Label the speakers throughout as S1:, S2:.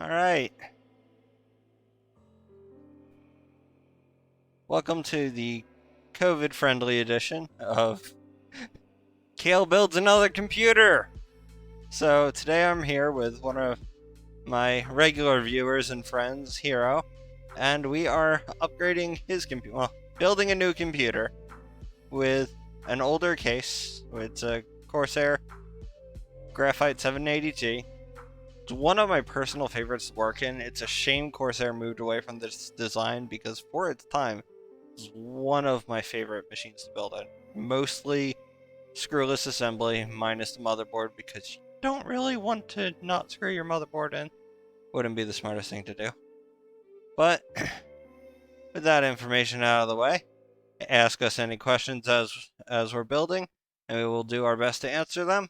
S1: Alright. Welcome to the COVID-friendly edition of Kael Builds Another Computer! So today I'm here with one of my regular viewers and friends, Hero, and we are upgrading his computer, well, building a new computer with an older case. It's a Corsair Graphite 780T. It's one of my personal favorites to work in. It's a shame Corsair moved away from this design because for its time, it was one of my favorite machines to build in. Mostly screwless assembly minus the motherboard because you don't really want to not screw your motherboard in. Wouldn't be the smartest thing to do. But with that information out of the way, ask us any questions as we're building, and we will do our best to answer them.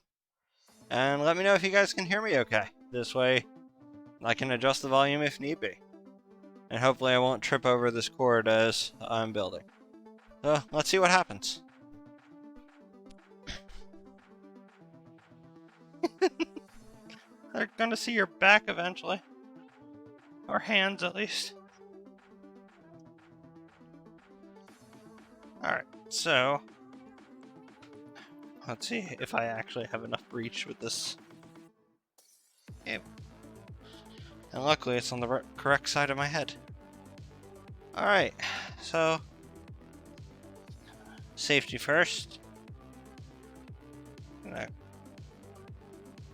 S1: And let me know if you guys can hear me okay. This way, I can adjust the volume if need be. And hopefully I won't trip over this cord as I'm building. So, let's see what happens. They're gonna see your back eventually. Or hands, at least. Alright, so... let's see if I actually have enough reach with this. Okay. And luckily it's on the correct side of my head. Alright, so... safety first.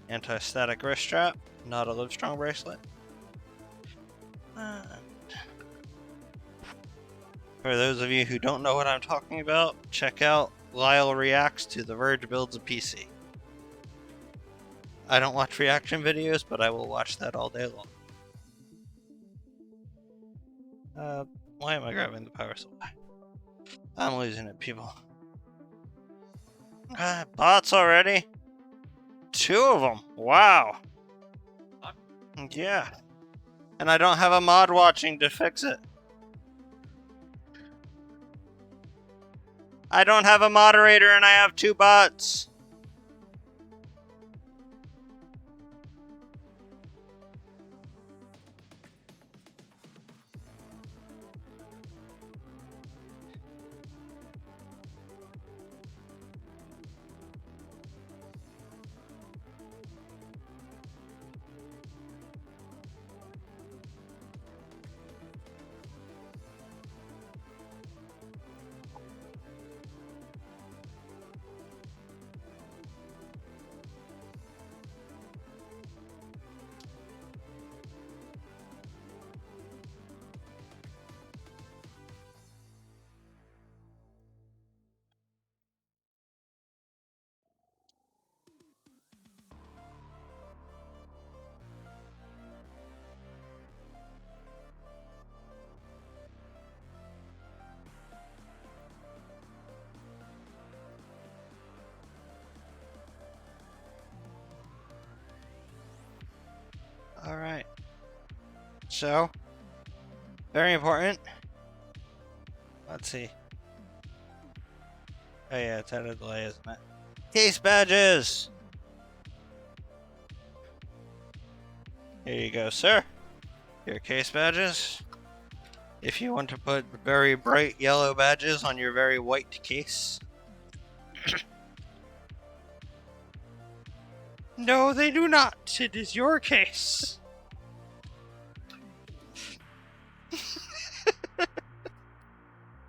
S1: Anti-static wrist strap, not a Livestrong bracelet. For those of you who don't know what I'm talking about, check out Lyle Reacts to The Verge Builds a PC. I don't watch reaction videos, but I will watch that all day long. Why am I grabbing the power supply? I'm losing it, people. Bots already? 2 of them. Wow. Yeah. And I don't have a mod watching to fix it. I don't have a moderator and I have 2 bots. Alright. So, very important. Let's see. Oh yeah, it's out of delay, isn't it? Case badges! Here you go, sir. Your case badges. If you want to put very bright yellow badges on your very white case. No, they do not. It is your case.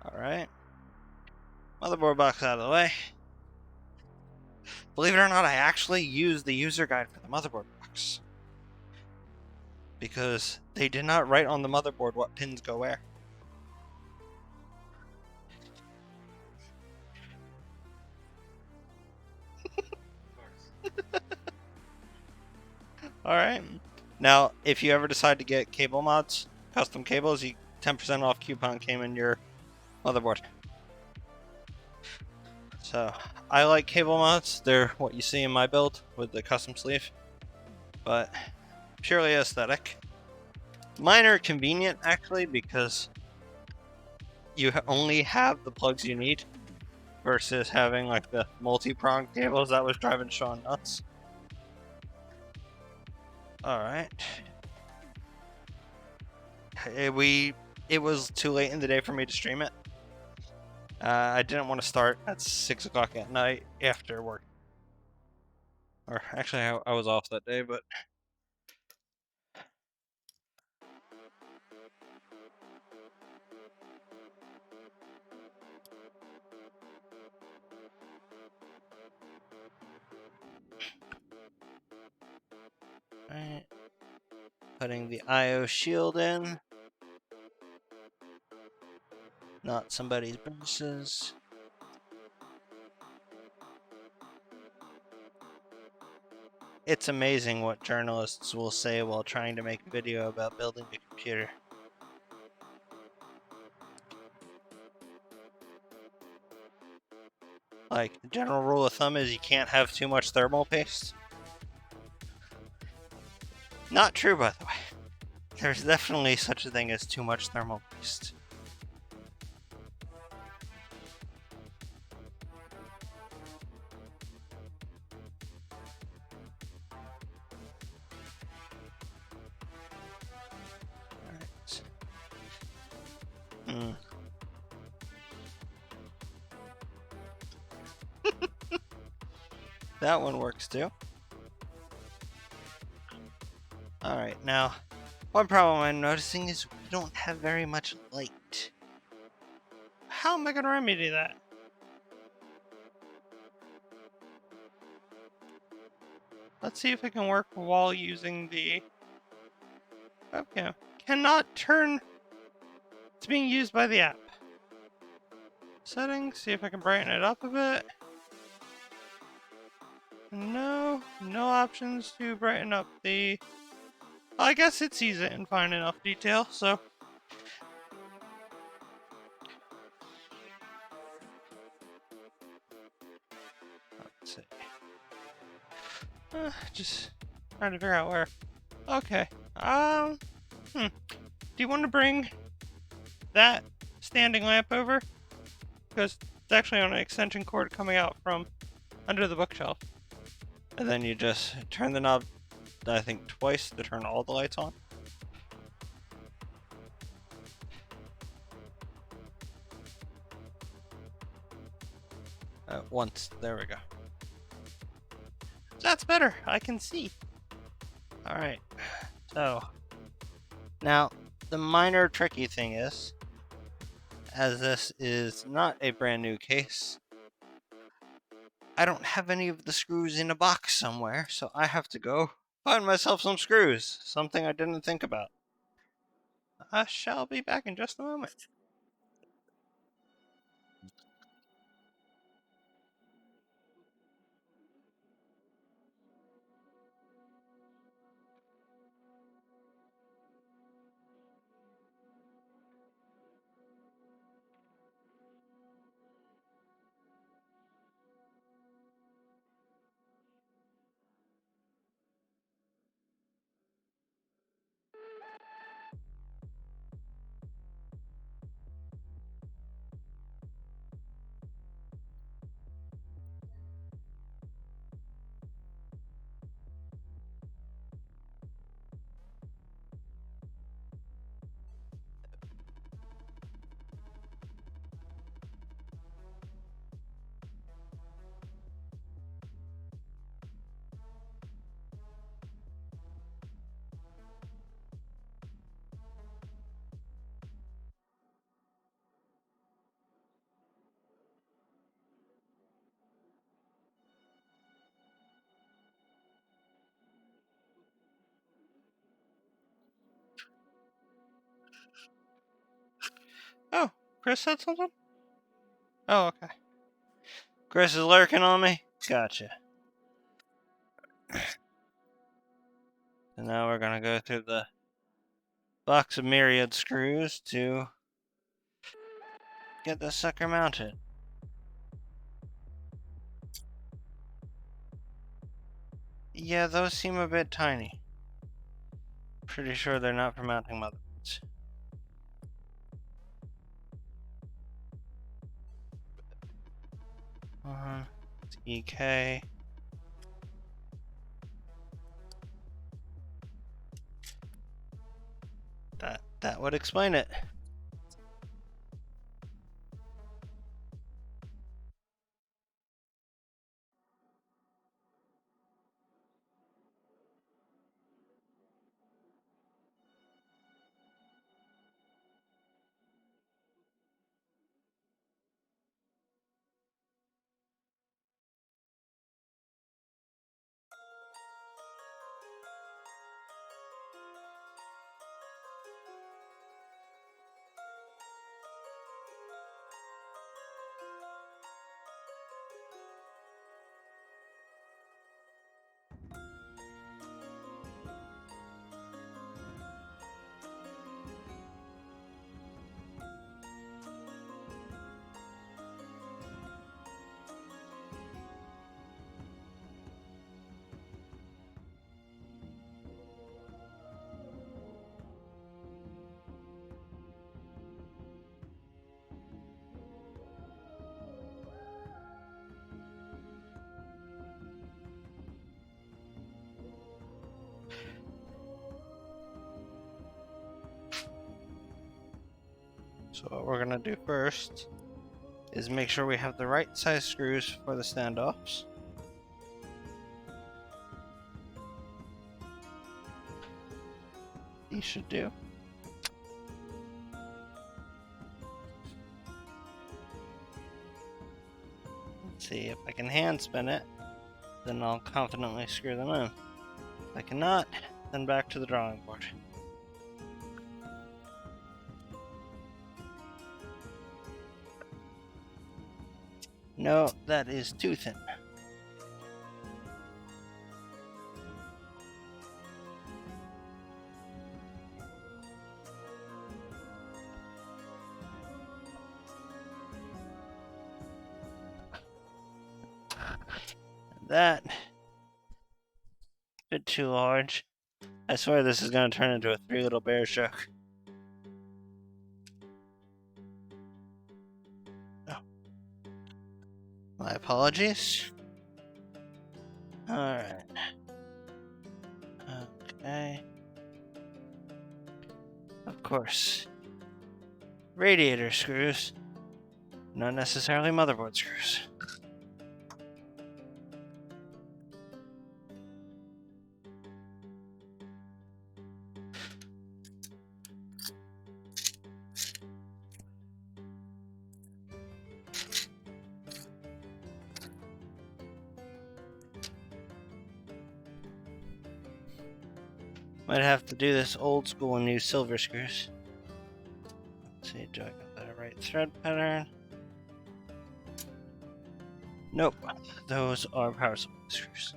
S1: Alright. Motherboard box out of the way. Believe it or not, I actually used the user guide for the motherboard box. Because they did not write on the motherboard what pins go where. Alright. Now, if you ever decide to get cable mods, custom cables, 10% off coupon came in your motherboard. So, I like cable mods. They're what you see in my build with the custom sleeve. But, purely aesthetic. Mine are convenient, actually, because you only have the plugs you need versus having like the multi-prong cables that was driving Sean nuts. Alright. it was too late in the day for me to stream it. I didn't want to start at 6 o'clock at night after work. Or actually, I was off that day, but alright. Putting the IO shield in. Not somebody's bases. It's amazing what journalists will say while trying to make a video about building a computer. Like, the general rule of thumb is you can't have too much thermal paste. Not true, by the way. There's definitely such a thing as too much thermal paste. Alright. That one works too. Alright, now, one problem I'm noticing is we don't have very much light. How am I going to remedy that? Let's see if it can work while using the... Okay. Cannot turn... It's being used by the app. Settings, see if I can brighten it up a bit. No options to brighten up the... I guess it sees it in fine enough detail, so... Let's see. Just trying to figure out where. Okay. Do you want to bring that standing lamp over? Because it's actually on an extension cord coming out from under the bookshelf. And then you just turn the knob, I think, twice to turn all the lights on. Once. There we go. That's better. I can see. Alright. So. Now, the minor tricky thing is, as this is not a brand new case, I don't have any of the screws in a box somewhere, so I have to go find myself some screws. Something I didn't think about. I shall be back in just a moment. Oh, Chris said something? Oh, okay. Chris is lurking on me? Gotcha. And now we're gonna go through the box of myriad screws to get this sucker mounted. Yeah, those seem a bit tiny. Pretty sure they're not for mounting motherboards. It's EK. That would explain it. So what we're gonna do first is make sure we have the right size screws for the standoffs. These should do. Let's see if I can hand spin it, then I'll confidently screw them in. If I cannot, then back to the drawing board. No, that is too thin. That bit too large. I swear this is going to turn into a Three Little Bears joke. Oh. My apologies. Alright. Okay. Of course. Radiator screws. Not necessarily motherboard screws. Might have to do this old school and use silver screws. Let's see, do I got the right thread pattern? Nope, those are power supply screws.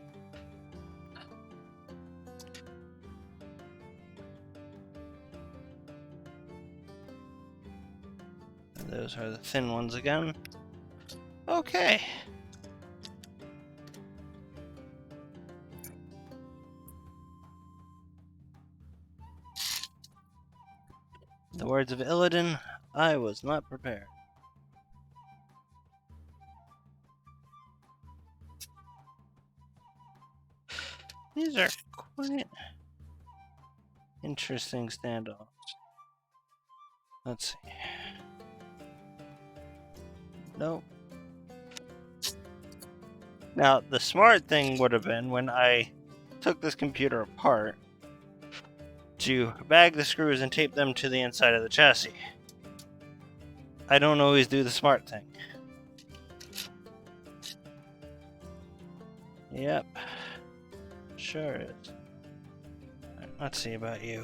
S1: And those are the thin ones again. Okay. In the words of Illidan, I was not prepared. These are quite interesting standoffs. Let's see. Nope. Now, the smart thing would have been when I took this computer apart to bag the screws and tape them to the inside of the chassis. I don't always do the smart thing. Yep. Sure is. Right, let's see about you.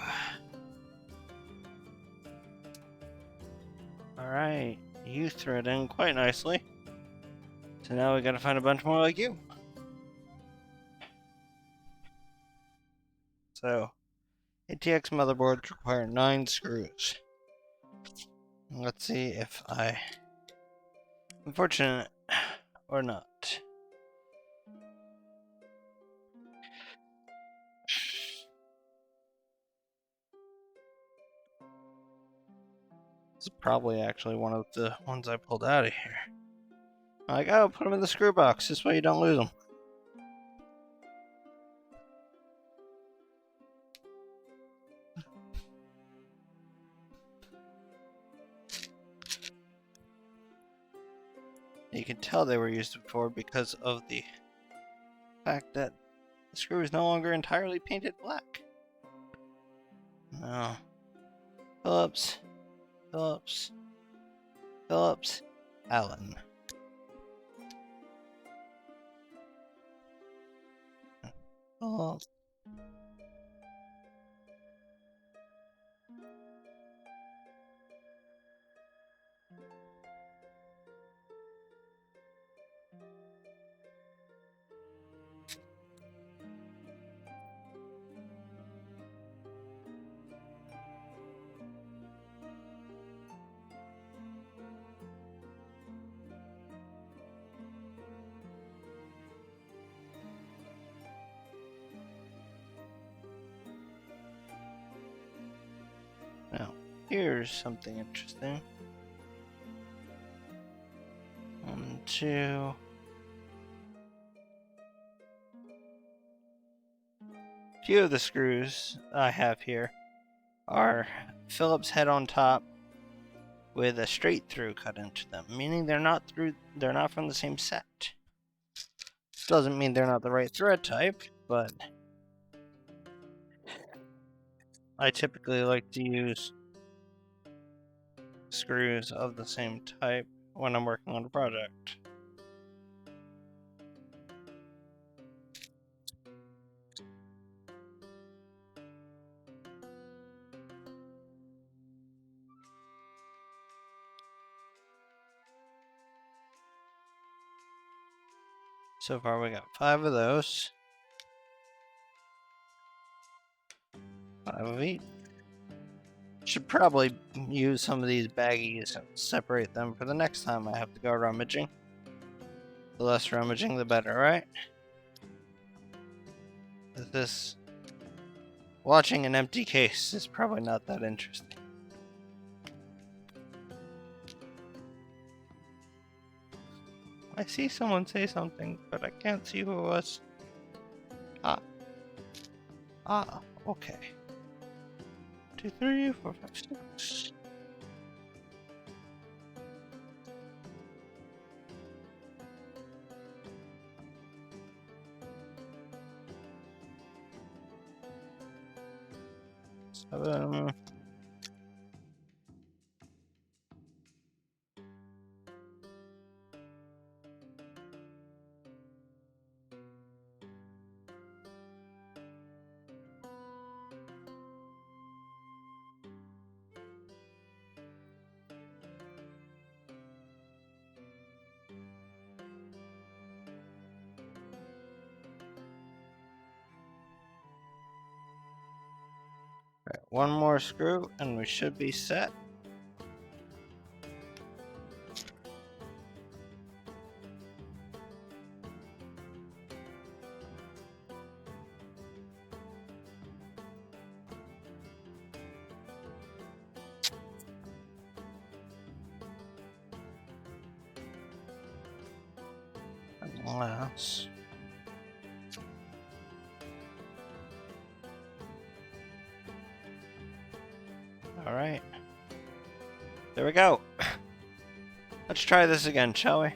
S1: Alright, you thread in quite nicely. So now we gotta find a bunch more like you. So, ATX motherboards require 9 screws. Let's see if I'm fortunate or not. This is probably actually one of the ones I pulled out of here. Like, oh, put them in the screw box. This way you don't lose them. You can tell they were used before because of the fact that the screw is no longer entirely painted black. No. Phillips. Phillips. Phillips. Allen. Phillips. Now, here's something interesting. 1, 2. Few of the screws I have here are Phillips head on top with a straight through cut into them, meaning they're not from the same set. Doesn't mean they're not the right thread type, but I typically like to use screws of the same type when I'm working on a project. So far we got 5 of those. 5 of each. Should probably use some of these baggies and separate them for the next time I have to go rummaging. The less rummaging, the better, right? Watching an empty case is probably not that interesting. I see someone say something, but I can't see who it was. Okay. 2, 3, 4, 5, 6. Seven. Right, one more screw and we should be set. Last. Alright. There we go. Let's try this again, shall we?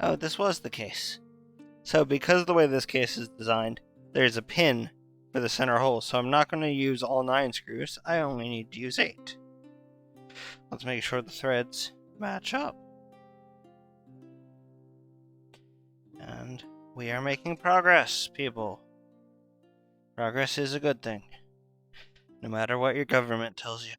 S1: Oh, this was the case. So because of the way this case is designed, there's a pin for the center hole, so I'm not going to use all 9 screws, I only need to use 8. Let's make sure the threads match up. And we are making progress, people. Progress is a good thing, no matter what your government tells you.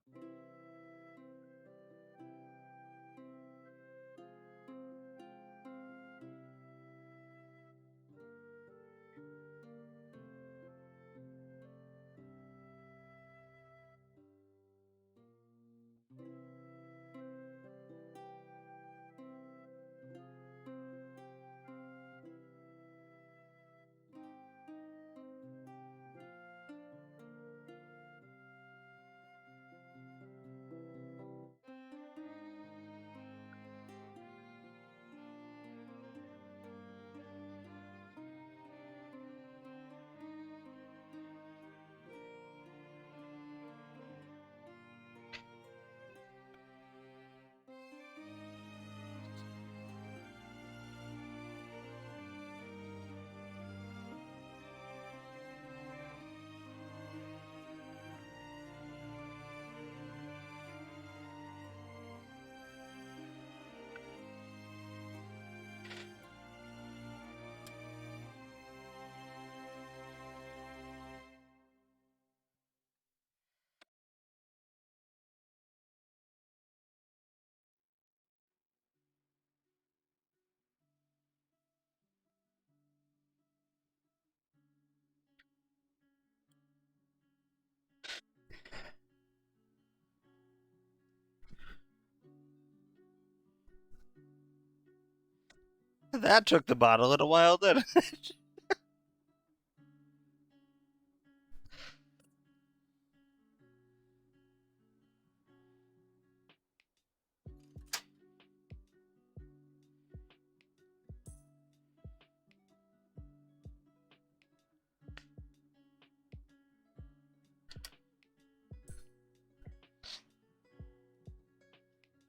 S1: That took the bot a little while, didn't it?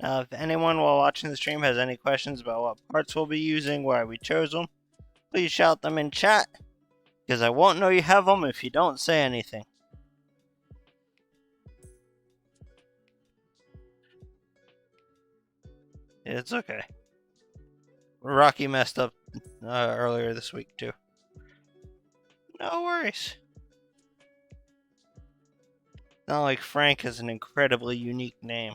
S1: Now, if anyone while watching the stream has any questions about what parts we'll be using, why we chose them, please shout them in chat, because I won't know you have them if you don't say anything. It's okay. Rocky messed up earlier this week, too. No worries. Not like Frank is an incredibly unique name.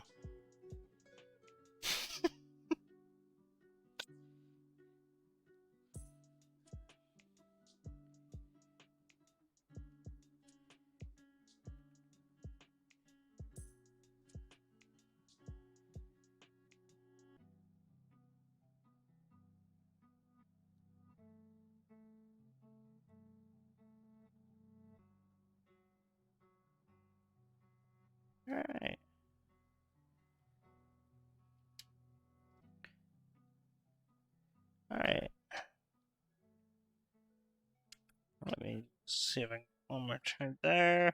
S1: Alright. Alright. Let me see if I can one more turn there.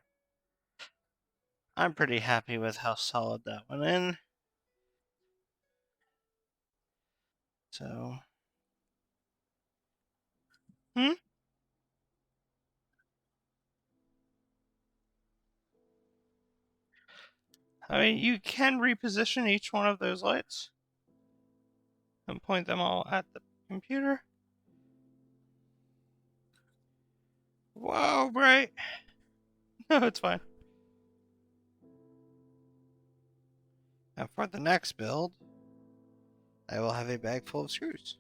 S1: I'm pretty happy with how solid that went in. So. Hmm? I mean, you can reposition each one of those lights and point them all at the computer. Whoa, right. No, it's fine. And for the next build, I will have a bag full of screws.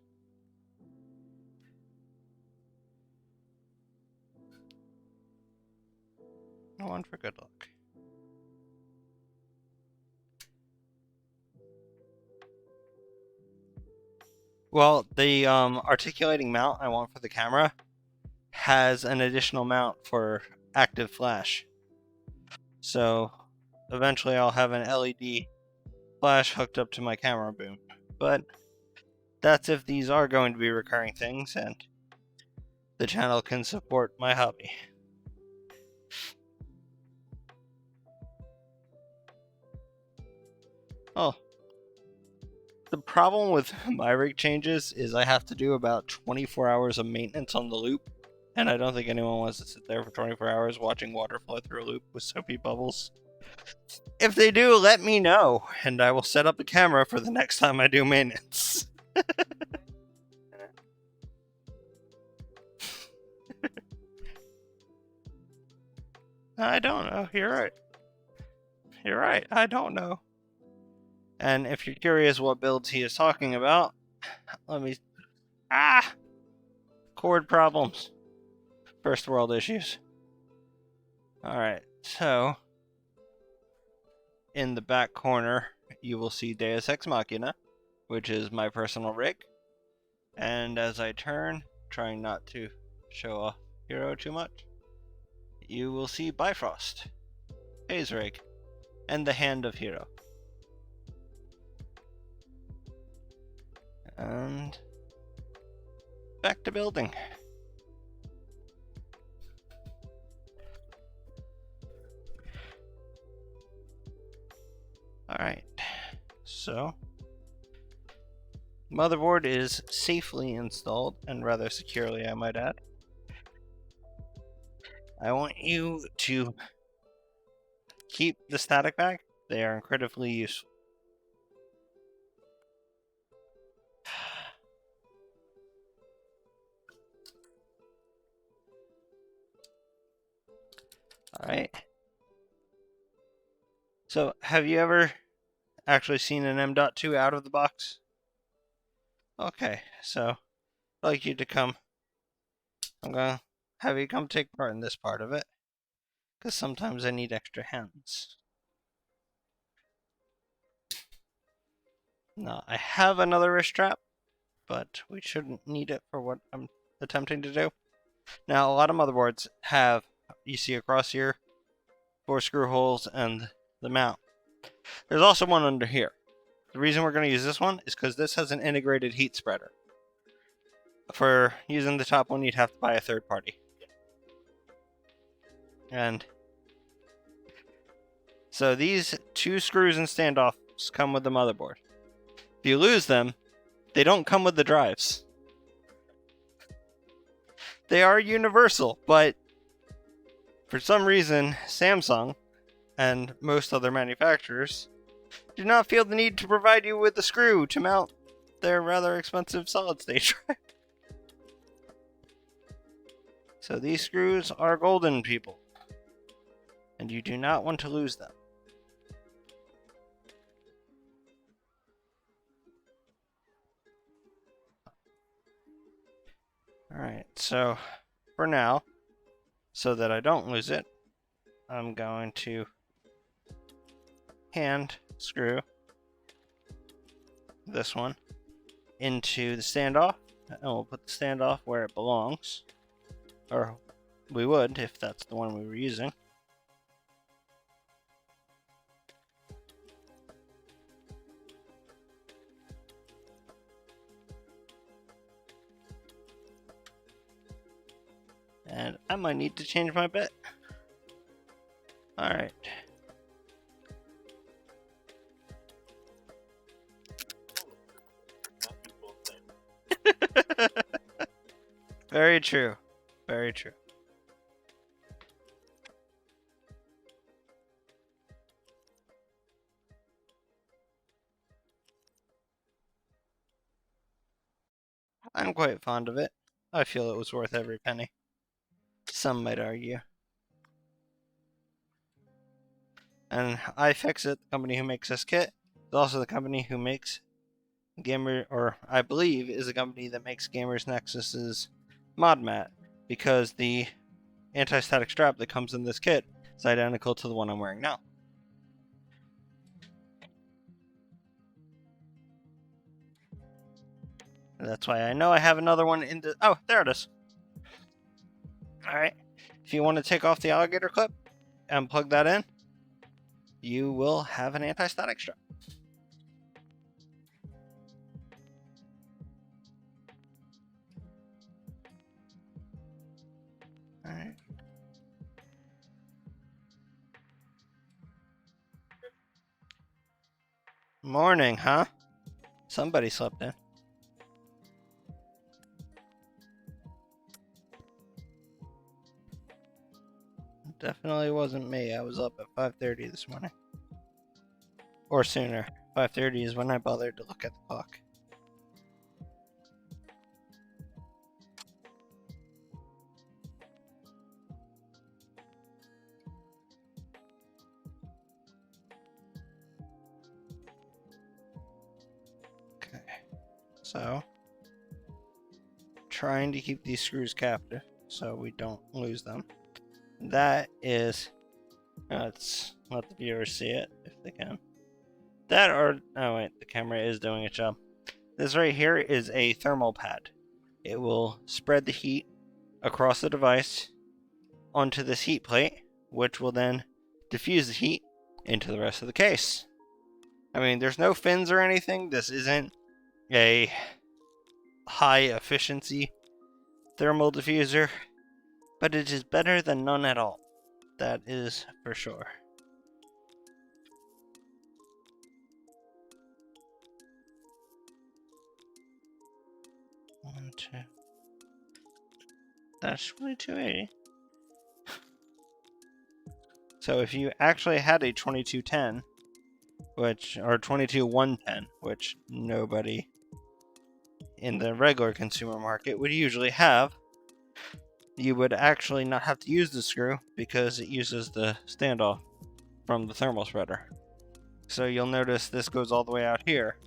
S1: One for good luck. Well, the articulating mount I want for the camera has an additional mount for active flash. So eventually I'll have an LED flash hooked up to my camera boom. But that's if these are going to be recurring things and the channel can support my hobby. Oh, the problem with my rig changes is I have to do about 24 hours of maintenance on the loop, and I don't think anyone wants to sit there for 24 hours watching water flow through a loop with soapy bubbles. If they do, let me know, and I will set up a camera for the next time I do maintenance. I don't know. You're right. You're right. I don't know. And if you're curious what builds he is talking about, let me. Ah! Cord problems. First world issues. Alright, so. In the back corner, you will see Deus Ex Machina, which is my personal rig. And as I turn, trying not to show off Hero too much, you will see Bifrost, Phase Rig, and the Hand of Hero. And back to building. Alright, so motherboard is safely installed, and rather securely, I might add. I want you to keep the static bag. They are incredibly useful. Alright. So, have you ever actually seen an M.2 out of the box? Okay, so I'd like you to come. I'm gonna have you come take part in this part of it, because sometimes I need extra hands. Now, I have another wrist strap, but we shouldn't need it for what I'm attempting to do. Now, a lot of motherboards have, you see across here, 4 screw holes and the mount. There's also one under here. The reason we're going to use this one is because this has an integrated heat spreader. For using the top one, you'd have to buy a third party. And so these 2 screws and standoffs come with the motherboard. If you lose them, they don't come with the drives. They are universal, but for some reason, Samsung and most other manufacturers do not feel the need to provide you with a screw to mount their rather expensive solid-state drive. So these screws are golden, people, and you do not want to lose them. Alright, so for now, so that I don't lose it, I'm going to hand screw this one into the standoff, and we'll put the standoff where it belongs. Or we would, if that's the one we were using. And I might need to change my bit. Alright. Very true. Very true. I'm quite fond of it. I feel it was worth every penny. Some might argue. And iFixit, the company who makes this kit, is also the company who makes Gamer, or I believe is the company that makes Gamers Nexus's mod mat, because the anti-static strap that comes in this kit is identical to the one I'm wearing now. And that's why I know I have another one in the... Oh, there it is. Alright. If you want to take off the alligator clip and plug that in, you will have an anti-static strap. Alright. Morning, huh? Somebody slept in. Definitely wasn't me. I was up at 5:30 this morning. Or sooner. 5:30 is when I bothered to look at the clock. Okay. So, trying to keep these screws captive so we don't lose them. That is, let's let the viewers see it if they can. That or, oh wait, the camera is doing its job. This right here is a thermal pad. It will spread the heat across the device onto this heat plate, which will then diffuse the heat into the rest of the case. I mean, there's no fins or anything. This isn't a high efficiency thermal diffuser, but it is better than none at all. That is for sure. One, two. That's really 280. So if you actually had a 2210, or 22110, which nobody in the regular consumer market would usually have, you would actually not have to use the screw because it uses the standoff from the thermal spreader. So you'll notice this goes all the way out here,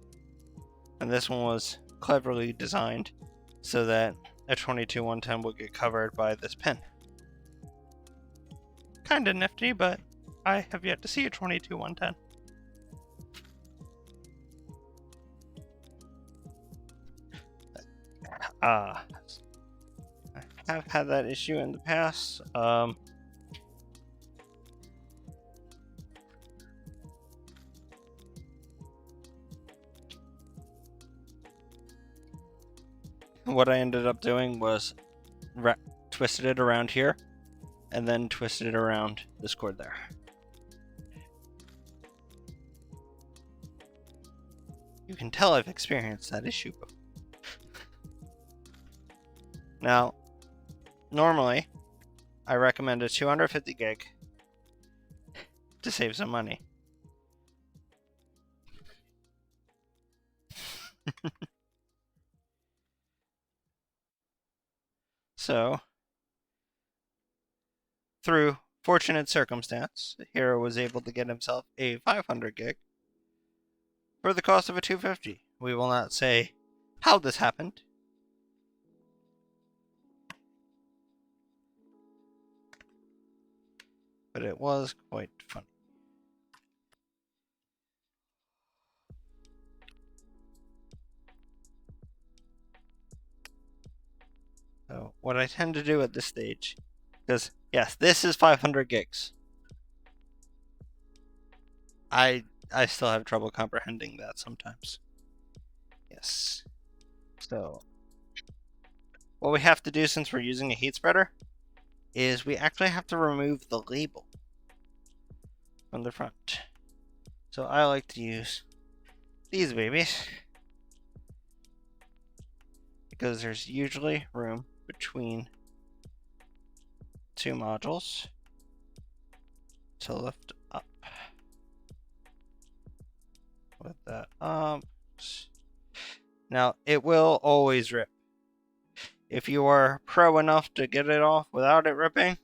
S1: and this one was cleverly designed so that a 22110 would get covered by this pin. Kinda nifty, but I have yet to see a 22110. I have had that issue in the past. What I ended up doing was twisted it around here, and then twisted it around this cord there. You can tell I've experienced that issue before. Now, normally, I recommend a 250 gig to save some money. So, through fortunate circumstance, Hero was able to get himself a 500 gig for the cost of a 250. We will not say how this happened. But it was quite funny. So what I tend to do at this stage, because yes, this is 500 gigs. I still have trouble comprehending that sometimes. Yes. So what we have to do, since we're using a heat spreader, is we actually have to remove the label from the front. So I like to use these babies because there's usually room between two modules to lift up. With that up. Now it will always rip. If you are pro enough to get it off without it ripping,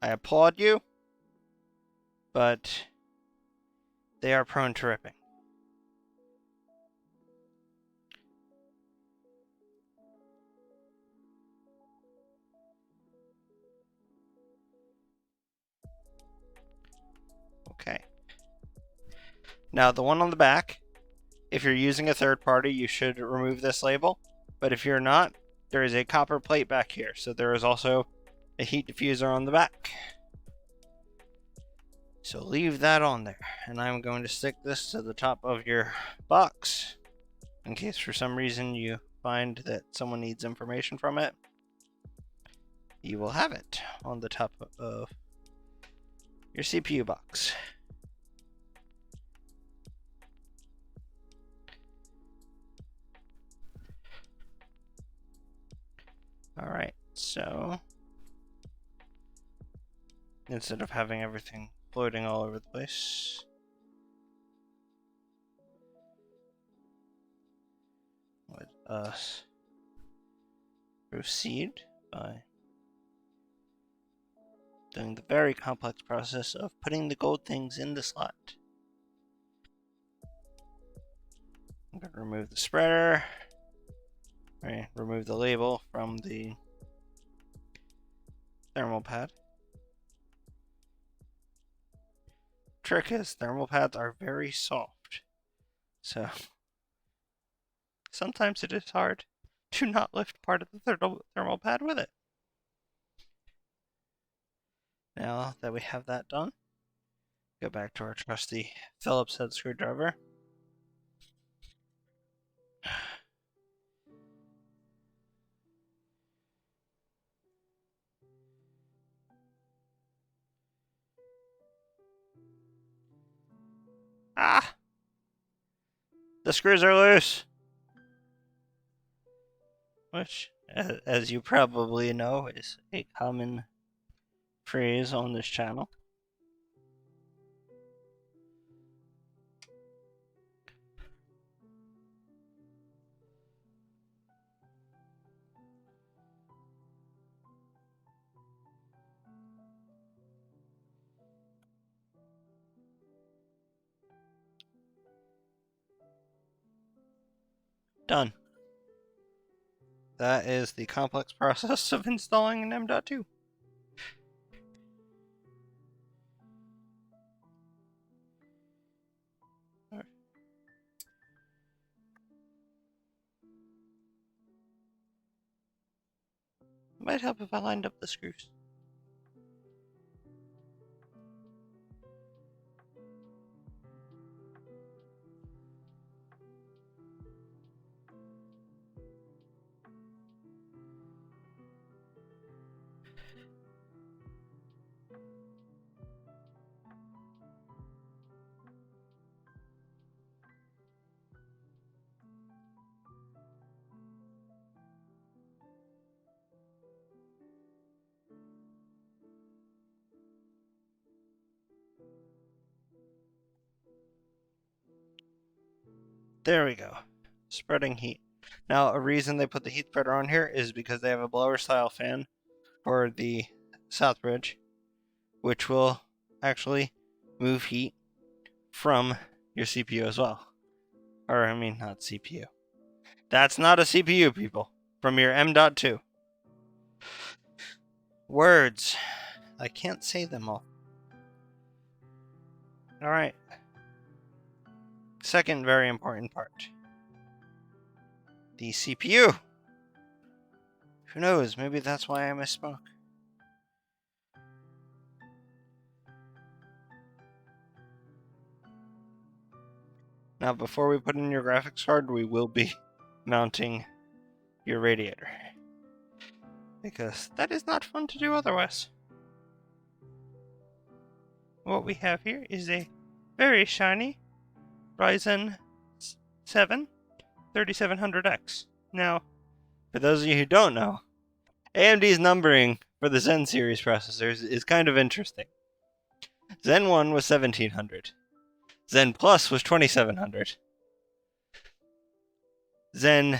S1: I applaud you, but they are prone to ripping. Okay. Now the one on the back, if you're using a third party, you should remove this label. But if you're not, there is a copper plate back here. So there is also a heat diffuser on the back. So leave that on there. And I'm going to stick this to the top of your box in case for some reason you find that someone needs information from it. You will have it on the top of your CPU box. Alright, so instead of having everything floating all over the place, let us proceed by doing the very complex process of putting the gold things in the slot. I'm going to remove the spreader, remove the label from the thermal pad. Trick is, thermal pads are very soft, so sometimes it is hard to not lift part of the thermal pad with it. Now that we have that done, go back to our trusty Phillips head screwdriver. Ah! The screws are loose! Which, as you probably know, is a common phrase on this channel. Done. That is the complex process of installing an M.2. Might help if I lined up the screws. There we go. Spreading heat. Now, a reason they put the heat spreader on here is because they have a blower style fan for the south bridge, which will actually move heat from your CPU as well. Or, I mean, not CPU. That's not a CPU, people. From your M.2. Words. I can't say them all. Alright. Second very important part. The CPU. Who knows? Maybe that's why I misspoke. Now, before we put in your graphics card, we will be mounting your radiator. Because that is not fun to do otherwise. What we have here is a very shiny Ryzen 7 3700X. Now, for those of you who don't know, AMD's numbering for the Zen series processors is kind of interesting. Zen 1 was 1700. Zen Plus was 2700. Zen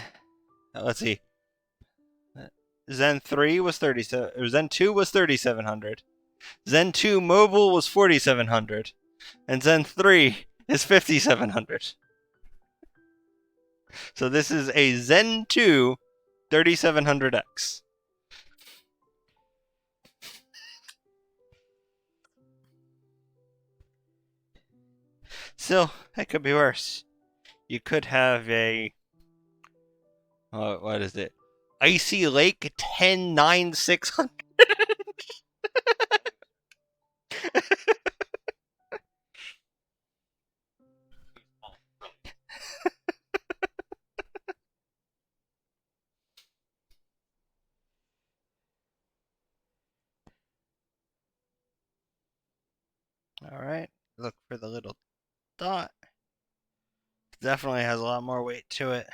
S1: 3 was 37, or Zen 2 was 3700. Zen 2 Mobile was 4700. And Zen 3 is 5700. So this is a Zen 2 3700X. Still, it could be worse. You could have a... what is it? Icy Lake 109600. Alright, look for the little dot. Definitely has a lot more weight to it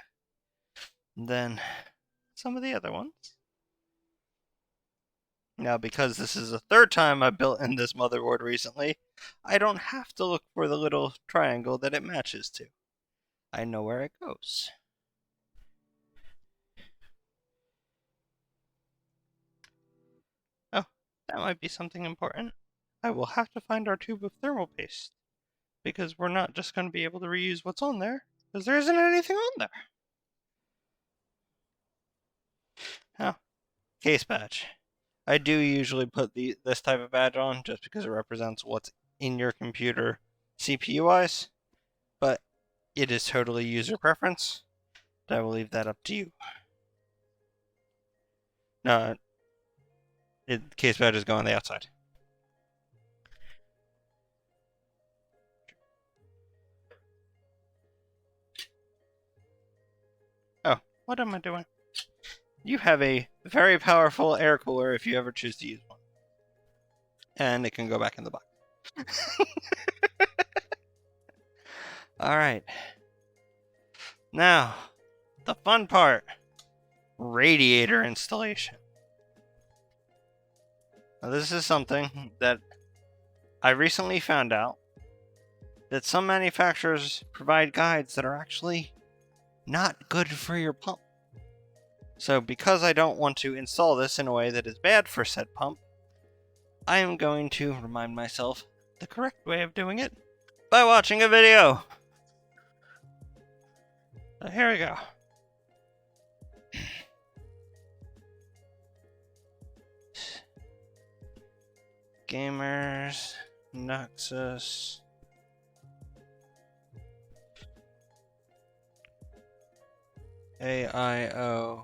S1: than some of the other ones. Now, because this is the third time I've built in this motherboard recently, I don't have to look for the little triangle that it matches to. I know where it goes. Oh, that might be something important. I will have to find our tube of thermal paste, because we're not just going to be able to reuse what's on there, because there isn't anything on there. Oh, case badge. I do usually put this type of badge on just because it represents what's in your computer CPU-wise, but it is totally user preference. I will leave that up to you. No, case badges go on the outside. Oh, what am I doing? You have a very powerful air cooler if you ever choose to use one. And it can go back in the box. Alright. Now, the fun part. Radiator installation. Now, this is something that I recently found out that some manufacturers provide guides that are actually not good for your pump. So because I don't want to install this in a way that is bad for said pump, I am going to remind myself the correct way of doing it by watching a video. So here we go. Gamers, Nexus. AIO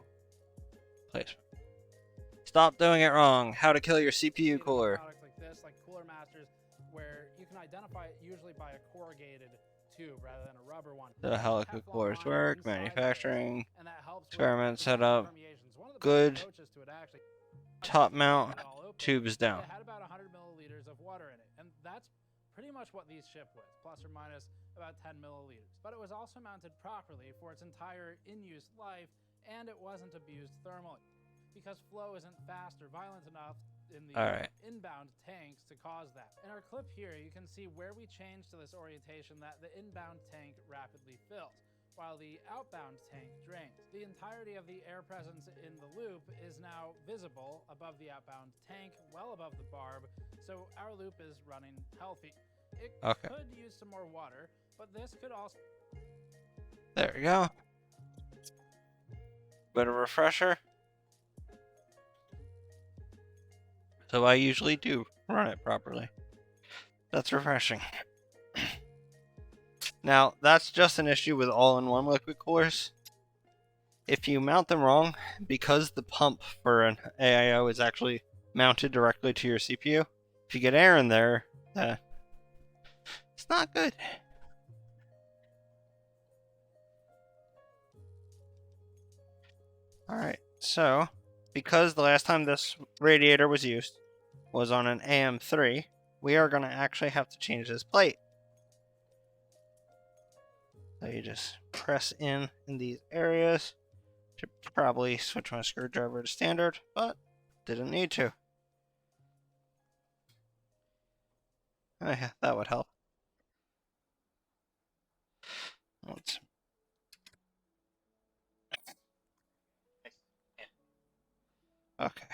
S1: placement. Stop doing it wrong. How to kill your CPU cooler.
S2: Products like this, like Cooler Masters, where you can identify it usually by a corrugated tube rather than a rubber one.
S1: So how
S2: Teflon
S1: liquid coolers
S2: liner
S1: work,
S2: inside of this,
S1: manufacturing,
S2: and that helps with
S1: experiment
S2: preventing
S1: setup,
S2: permeations. One of the best
S1: good
S2: approaches to it actually.
S1: top mount,
S2: It all open,
S1: tubes
S2: but
S1: down.
S2: it had about 100 milliliters of water in it, and that's pretty much what these ship with, plus or minus about 10 milliliters. But it was also mounted properly for its entire in-use life, and it wasn't abused thermally, because flow isn't fast or violent enough in the inbound tanks to cause that. In our clip here, you can see where we changed to this orientation that the inbound tank rapidly fills, while the outbound tank drains. The entirety of the air presence in the loop is now visible above the outbound tank, well above the barb, so our loop is running healthy. It could use some more water, but this could also...
S1: There we go. Bit of refresher. So I usually do run it properly. That's refreshing. Now, that's just an issue with all-in-one liquid coolers. If you mount them wrong, because the pump for an AIO is actually mounted directly to your CPU, if you get air in there, it's not good. Alright, so, because the last time this radiator was used was on an AM3, we are going to actually have to change this plate. So you just press in these areas. Should probably switch my screwdriver to standard, but didn't need to. Oh yeah, that would help. Okay.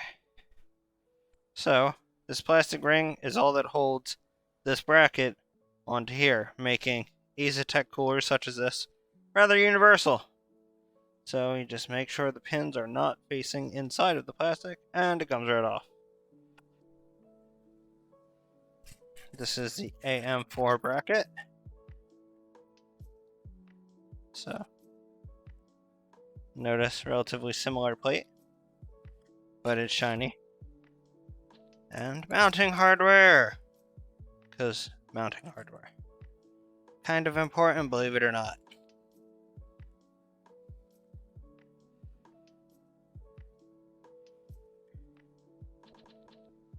S1: So, this plastic ring is all that holds this bracket onto here, making Azetek coolers such as this rather universal. So you just make sure the pins are not facing inside of the plastic, and it comes right off. This is the AM4 bracket. So, notice relatively similar plate, but it's shiny. And mounting hardware, because mounting hardware. Kind of important, believe it or not.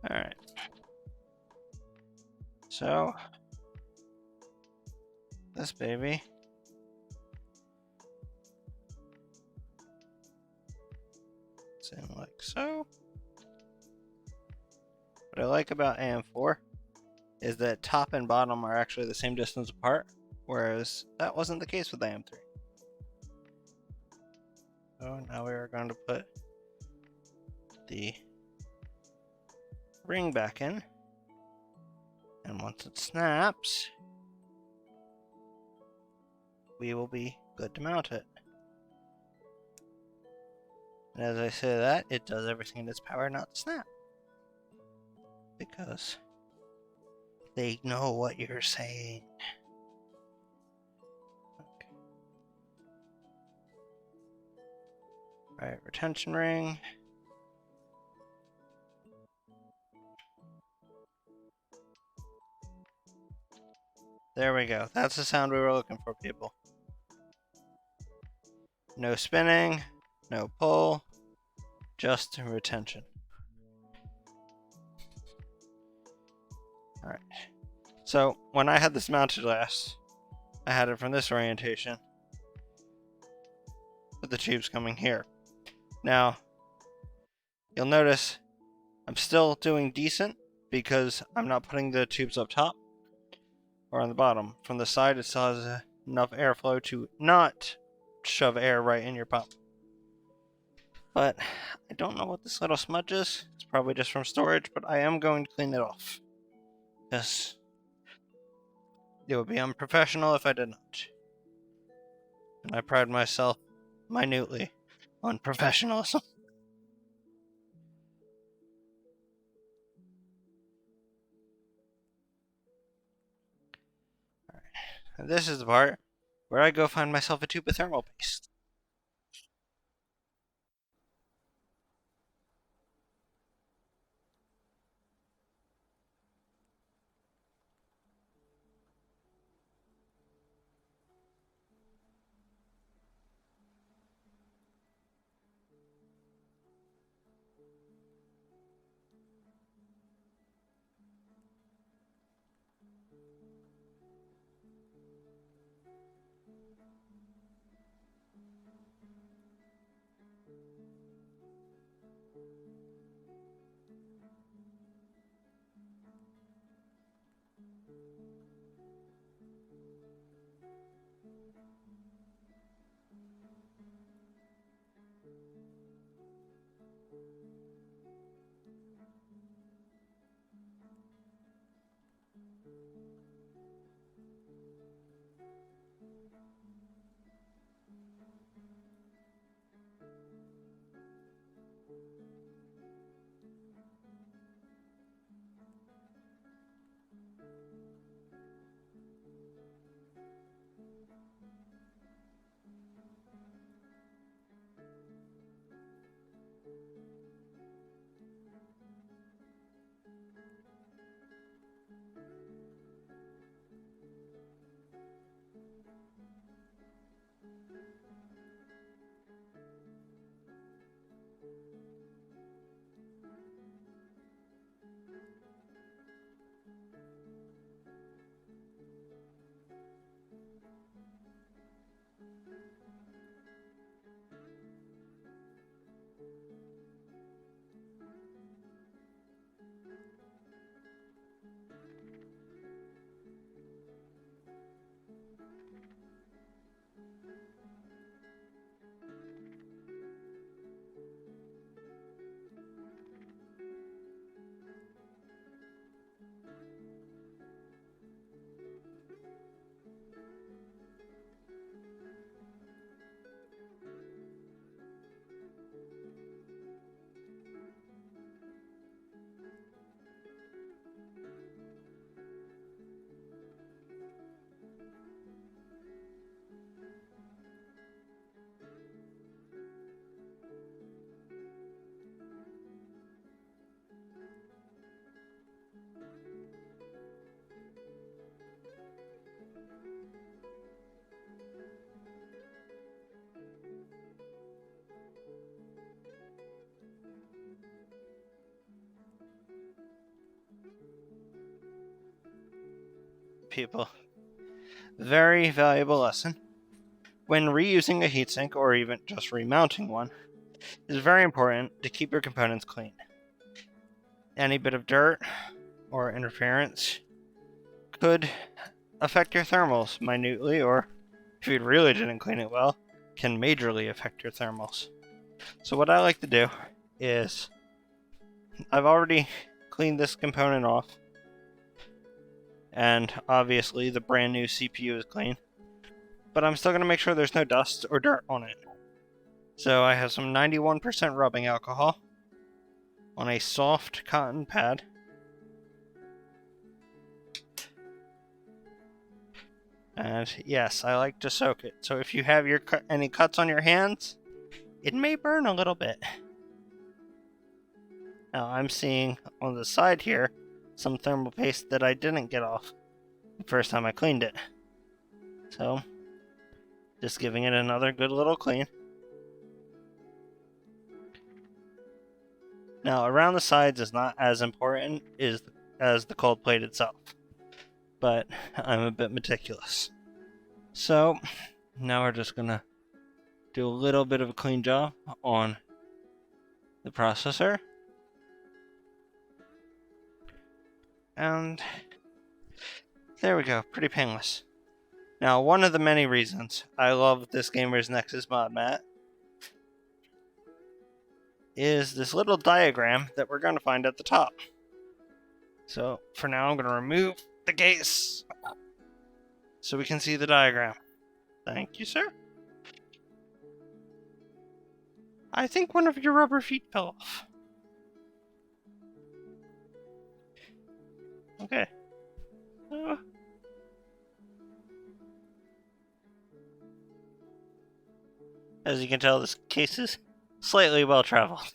S1: Alright. So, this baby it's in like so. What I like about AM4 is that top and bottom are actually the same distance apart, whereas that wasn't the case with AM3. So now we are going to put the ring back in, and once it snaps, we will be good to mount it. And as I say that, it does everything in its power not to snap, because they know what you're saying. Okay. Alright, retention ring. There we go. That's the sound we were looking for, people. No spinning, no pull, just retention. Alright. So, when I had this mounted last, I had it from this orientation, with the tubes coming here. Now, you'll notice I'm still doing decent, because I'm not putting the tubes up top or on the bottom. From the side, it still has enough airflow to not shove air right in your pump. But I don't know what this little smudge is. It's probably just from storage, but I am going to clean it off. Yes. It would be unprofessional if I did not. And I pride myself minutely on professionalism. Alright. And this is the part where I go find myself a tube of thermal paste. People. Very valuable lesson. When reusing a heatsink, or even just remounting one, it is very important to keep your components clean. Any bit of dirt or interference could affect your thermals minutely, or if you really didn't clean it well, can majorly affect your thermals. So what I like to do is, I've already cleaned this component off, and obviously the brand new CPU is clean, but I'm still going to make sure there's no dust or dirt on it. So I have some 91% rubbing alcohol on a soft cotton pad. And yes, I like to soak it. So if you have any cuts on your hands, it may burn a little bit. Now I'm seeing on the side here some thermal paste that I didn't get off the first time I cleaned it. So just giving it another good little clean. Now around the sides is not as important as the cold plate itself, but I'm a bit meticulous. So now we're just gonna do a little bit of a clean job on the processor. And there we go, pretty painless. Now, one of the many reasons I love this Gamers Nexus mod mat is this little diagram that we're going to find at the top. So, for now, I'm going to remove the case so we can see the diagram. Thank you, sir. I think one of your rubber feet fell off. Okay. As you can tell, this case is slightly well traveled.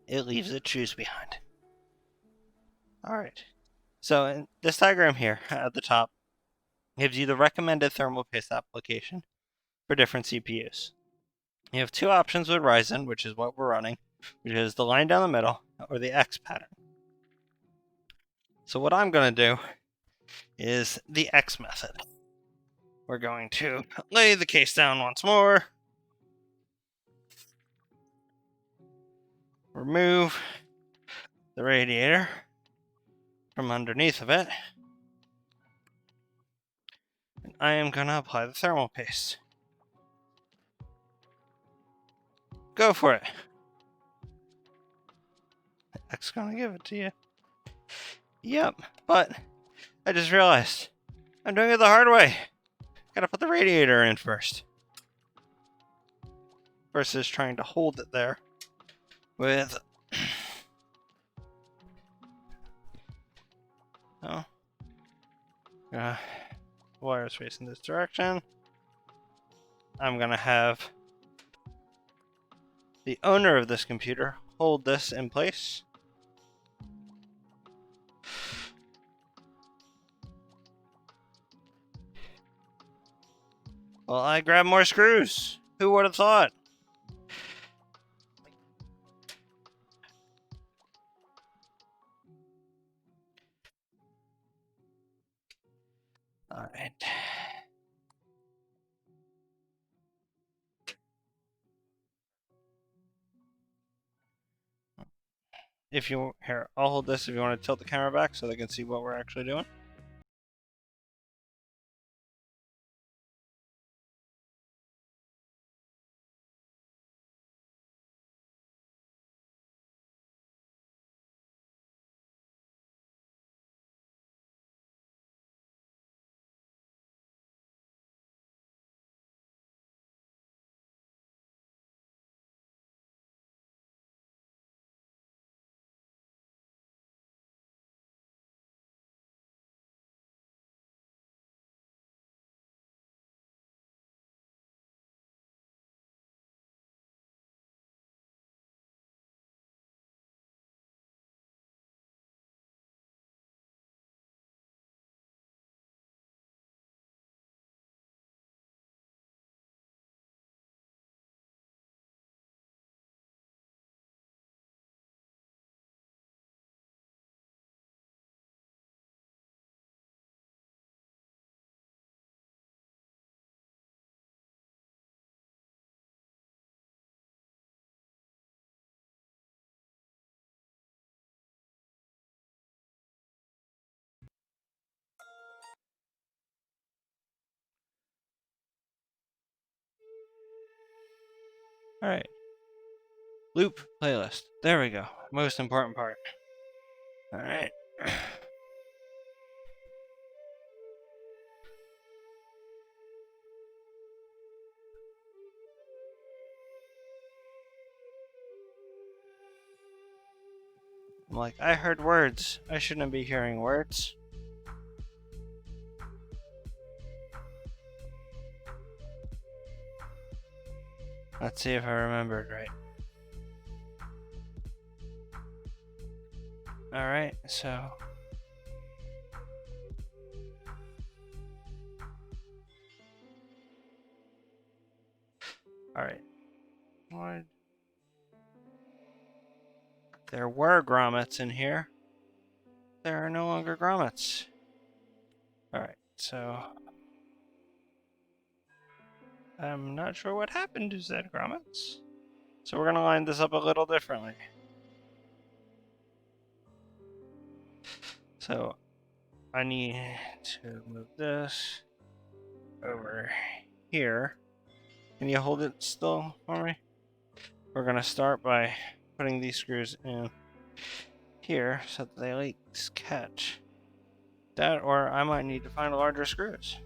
S1: It leaves its shoes behind. Alright. So, in this diagram here at the top gives you the recommended thermal paste application for different CPUs. You have two options with Ryzen, which is what we're running, which is the line down the middle or the X pattern. So what I'm going to do is the X method. we're going to lay the case down once more. Remove the radiator from underneath of it. And I am going to apply the thermal paste. Go for it. X gonna give it to you. Yep, but I just realized I'm doing it the hard way. Gotta put the radiator in first. Versus trying to hold it there with... Oh. Wires facing this direction. I'm gonna have the owner of this computer hold this in place. Well, I grab more screws. Who would have thought? Alright. If you... Here, I'll hold this if you want to tilt the camera back so they can see what we're actually doing. Alright. Loop playlist. There we go. Most important part. Alright. I'm like, I heard words. I shouldn't be hearing words. Let's see if I remembered right. Alright, so... Alright. What? There were grommets in here. There are no longer grommets. Alright, so... I'm not sure what happened to said grommets. So we're gonna line this up a little differently. So, I need to move this over here. Can you hold it still for me? We're gonna start by putting these screws in here so that they at least catch. That, or I might need to find larger screws.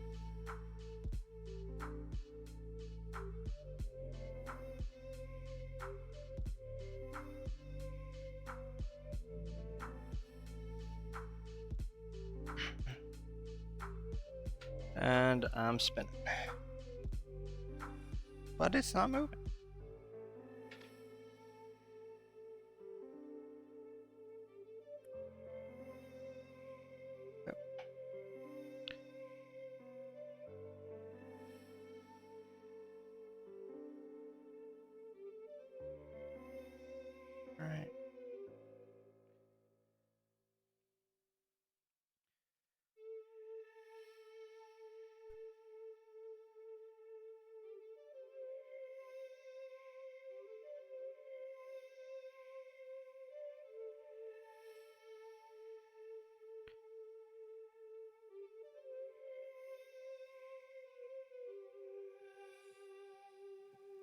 S1: And I'm spinning. But it's not moving. Yep. All right.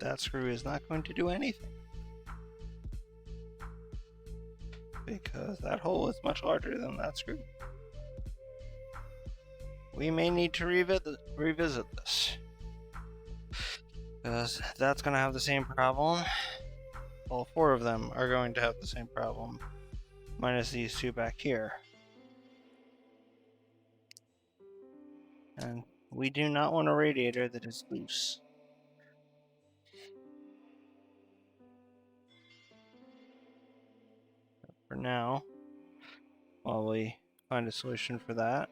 S1: that screw is not going to do anything. Because that hole is much larger than that screw. We may need to revisit this. Because that's going to have the same problem. All four of them are going to have the same problem. Minus these two back here. And we do not want a radiator that is loose. For now, while we find a solution for that.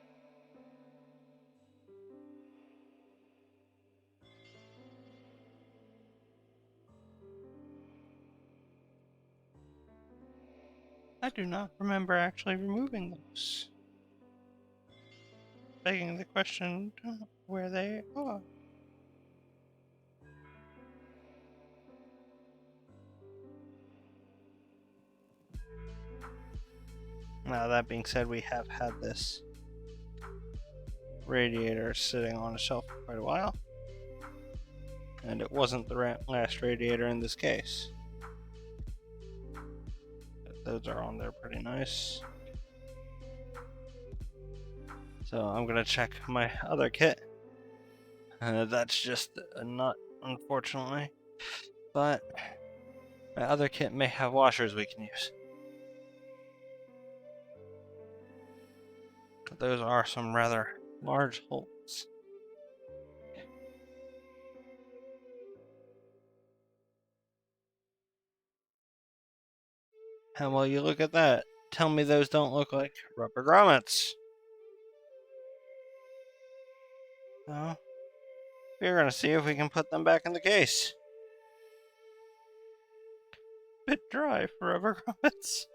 S1: I do not remember actually removing those. Begging the question where they are. Now, that being said, we have had this radiator sitting on a shelf for quite a while. And it wasn't the last radiator in this case. Those are on there pretty nice. So I'm gonna check my other kit. That's just a nut, unfortunately. But my other kit may have washers we can use. Those are some rather large holes. And while you look at that, tell me those don't look like rubber grommets. So, we're gonna see if we can put them back in the case. Bit dry for rubber grommets.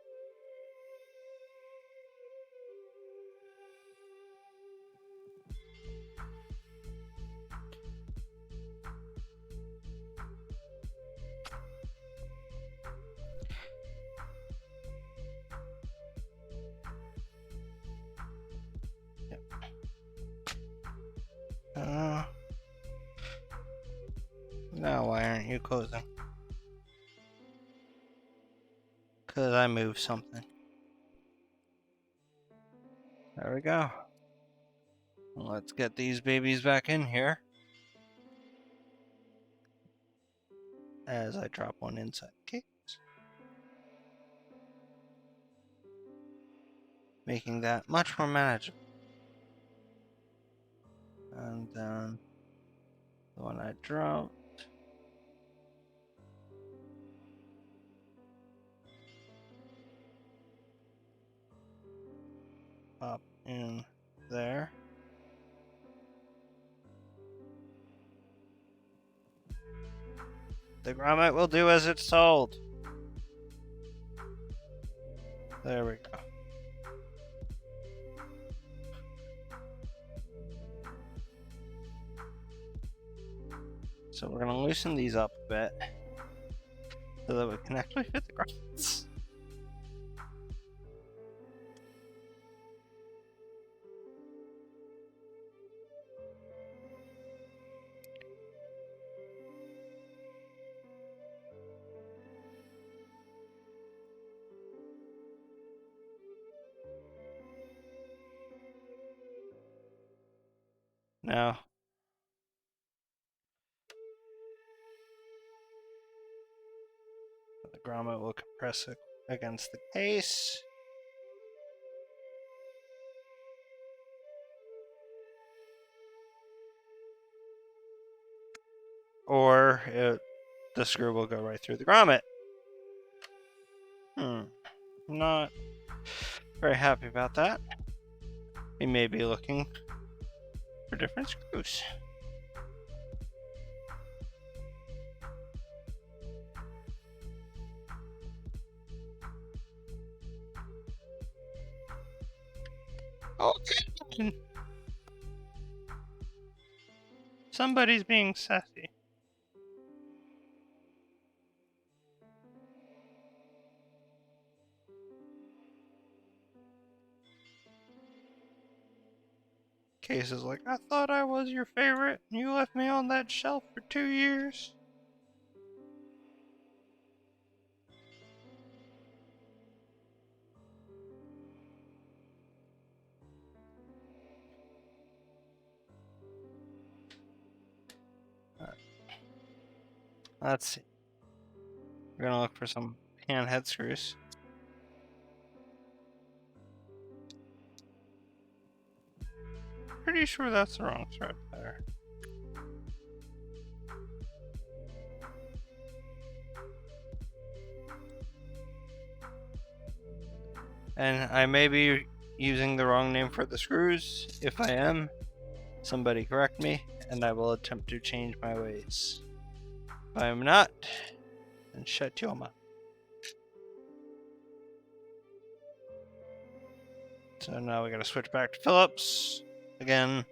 S1: Now why aren't you closing? Cause I moved something. There we go. Let's get these babies back in here. As I drop one inside the case. Making that much more manageable. And then the one I dropped. Pop in there. The grommet will do as it's told. There we go. So we're going to loosen these up a bit so that we can actually fit the grommets. Now, the grommet will compress it against the case. Or the screw will go right through the grommet. Not very happy about that. We may be looking for different screws. Okay. Somebody's being sassy. Case is like, I thought I was your favorite, and you left me on that shelf for 2 years. Let's see. We're gonna look for some pan head screws. Pretty sure that's the wrong thread there. And I may be using the wrong name for the screws. If I am, somebody correct me, and I will attempt to change my ways. If I am not, then shut your mouth. So now we gotta switch back to Phillips again.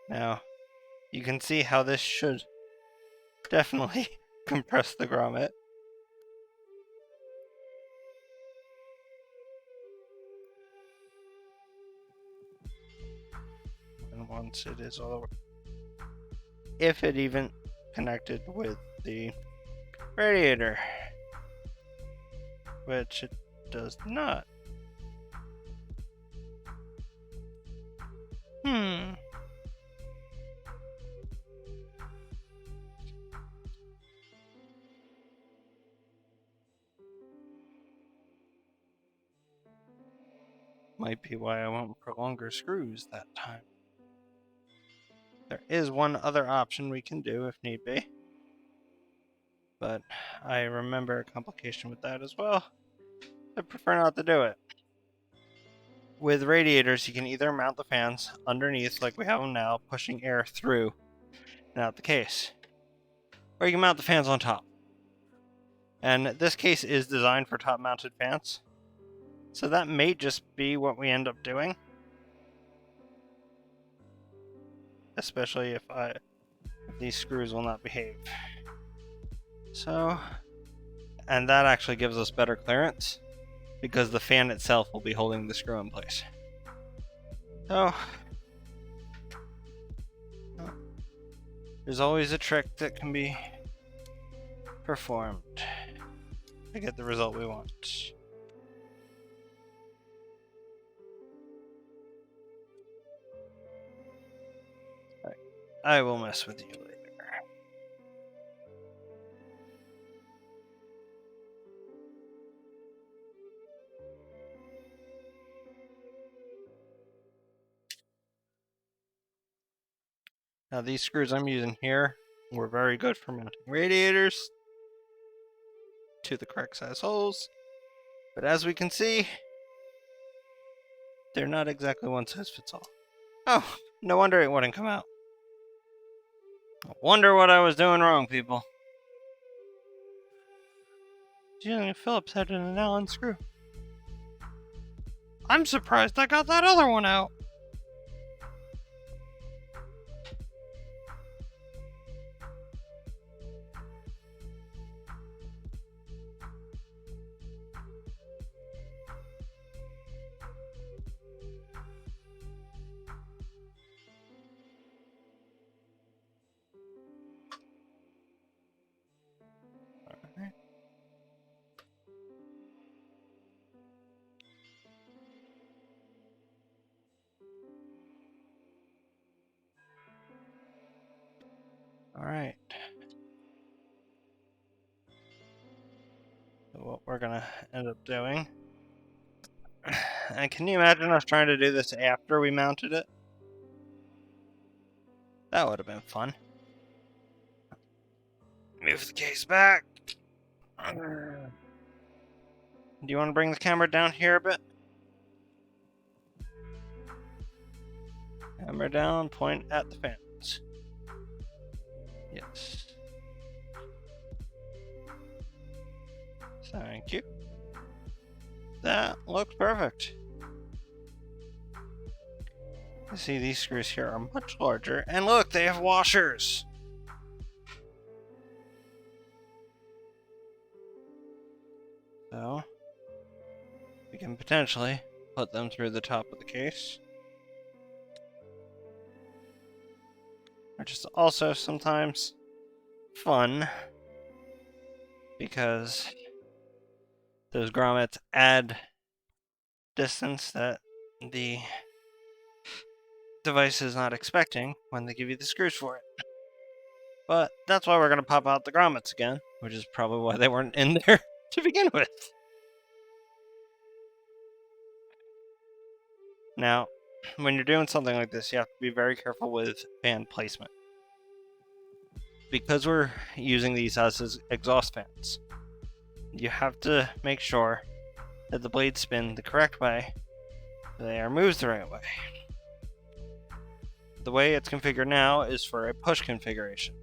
S1: Now, you can see how this should definitely compress the grommet. And once it is all over, if it even connected with the radiator, which it does not. Might be why I went for longer screws that time. There is one other option we can do if need be, but I remember a complication with that as well. I prefer not to do it. With radiators, you can either mount the fans underneath like we have them now, pushing air through and out the case, or you can mount the fans on top. And this case is designed for top-mounted fans, so that may just be what we end up doing. Especially if these screws will not behave. So, and that actually gives us better clearance because the fan itself will be holding the screw in place. So, there's always a trick that can be performed to get the result we want. Right. I will mess with you later. Now these screws I'm using here were very good for mounting radiators to the correct size holes, but as we can see, they're not exactly one size fits all. Oh, no wonder it wouldn't come out. I wonder what I was doing wrong, people. Using a Phillips head and an Allen screw. I'm surprised I got that other one out. Alright. So what we're gonna end up doing. And can you imagine us trying to do this after we mounted it? That would have been fun. Move the case back. Do you want to bring the camera down here a bit? Camera down, point at the fans. Yes. Thank you. That looks perfect. You see, these screws here are much larger, and look, they have washers. So, we can potentially put them through the top of the case. which is also sometimes fun because those grommets add distance that the device is not expecting when they give you the screws for it. But that's why we're going to pop out the grommets again, which is probably why they weren't in there to begin with. Now, when you're doing something like this, you have to be very careful with fan placement. Because we're using these as exhaust fans, you have to make sure that the blades spin the correct way, they are moved the right way. The way it's configured now is for a push configuration.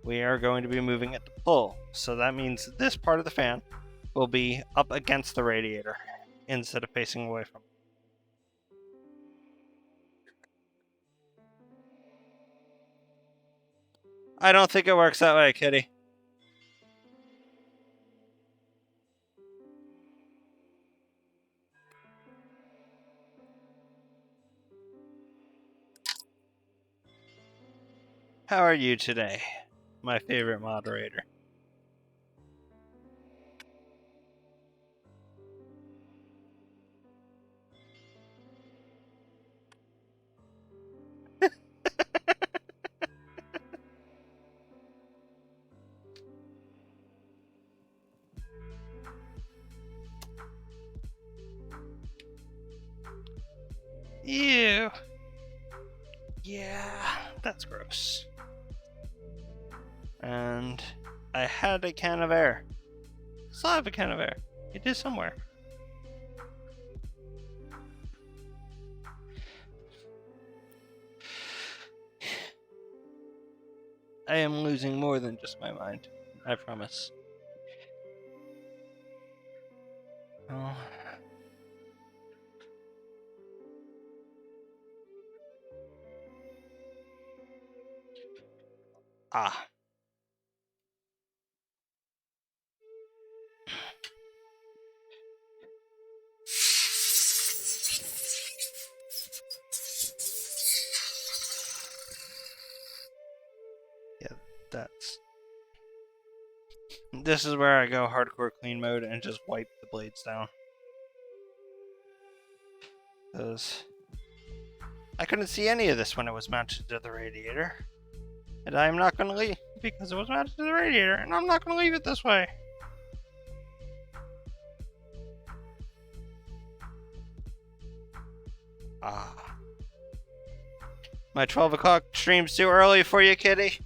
S1: We are going to be moving it to pull, so that means this part of the fan will be up against the radiator instead of facing away from it. I don't think it works that way, kitty. How are you today, my favorite moderator? Ew. Yeah, that's gross. And I had a can of air. Still have a can of air. It is somewhere. I am losing more than just my mind. I promise. Oh. Ah. Yeah, that's... This is where I go hardcore clean mode and just wipe the blades down. Because I couldn't see any of this when it was mounted to the radiator. And I'm not going to leave because it was mounted to the radiator, and I'm not going to leave it this way. Ah. My 12 o'clock stream's too early for you, kitty?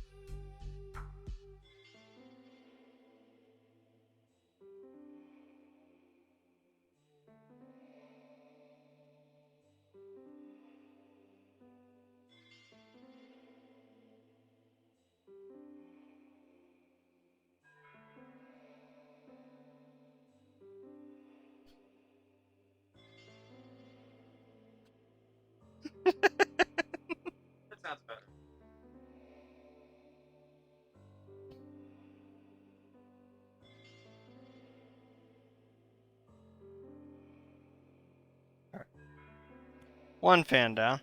S3: That sounds better.
S1: One fan down.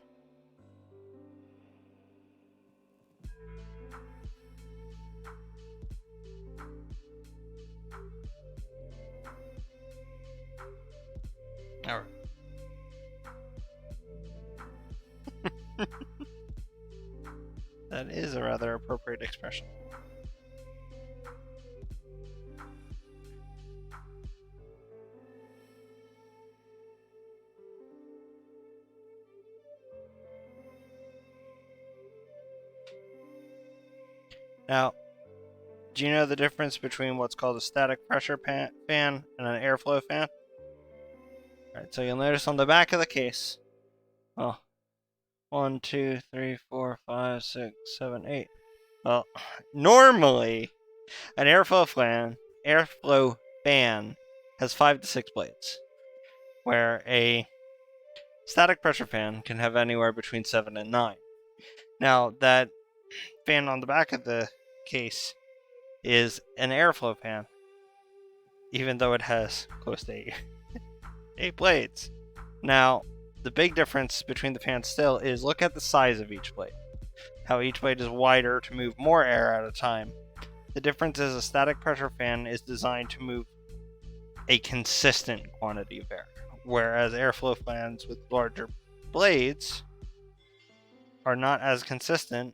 S1: Alright. That is a rather appropriate expression. Now, do you know the difference between what's called a static pressure fan and an airflow fan? Alright, so you'll notice on the back of the case, well, 1, 2, 3, 4, 5, 6, 7, 8. Well, normally, an airflow fan has 5 to 6 blades, where a static pressure fan can have anywhere between 7 and 9. Now, that fan on the back of the case is an airflow fan, even though it has close to 8 blades. Now, the big difference between the fans still is look at the size of each blade. how each blade is wider to move more air at a time. The difference is a static pressure fan is designed to move a consistent quantity of air, whereas airflow fans with larger blades are not as consistent,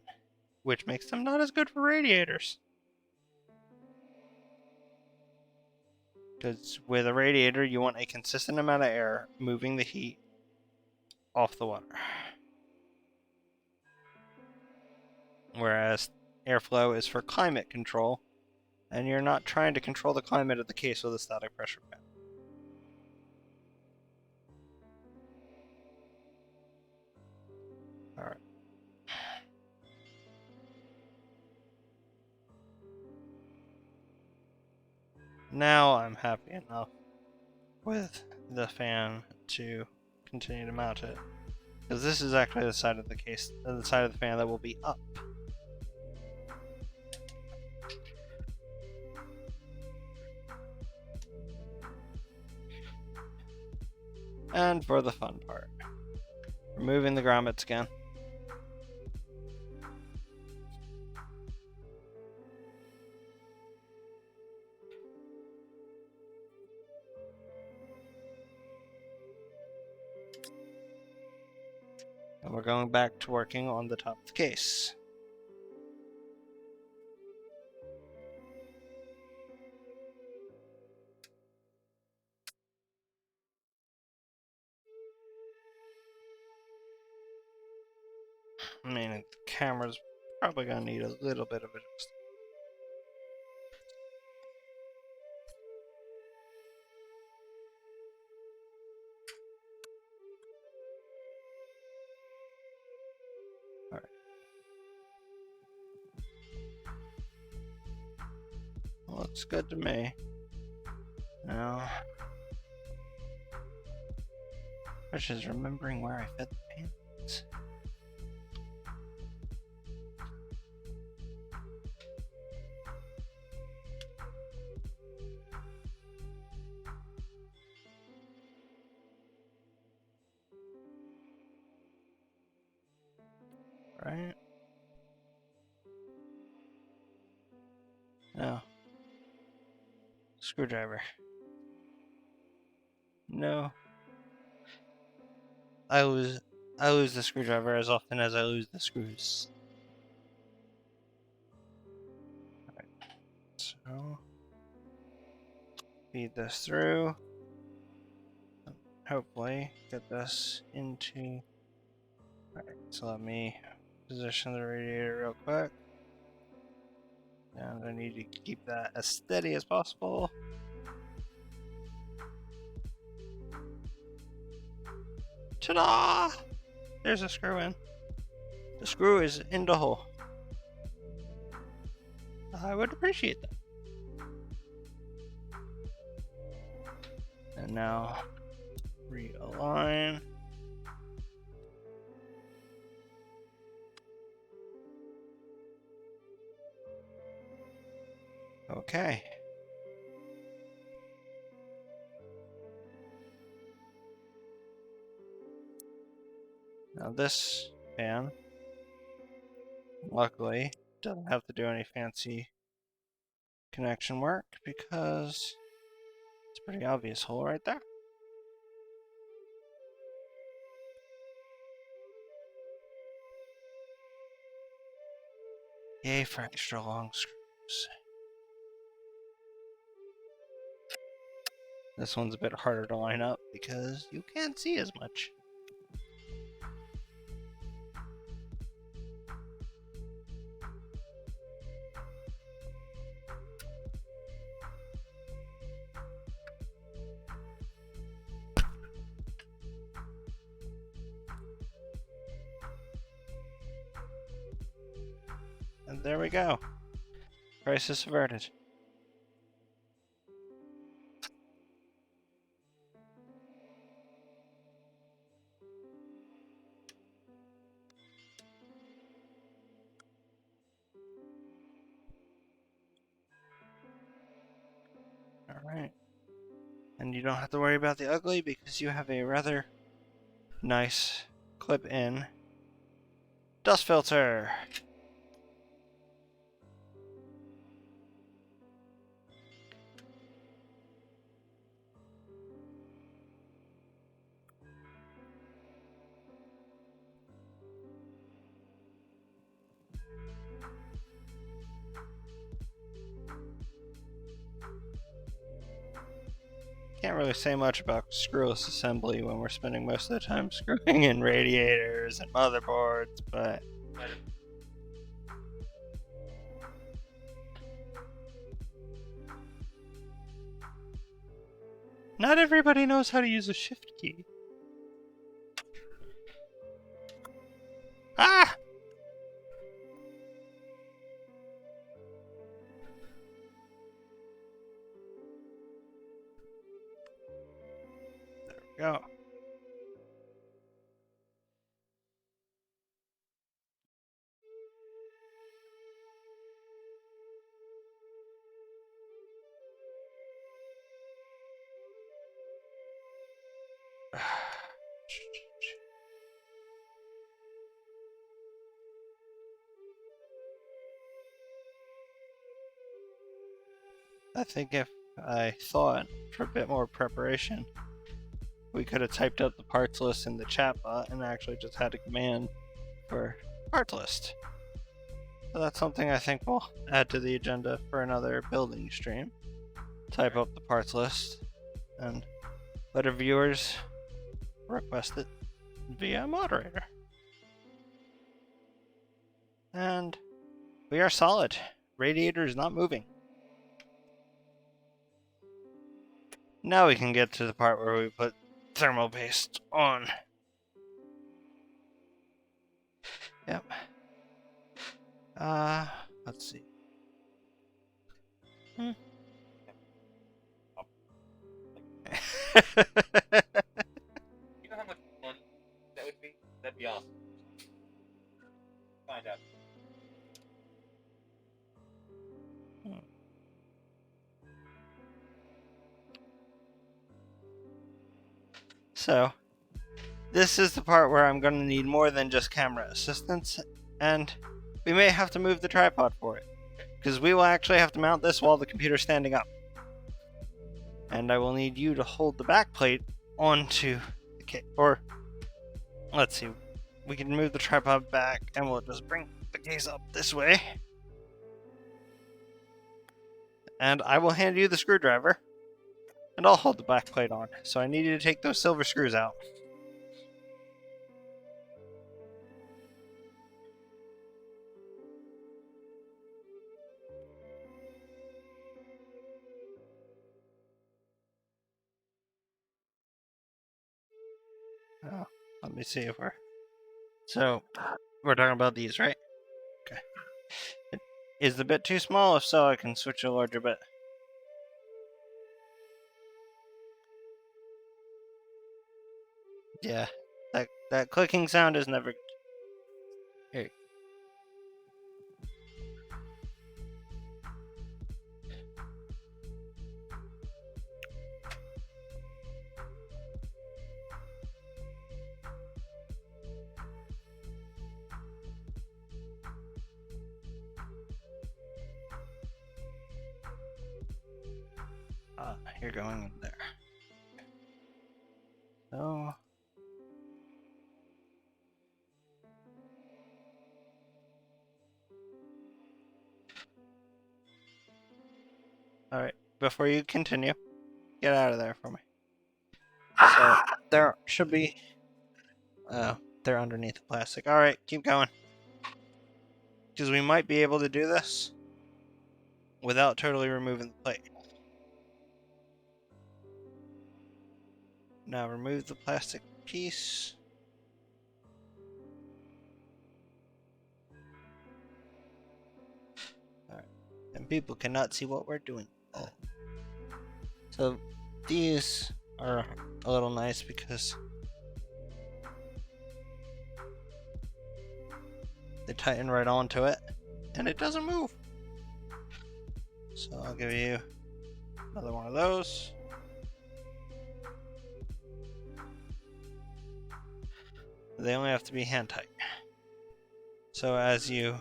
S1: which makes them not as good for radiators. Because with a radiator, you want a consistent amount of air moving the heat off the water. Whereas airflow is for climate control, and you're not trying to control the climate of the case with a static pressure fan. Alright. Now I'm happy enough with the fan to continue to mount it. Because this is actually the side of the case, the side of the fan that will be up. And for the fun part, removing the grommets again. And we're going back to working on the top of the case. I mean, the camera's probably gonna need a little bit of adjustment. Alright. Looks good to me. Now, which is remembering where I fit the pins. Right? No. Screwdriver. No. I lose the screwdriver as often as I lose the screws. Alright. So feed this through. Hopefully get this into. Alright, so let me position the radiator real quick. And I need to keep that as steady as possible. Ta-da! There's a screw in. The screw is in the hole. I would appreciate that. And now realign. Okay. Now this fan, luckily, doesn't have to do any fancy connection work because it's a pretty obvious hole right there. Yay for extra long screws. This one's a bit harder to line up because you can't see as much. And there we go. Crisis averted. Alright. And you don't have to worry about the ugly because you have a rather nice clip in Dust filter. Can't really say much about screwless assembly when we're spending most of the time screwing in radiators and motherboards, but not everybody knows how to use a shift key. Ah! There we go. I think if I thought for a bit more preparation, we could have typed up the parts list in the chat bot and actually just had a command for part list. So that's something I think we'll add to the agenda for another building stream. Type up the parts list and let our viewers request it via moderator. And we are solid. Radiator is not moving. Now we can get to the part where we put thermal paste on. Yep. Let's see.
S3: You know how much money that would be? That'd be awesome. Find out.
S1: So, this is the part where I'm going to need more than just camera assistance, and we may have to move the tripod for it, because we will actually have to mount this while the computer's standing up. And I will need you to hold the back plate onto the case, or let's see, we can move the tripod back and we'll just bring the case up this way. And I will hand you the screwdriver, and I'll hold the back plate on. So I need you to take those silver screws out. Oh, let me see if we're... So, we're talking about these, right? Okay. Is the bit too small? If so, I can switch a larger bit. Yeah, that clicking sound is never good. Here. You're going in there. So... Alright, before you continue, get out of there for me. So, there should be... they're underneath the plastic. Alright, keep going. Because we might be able to do this without totally removing the plate. Now remove the plastic piece. Alright, and people cannot see what we're doing. So these are a little nice because they tighten right onto it and it doesn't move. So I'll give you another one of those. They only have to be hand tight. So as you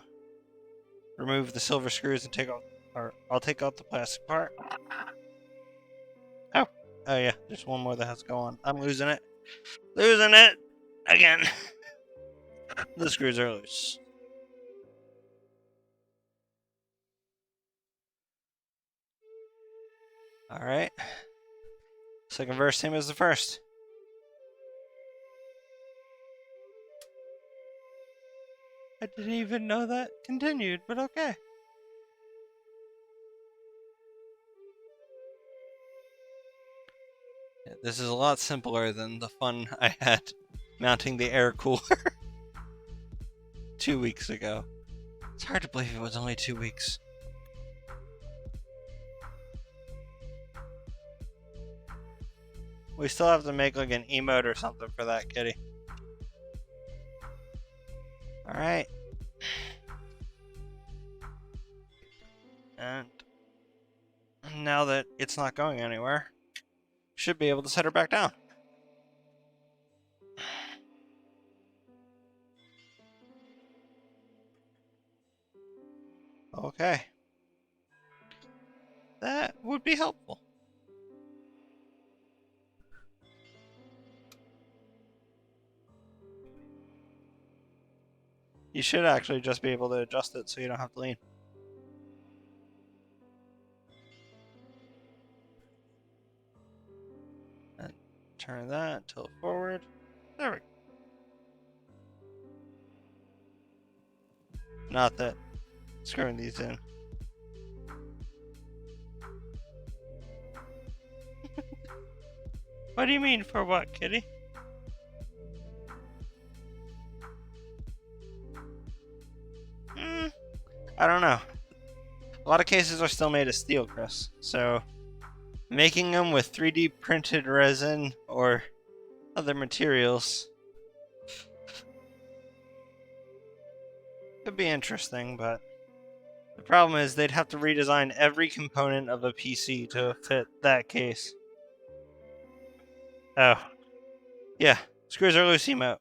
S1: remove the silver screws and take off, or I'll take out the plastic part. Oh, oh yeah, there's one more that has to go on. I'm losing it. Losing it again. The screws are loose. Alright. Second verse, same as the first. I didn't even know that continued, but okay. Yeah, this is a lot simpler than the fun I had mounting the air cooler 2 weeks ago. It's hard to believe it was only 2 weeks. We still have to make like an emote or something for that kitty. Alright. And now that it's not going anywhere, should be able to set her back down. Okay. That would be helpful. You should actually just be able to adjust it so you don't have to lean. And turn that, tilt forward. There we go. Not that screwing these in. What do you mean for what, kitty? I don't know. A lot of cases are still made of steel, Chris. So making them with 3D printed resin or other materials could be interesting, but the problem is they'd have to redesign every component of a PC to fit that case. Oh. Yeah, screws are loose emote.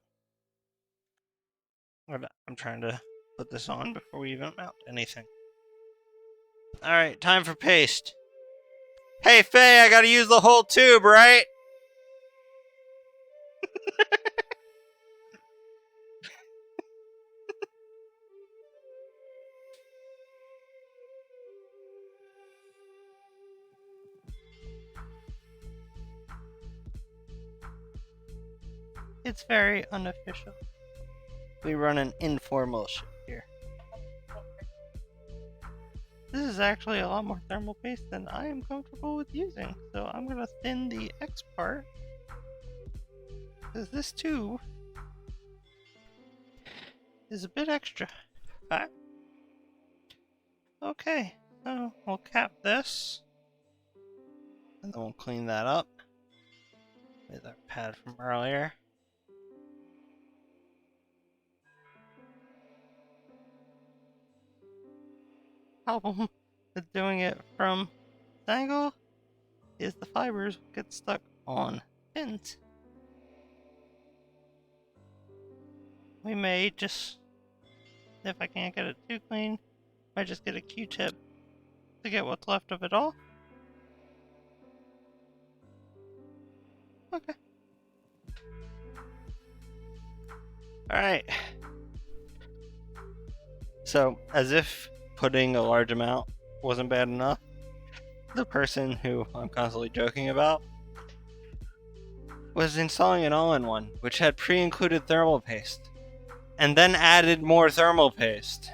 S1: I'm trying to put this on before we even mount anything. Alright, time for paste. Hey Faye, I gotta use the whole tube, right? It's very unofficial. We run an informal ship here. This is actually a lot more thermal paste than I am comfortable with using, so I'm gonna thin the X part. Because this tube is a bit extra. Alright. Okay, so we'll cap this. And then we'll clean that up with our pad from earlier. Problem with doing it from this angle is the fibers get stuck on pins. We may just, if I can't get it too clean, might just get a Q-tip to get what's left of it all. Okay. Alright. So, as if putting a large amount wasn't bad enough, the person who I'm constantly joking about was installing an all-in-one, which had pre-included thermal paste, and then added more thermal paste.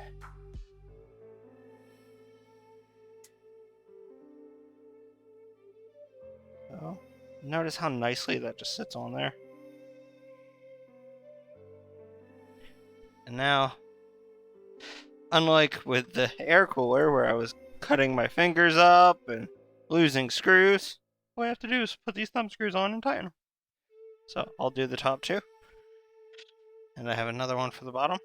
S1: So, notice how nicely that just sits on there. And now, unlike with the air cooler where I was cutting my fingers up and losing screws, all I have to do is put these thumb screws on and tighten them. So I'll do the top two. And I have another one for the bottom.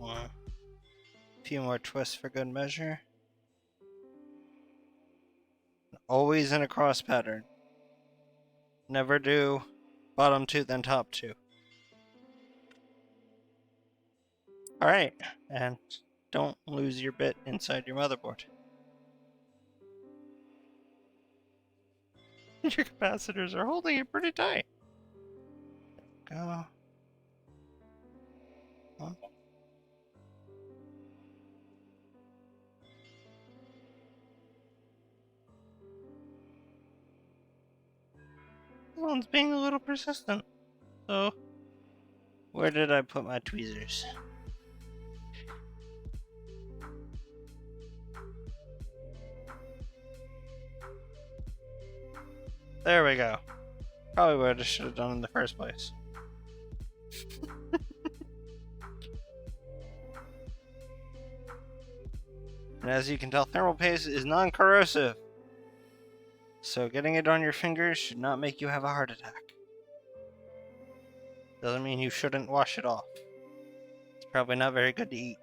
S1: A few more twists for good measure. Always in a cross pattern. Never do bottom two then top two. Alright, and don't lose your bit inside your motherboard. Your capacitors are holding it pretty tight. Go. Huh? This one's being a little persistent. So, where did I put my tweezers? There we go. Probably what I should have done in the first place. And as you can tell, thermal paste is non-corrosive. So getting it on your fingers should not make you have a heart attack. Doesn't mean you shouldn't wash it off. It's probably not very good to eat.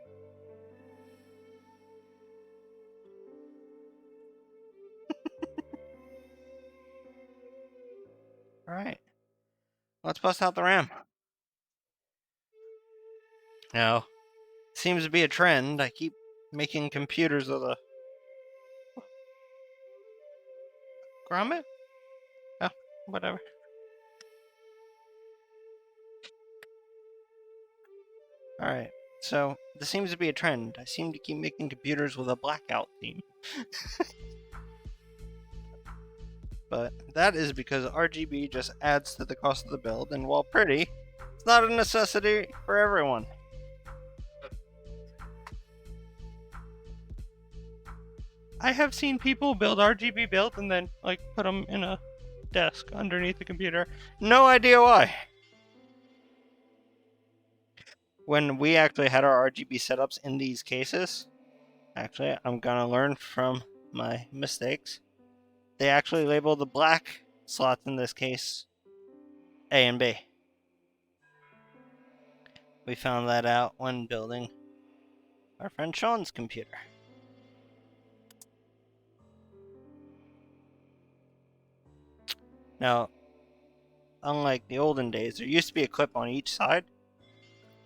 S1: Alright. Let's bust out the RAM. Now, seems to be a trend. I keep making computers with a grommet? Oh, whatever. Alright, so this seems to be a trend. I seem to keep making computers with a blackout theme. But that is because RGB just adds to the cost of the build, and while pretty, it's not a necessity for everyone. I have seen people build RGB builds and then put them in a desk underneath the computer. No idea why. When we actually had our RGB setups in these cases, actually, I'm gonna learn from my mistakes. They actually label the black slots in this case A and B. We found that out when building our friend Sean's computer. Now, unlike the olden days, there used to be a clip on each side.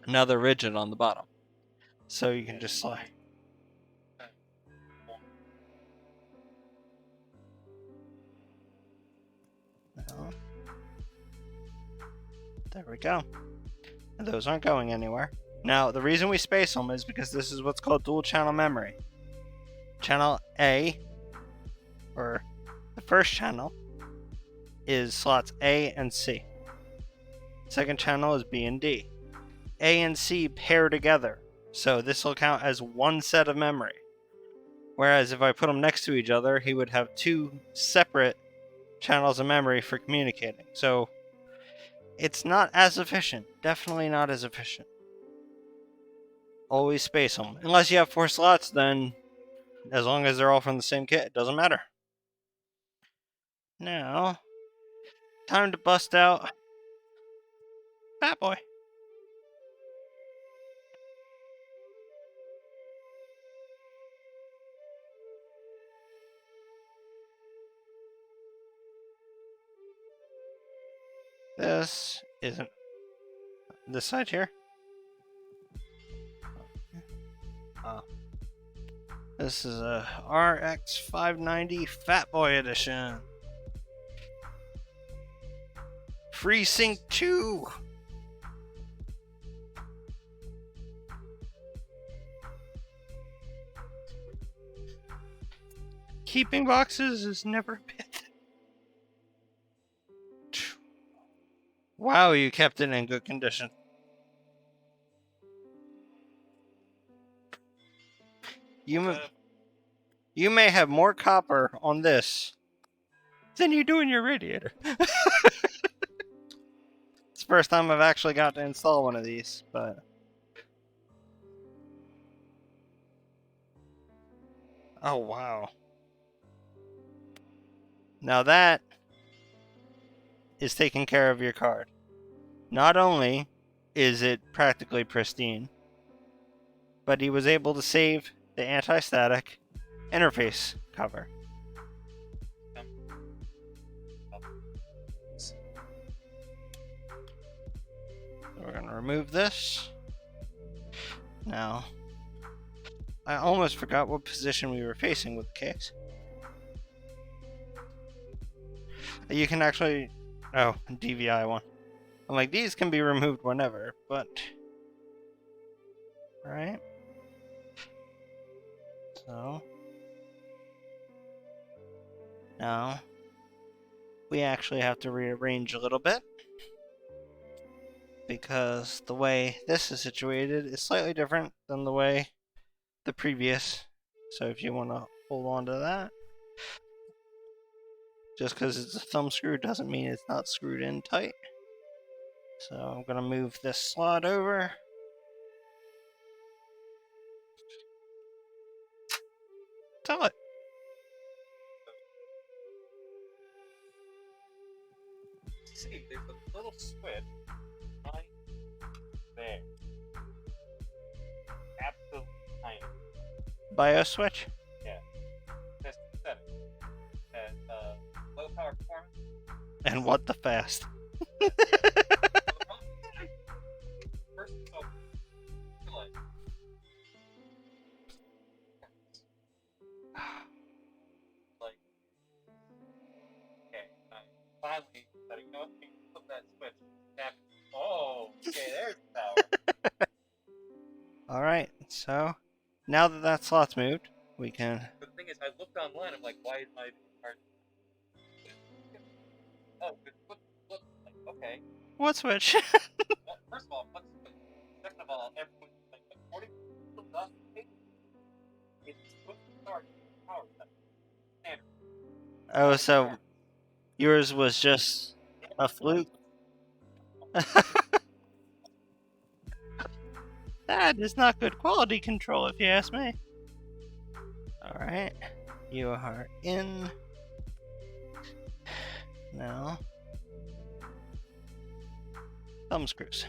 S1: Now they're rigid on the bottom. So you can just slide. There we go. And those aren't going anywhere. Now, the reason we space them is because this is what's called dual channel memory. Channel A, or the first channel, is slots A and C. Second channel is B and D. A and C pair together, so this will count as one set of memory. Whereas if I put them next to each other, he would have two separate channels of memory for communicating. So it's not as efficient. Definitely not as efficient. Always space them. Unless you have 4 slots, then as long as they're all from the same kit, it doesn't matter. Now, time to bust out Fat Boy. This isn't this side here. This is a RX 590 Fat Boy edition. FreeSync 2. Keeping boxes is never a bit. Wow, you kept it in good condition. You may have more copper on this than you do in your radiator. It's the first time I've actually got to install one of these, but... Oh, wow. Now that is taking care of your card. Not only is it practically pristine. But he was able to save the anti-static interface cover. So we're going to remove this. Now, I almost forgot what position we were facing with the case. You can actually... Oh, DVI one. I'm like, these can be removed whenever, but... Right? So... Now... We actually have to rearrange a little bit. Because the way this is situated is slightly different than the way the previous. So if you want to hold on to that. Just because it's a thumb screw doesn't mean it's not screwed in tight. So I'm going to move this slot over. Tell it.
S3: See, there's a little switch right there. Absolutely tiny.
S1: BIOS switch.
S3: That's setting. And low power performance.
S1: And what the fast.
S3: First of all, like, okay, finally, letting go. Flip that switch. Tap. Oh, okay, there's the power.
S1: Alright, so now that that slot's moved, we can...
S3: The thing is, I looked online, I'm like, why is my card? Oh, look, like, okay.
S1: What switch?
S3: Well, first of all, what's the second of all, everyone, like, according to the documentation, it's supposed to start power standard.
S1: Oh, so yours was just a fluke? That is not good quality control, if you ask me. Alright, you are in. Now, thumb screws.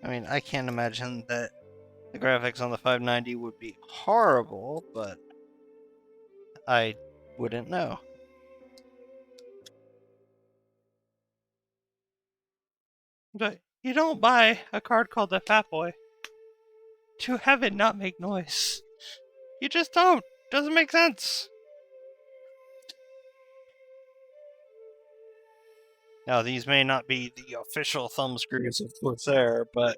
S1: I mean, I can't imagine that the graphics on the 590 would be horrible, but I wouldn't know. But you don't buy a card called the Fat Boy to have it not make noise. You just don't. Doesn't make sense. Now, these may not be the official thumb screws of Corsair, but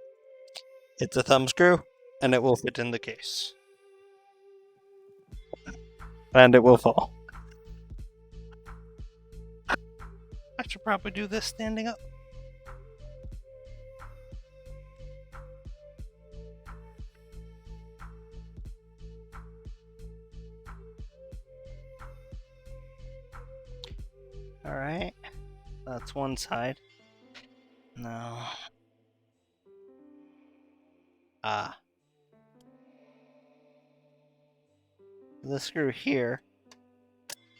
S1: it's a thumb screw, and it will fit in the case. And it will fall. I should probably do this standing up. Alright. That's one side. Now... The screw here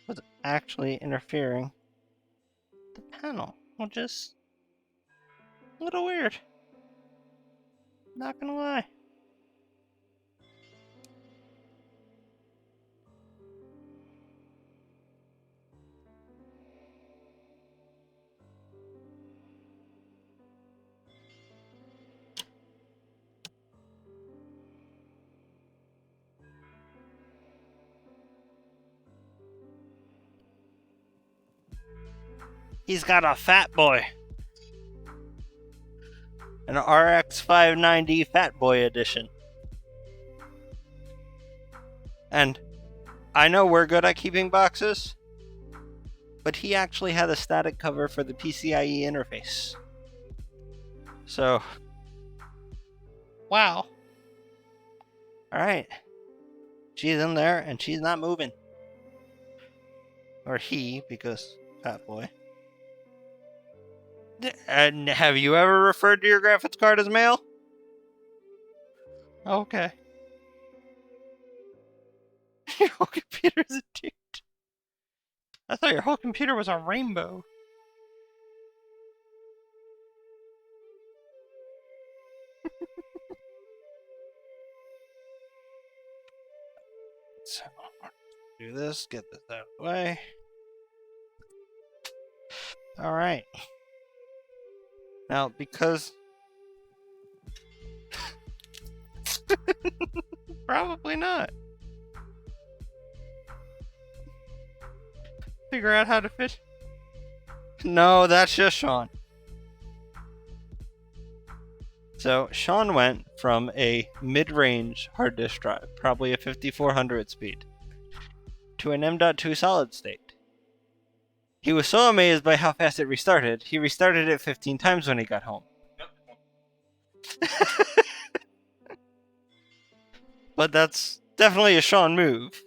S1: was actually interfering with the panel, which is a little weird. Not gonna lie. He's got a Fat Boy. An RX 590 Fat Boy edition. And I know we're good at keeping boxes, but he actually had a static cover for the PCIe interface. So, wow. Alright. She's in there and she's not moving. Or he, because Fat Boy. And have you ever referred to your graphics card as male? Okay. Your whole computer's a dude. I thought your whole computer was a rainbow. So, do this, get this out of the way. Alright. Now, because... Probably not. Figure out how to fit... No, that's just Sean. So, Sean went from a mid-range hard disk drive, probably a 5400 speed, to an M.2 solid state. He was so amazed by how fast it restarted, he restarted it 15 times when he got home. But that's definitely a Sean move.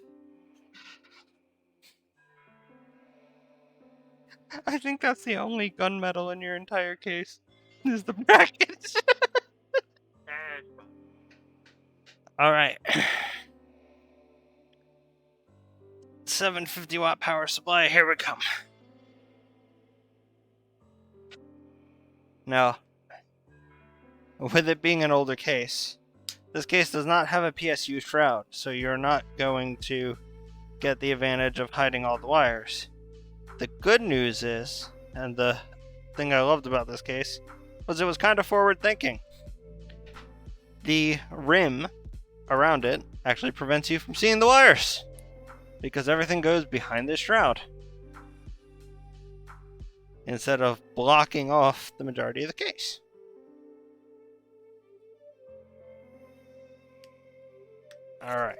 S1: I think that's the only gunmetal in your entire case, is the brackets. Alright. 750 watt power supply, here we come. Now, with it being an older case, this case does not have a PSU shroud, so you're not going to get the advantage of hiding all the wires. The good news is, and the thing I loved about this case, was it was kind of forward thinking. The rim around it actually prevents you from seeing the wires, because everything goes behind this shroud, instead of blocking off the majority of the case. Alright.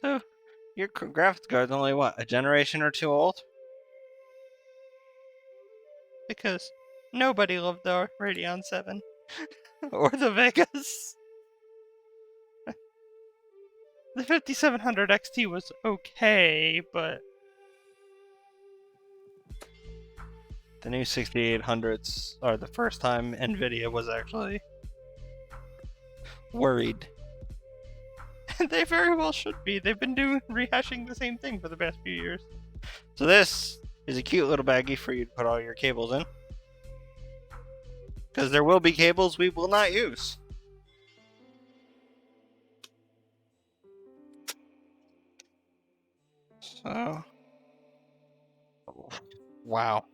S1: So, your graphics card's only what, a generation or two old? Because nobody loved the Radeon 7 or the Vegas. The 5700 XT was okay, but the new 6800s are the first time Nvidia was actually worried. And they very well should be. They've been rehashing the same thing for the past few years. So this is a cute little baggie for you to put all your cables in, because there will be cables we will not use. So, wow.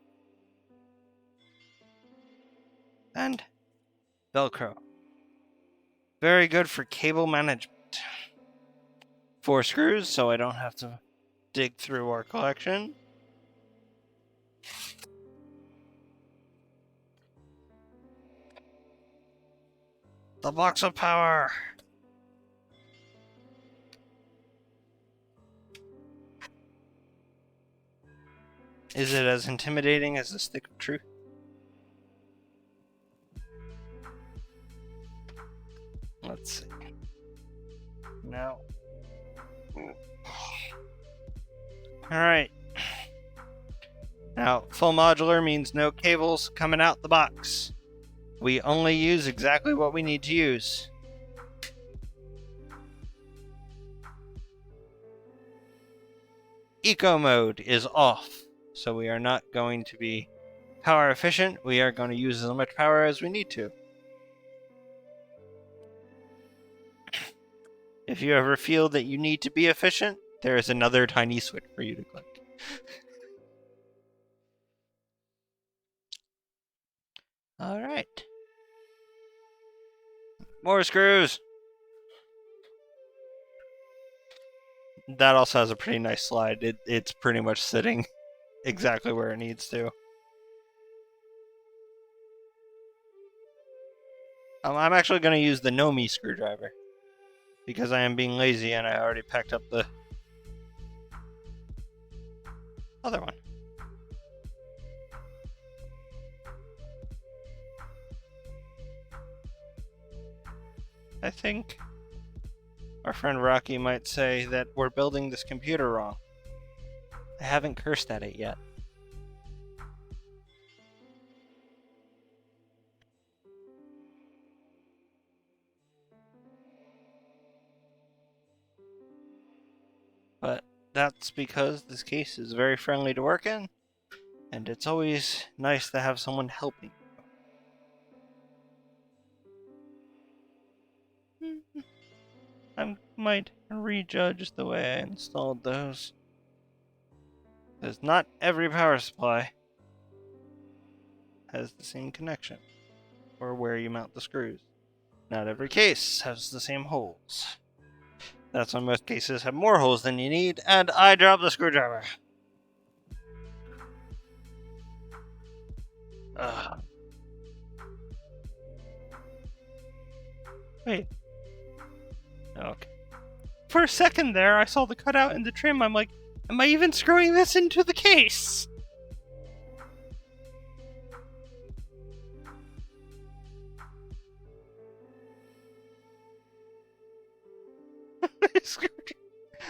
S1: And Velcro. Very good for cable management. 4 screws, so I don't have to dig through our collection. The box of power. Is it as intimidating as the stick of truth? Let's see. No. Alright. Now, full modular means no cables coming out the box. We only use exactly what we need to use. Eco mode is off, so we are not going to be power efficient. We are going to use as much power as we need to. If you ever feel that you need to be efficient, there is another tiny switch for you to click. Alright. More screws! That also has a pretty nice slide. It's pretty much sitting exactly where it needs to. I'm actually going to use the Nomi screwdriver, because I am being lazy and I already packed up the other one. I think our friend Rocky might say that we're building this computer wrong. I haven't cursed at it yet. But that's because this case is very friendly to work in, and it's always nice to have someone helping. I might rejudge the way I installed those. Because not every power supply has the same connection, or where you mount the screws. Not every case has the same holes. That's why most cases have more holes than you need, and I dropped the screwdriver. Ugh. Wait. Okay. For a second there, I saw the cutout in the trim. I'm like, am I even screwing this into the case?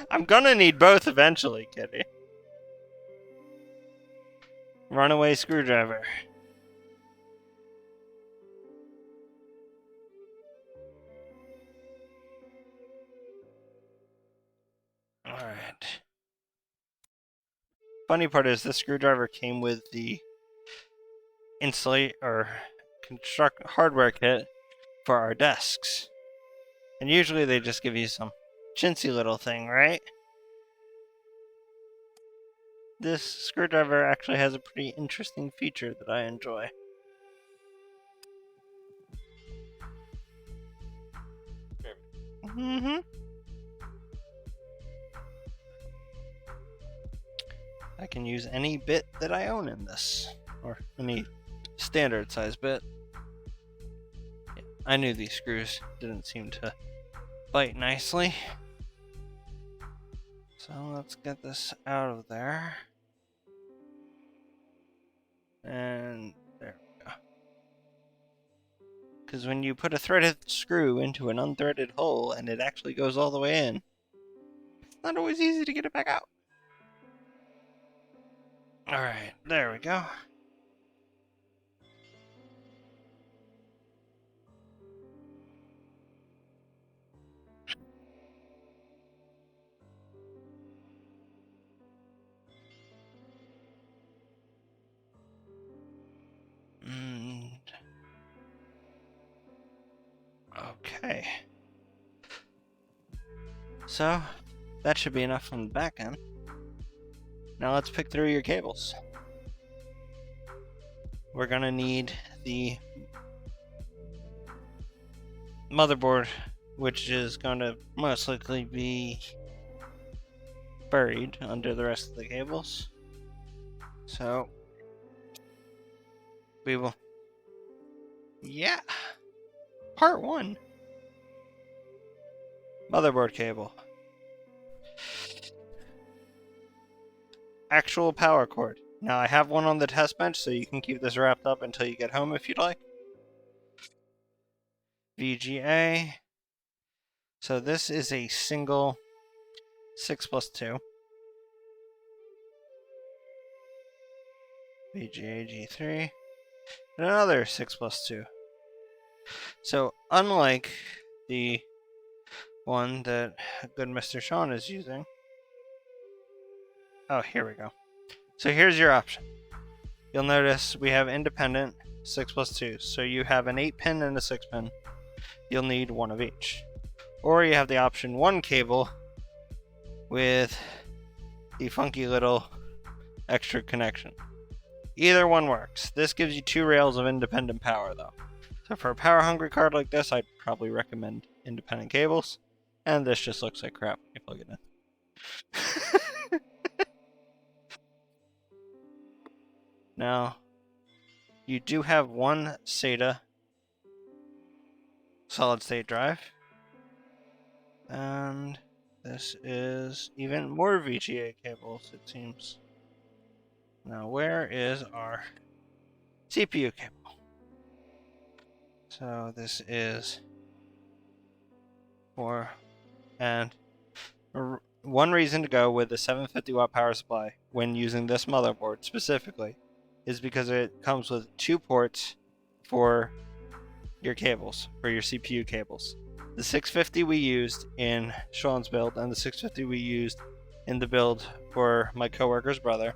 S1: I'm gonna need both eventually, Kitty. Runaway screwdriver. Alright. Funny part is this screwdriver came with the installate or construct hardware kit for our desks. And usually they just give you some chintzy little thing, right? This screwdriver actually has a pretty interesting feature that I enjoy. Mm-hmm. I can use any bit that I own in this, or any standard size bit. Yeah, I knew these screws didn't seem to bite nicely. So let's get this out of there. And there we go. Because when you put a threaded screw into an unthreaded hole and it actually goes all the way in, it's not always easy to get it back out. Alright, there we go. Okay. So, that should be enough from the back end. Now let's pick through your cables. We're gonna need the motherboard, which is gonna most likely be buried under the rest of the cables. So, we will... Yeah! Part 1. Motherboard cable. Actual power cord. Now I have one on the test bench, so you can keep this wrapped up until you get home if you'd like. VGA. So this is a single 6+2. VGA G3. And another 6+2. So unlike the one that good Mr. Sean is using. Oh, here we go. So here's your option. You'll notice we have independent 6+2. So you have an 8-pin and a 6-pin. You'll need one of each. Or you have the option 1 cable with the funky little extra connection. Either one works. This gives you 2 rails of independent power though. So for a power hungry card like this, I'd probably recommend independent cables. And this just looks like crap when you plug it in. Now, you do have one SATA solid state drive. And this is even more VGA cables, it seems. Now, where is our CPU cable? So this is and one reason to go with a 750 watt power supply when using this motherboard specifically is because it comes with 2 ports for your cables, for your CPU cables. The 650 we used in Sean's build and the 650 we used in the build for my coworker's brother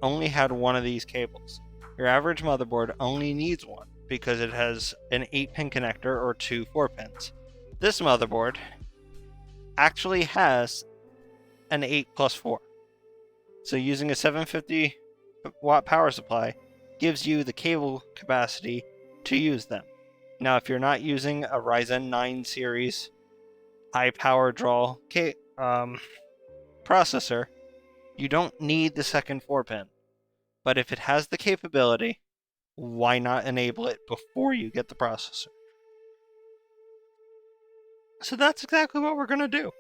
S1: only had one of these cables. Your average motherboard only needs one because it has an 8-pin connector or 2 4-pins. This motherboard actually has an 8 plus 4. So using a 750 watt power supply gives you the cable capacity to use them. Now, if you're not using a Ryzen 9 series high power draw processor, you don't need the second 4-pin. But if it has the capability, why not enable it before you get the processor? So that's exactly what we're going to do.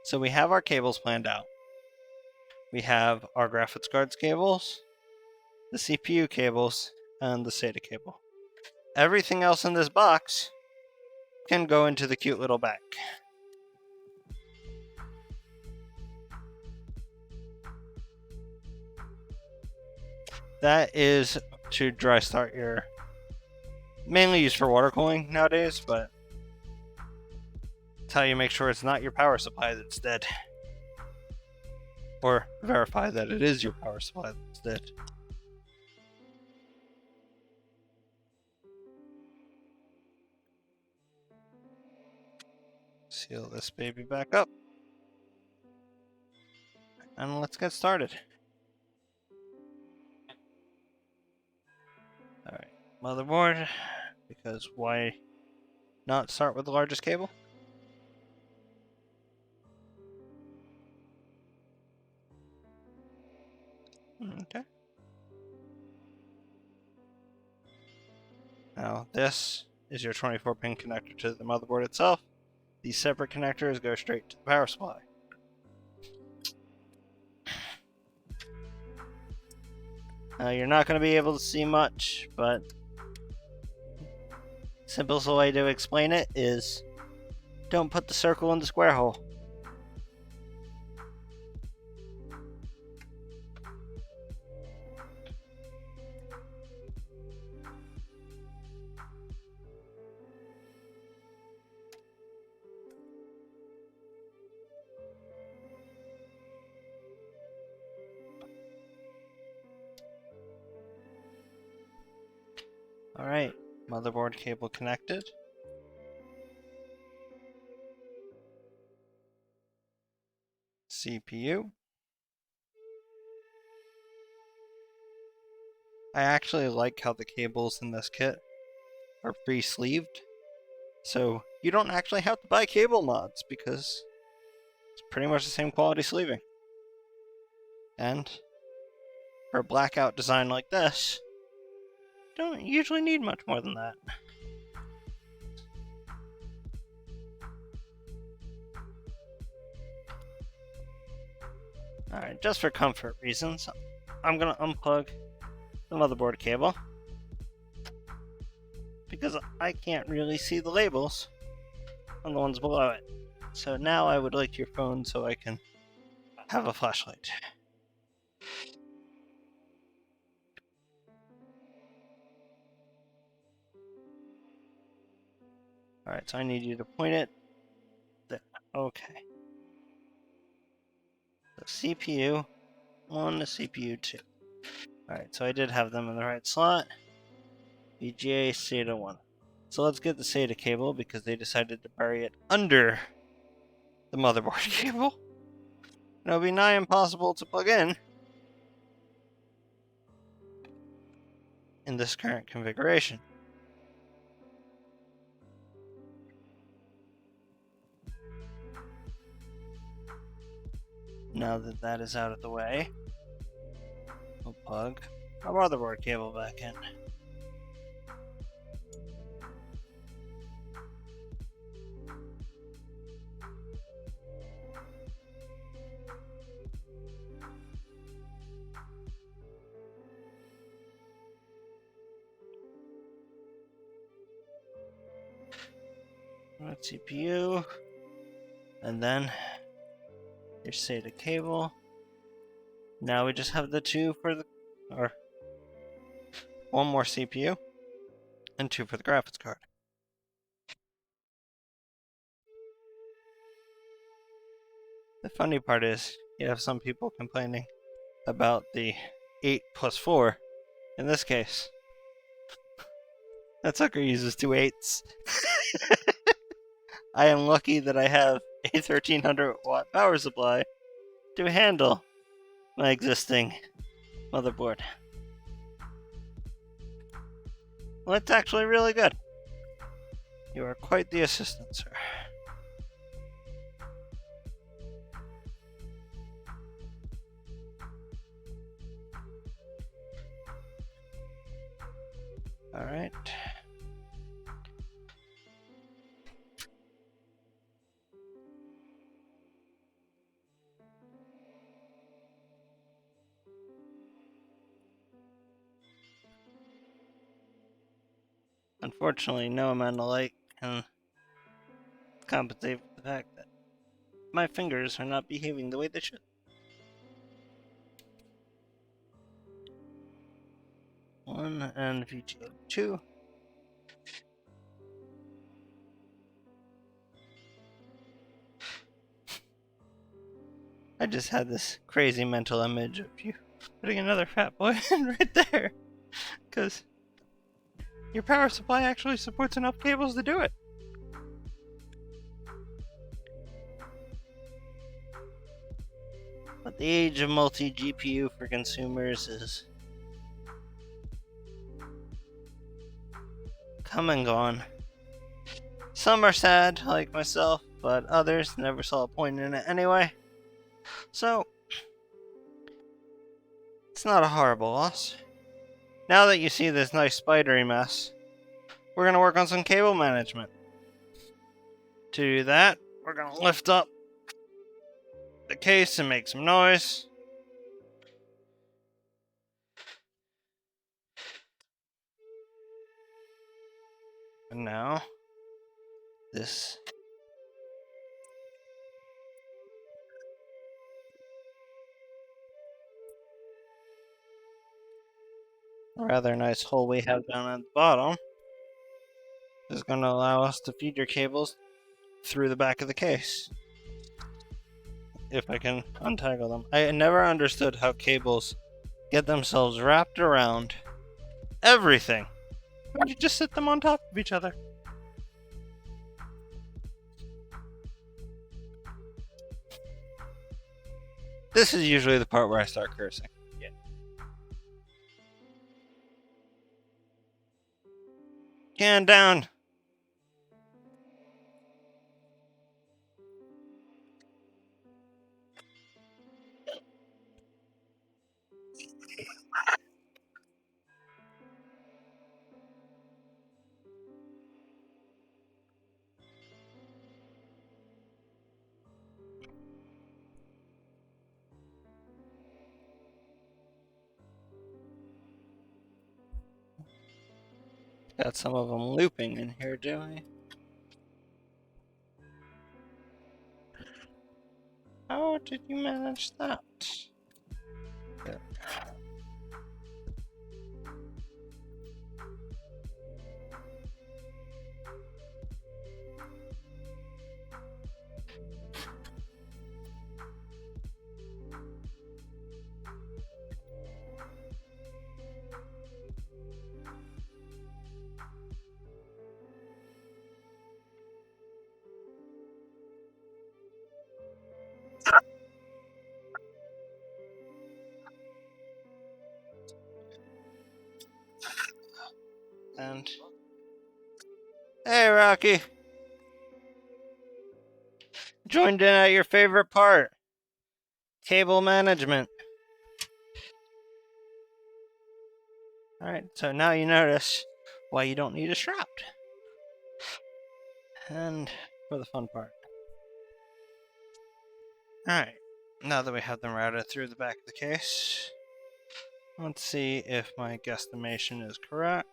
S1: So we have our cables planned out. We have our graphics cards cables, the CPU cables, and the SATA cable. Everything else in this box can go into the cute little bag. That is to dry start your, mainly used for water cooling nowadays, but it's how you make sure it's not your power supply that's dead. Or verify that it is your power supply that's dead. Seal this baby back up. And let's get started. Alright, motherboard, because why not start with the largest cable? Okay. Now this is your 24-pin connector to the motherboard itself. These separate connectors go straight to the power supply. Now you're not going to be able to see much, but simplest way to explain it is don't put the circle in the square hole. Alright, motherboard cable connected. CPU. I actually like how the cables in this kit are pre-sleeved, so you don't actually have to buy cable mods because it's pretty much the same quality sleeving. And for a blackout design like this, you don't usually need much more than that. Alright, just for comfort reasons, I'm going to unplug the motherboard cable because I can't really see the labels on the ones below it. So now I would like your phone so I can have a flashlight. Alright, so I need you to point it there. Okay. The CPU 1 to CPU 2. Alright, so I did have them in the right slot. VGA SATA 1. So let's get the SATA cable because they decided to bury it under the motherboard cable. And it'll be nigh impossible to plug in this current configuration. Now that that is out of the way, we'll plug our motherboard cable back in. CPU, and then your SATA cable. Now we just have the two for the, or one more CPU, and two for the graphics card. The funny part is, you have some people complaining about the 8 plus 4. In this case, that sucker uses 2 8s. I am lucky that I have a 1300 watt power supply to handle my existing motherboard. Well, it's actually really good. You are quite the assistant, sir. Alright. Unfortunately, no amount of light can compensate for the fact that my fingers are not behaving the way they should. One and VGA 2. I just had this crazy mental image of you putting another fat boy in right there. Because your power supply actually supports enough cables to do it. But the age of multi-GPU for consumers is come and gone. Some are sad, like myself, but others never saw a point in it anyway. So, it's not a horrible loss. Now that you see this nice spidery mess, we're going to work on some cable management. To do that, we're going to lift up the case and make some noise. And now, this rather nice hole we have down at the bottom is going to allow us to feed your cables through the back of the case. If I can untangle them. I never understood how cables get themselves wrapped around everything. Why don't you just sit them on top of each other? This is usually the part where I start cursing.
S3: Yeah.
S1: Can down. Got some of them looping in here, do we? How did you manage that? Good. And hey, Rocky. Joined in at your favorite part. Cable management. Alright, so now you notice why you don't need a strap. And for the fun part. Alright, now that we have them routed through the back of the case, let's see if my guesstimation is correct.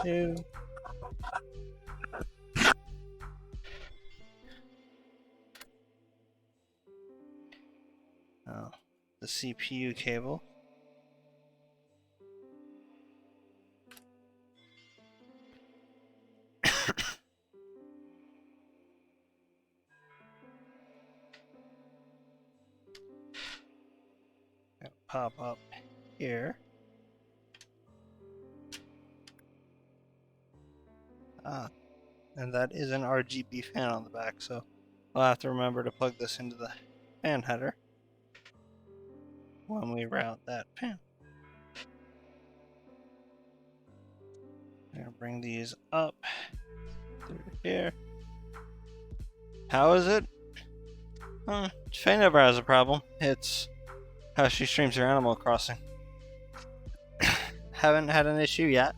S1: 2. Oh, the CPU cable. Pop up here. And that is an RGB fan on the back, so I'll have to remember to plug this into the fan header when we route that fan. I'm gonna bring these up through here. How is it? Faye never has a problem. It's how she streams her Animal Crossing. Haven't had an issue yet.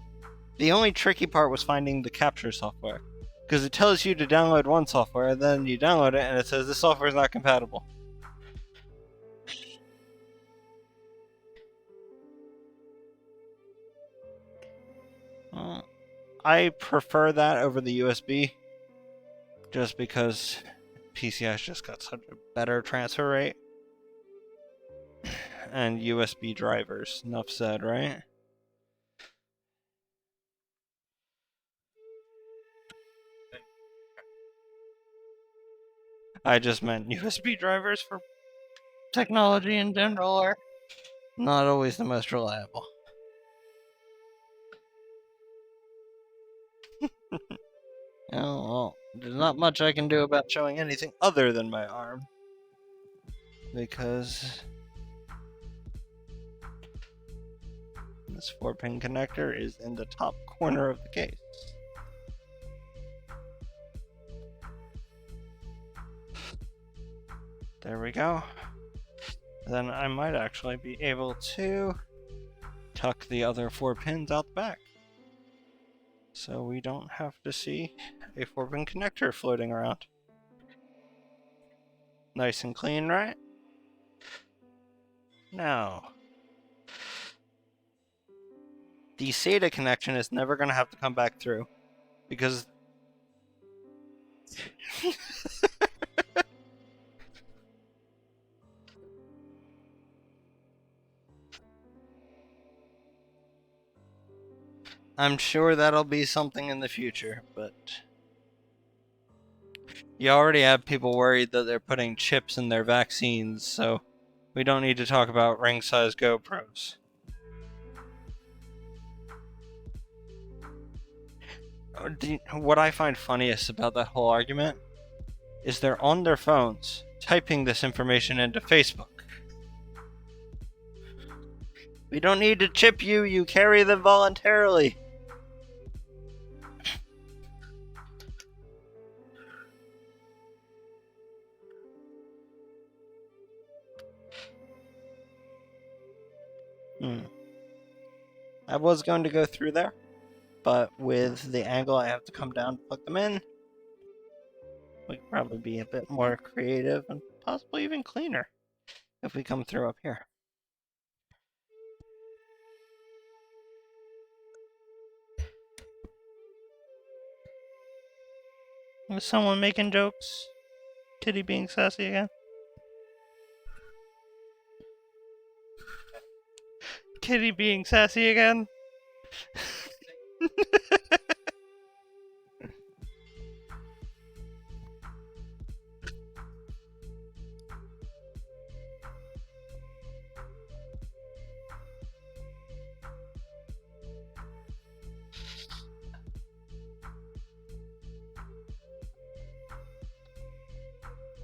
S1: The only tricky part was finding the capture software, because it tells you to download one software, and then you download it, and it says this software is not compatible. I prefer that over the USB, just because PCI's just got such a better transfer rate. And USB drivers, enough said, right? I just meant USB drivers for technology in general are not always the most reliable. Oh, well, there's not much I can do about showing anything other than my arm, because this 4-pin connector is in the top corner of the case. There we go. Then I might actually be able to tuck the other 4 pins out the back, so we don't have to see a 4-pin connector floating around. Nice and clean, right? Now, the SATA connection is never going to have to come back through, because I'm sure that'll be something in the future, but you already have people worried that they're putting chips in their vaccines, so we don't need to talk about ring-size GoPros. What I find funniest about that whole argument is they're on their phones typing this information into Facebook. We don't need to chip you, you carry them voluntarily. I was going to go through there, but with the angle I have to come down to plug them in, we could probably be a bit more creative and possibly even cleaner if we come through up here. Was someone making jokes? Kitty being sassy again? Kitty being sassy again?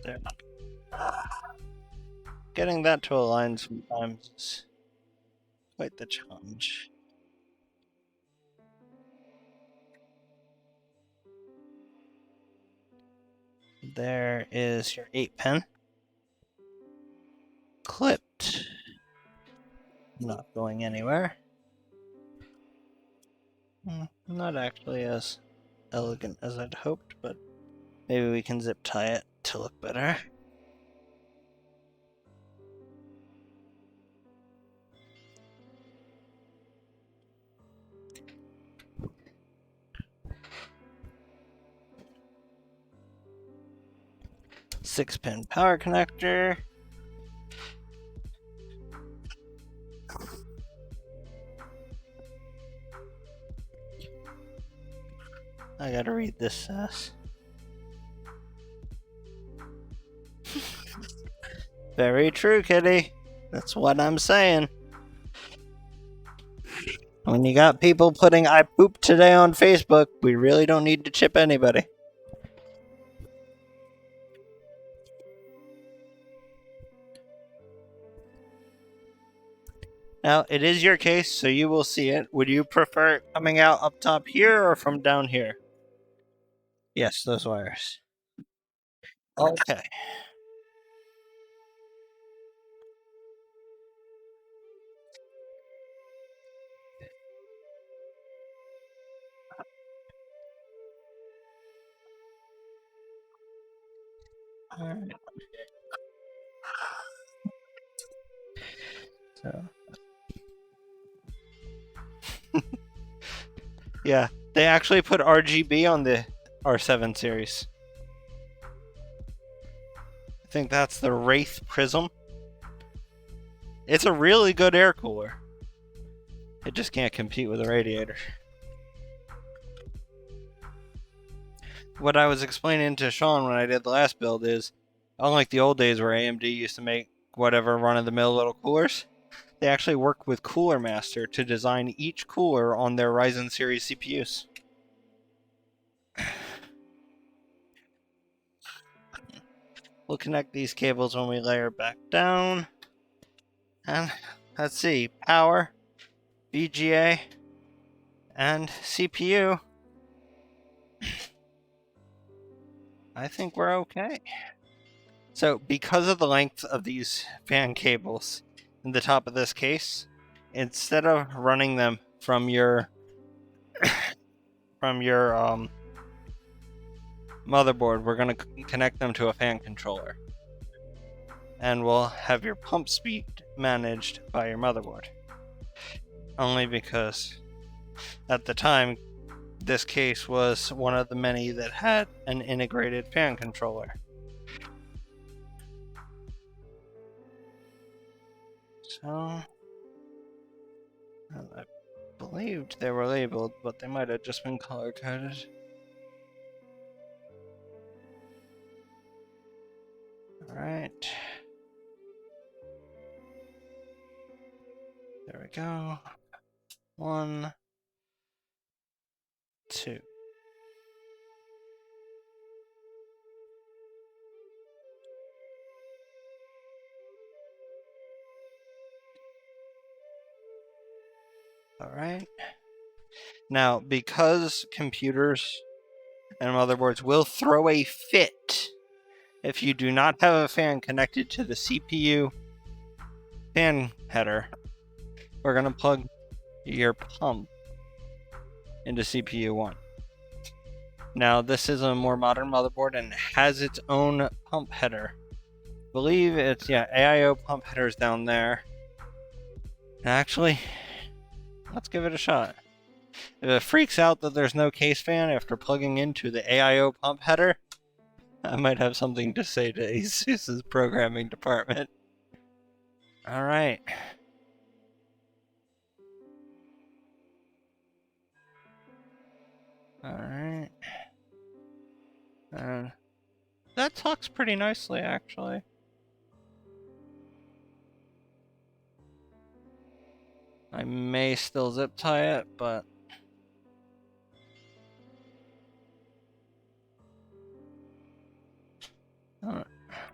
S1: There. Getting that to align sometimes is quite the challenge. There is your 8-pin. Clipped. Not going anywhere. Not actually as elegant as I'd hoped, but maybe we can zip tie it to look better. 6-pin power connector. I gotta read this. Very true, kitty. That's what I'm saying. When you got people putting "I pooped today" on Facebook, we really don't need to chip anybody. Now, it is your case, so you will see it. Would you prefer it coming out up top here or from down here? Yes, those wires. Okay. Alright. So. Yeah, they actually put RGB on the R7 series. I think that's the Wraith Prism. It's a really good air cooler. It just can't compete with a radiator. What I was explaining to Sean when I did the last build is, unlike the old days where AMD used to make whatever run-of-the-mill little coolers, they actually work with Cooler Master to design each cooler on their Ryzen series CPUs. We'll connect these cables when we layer back down. And let's see, power, VGA, and CPU. I think we're okay. So because of the length of these fan cables in the top of this case, instead of running them from your motherboard, we're going to connect them to a fan controller. And we'll have your pump speed managed by your motherboard. Only because at the time, this case was one of the many that had an integrated fan controller. So, I believed they were labeled, but they might have just been color coded. Alright. There we go. 1, 2. Alright. Now, because computers and motherboards will throw a fit if you do not have a fan connected to the CPU fan header, we're going to plug your pump into CPU 1. Now, this is a more modern motherboard and has its own pump header. I believe it's, AIO pump headers down there. Actually, let's give it a shot. If it freaks out that there's no case fan after plugging into the AIO pump header, I might have something to say to ASUS's programming department. Alright. Alright. That talks pretty nicely, actually. I may still zip tie it, but...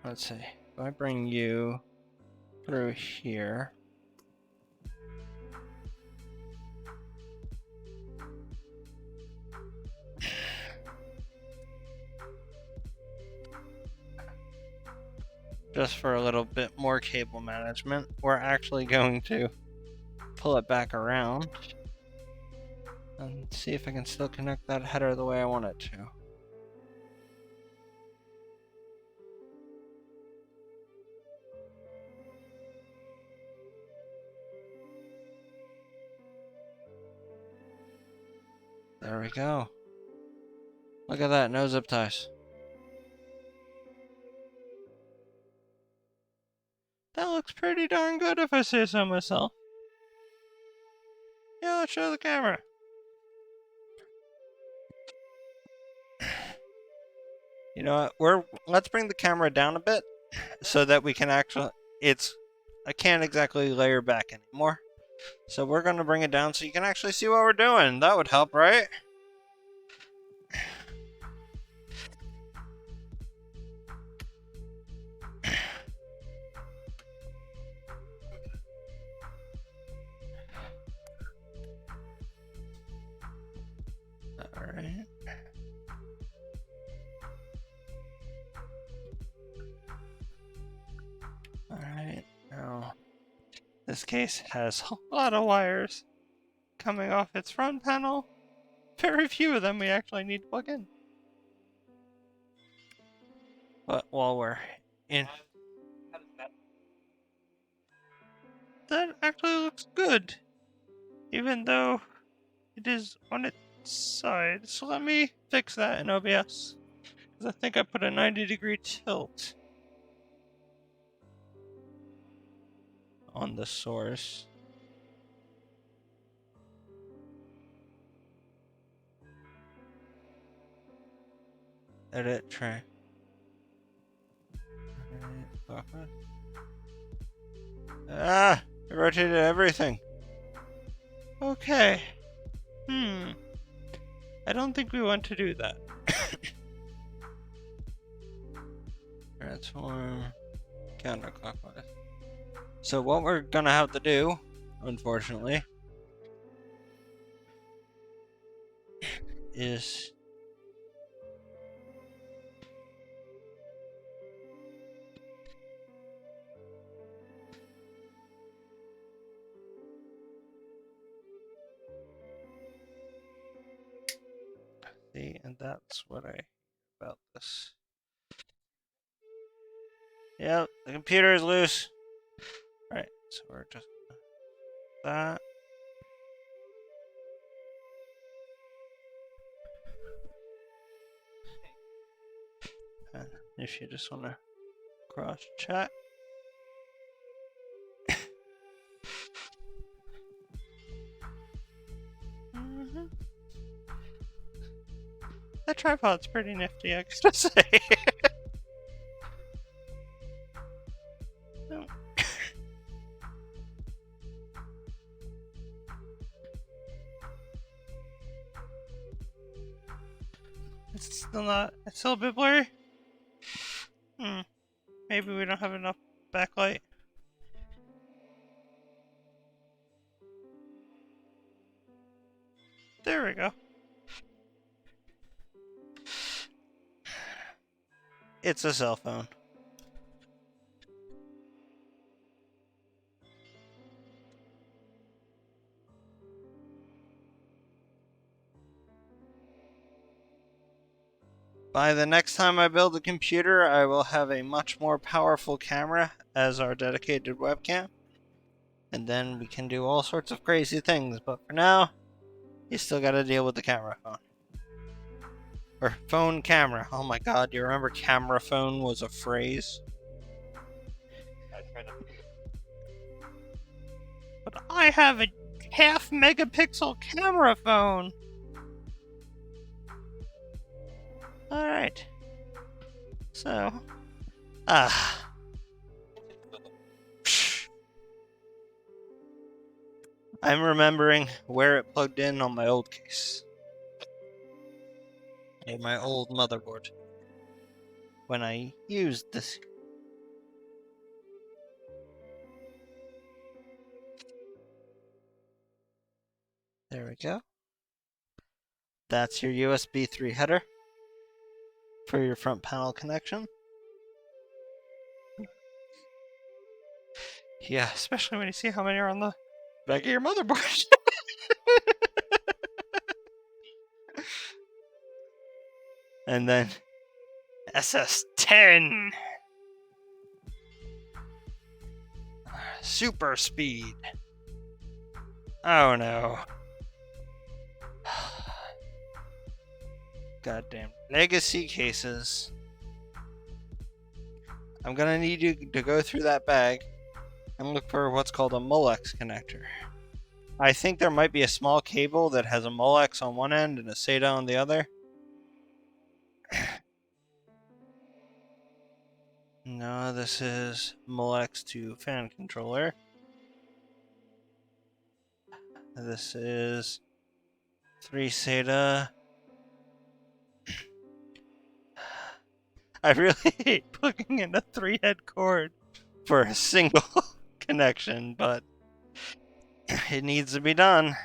S1: let's see. If I bring you through here... just for a little bit more cable management, we're actually going to pull it back around and see if I can still connect that header the way I want it to. There we go. Look at that, no zip ties. That looks pretty darn good if I say so myself. Yeah, let's show the camera. You know what? Let's bring the camera down a bit so that we can actually. I can't exactly layer back anymore. So we're gonna bring it down so you can actually see what we're doing. That would help, right? Alright. Alright, now this case has a lot of wires coming off its front panel. Very few of them we actually need to plug in. But while we're in,
S3: How does that?
S1: that actually looks good. Even though it is on its side. So let me fix that in OBS. Because I think I put a 90-degree tilt on the source. Edit tray. Ah! I rotated everything. Okay. I don't think we want to do that. Transform counterclockwise. So what we're gonna have to do, unfortunately, is see, and that's what I about this. Yep, the computer is loose. Right, so we're just that. And if you just want to cross check. That tripod's pretty nifty, I gotta say. No. It's still a bit blurry. Maybe we don't have enough backlight. There we go. It's a cell phone. By the next time I build a computer, I will have a much more powerful camera as our dedicated webcam. And then we can do all sorts of crazy things. But for now, you still gotta deal with the camera phone. Or phone camera. Oh my god, do you remember camera phone was a phrase?
S3: I try to.
S1: But I have a half megapixel camera phone. Alright. So. I'm remembering where it plugged in on my old case. And my old motherboard. When I used this. There we go. That's your USB 3 header for your front panel connection. Yeah, especially when you see how many are on the back of your motherboard. And then SS10. Super speed. Oh no. Goddamn legacy cases. I'm gonna need you to go through that bag and look for what's called a Molex connector. I think there might be a small cable that has a Molex on one end and a SATA on the other. No, this is Molex to fan controller. This is 3 SATA. I really hate plugging in a 3-head cord for a single connection, but it needs to be done.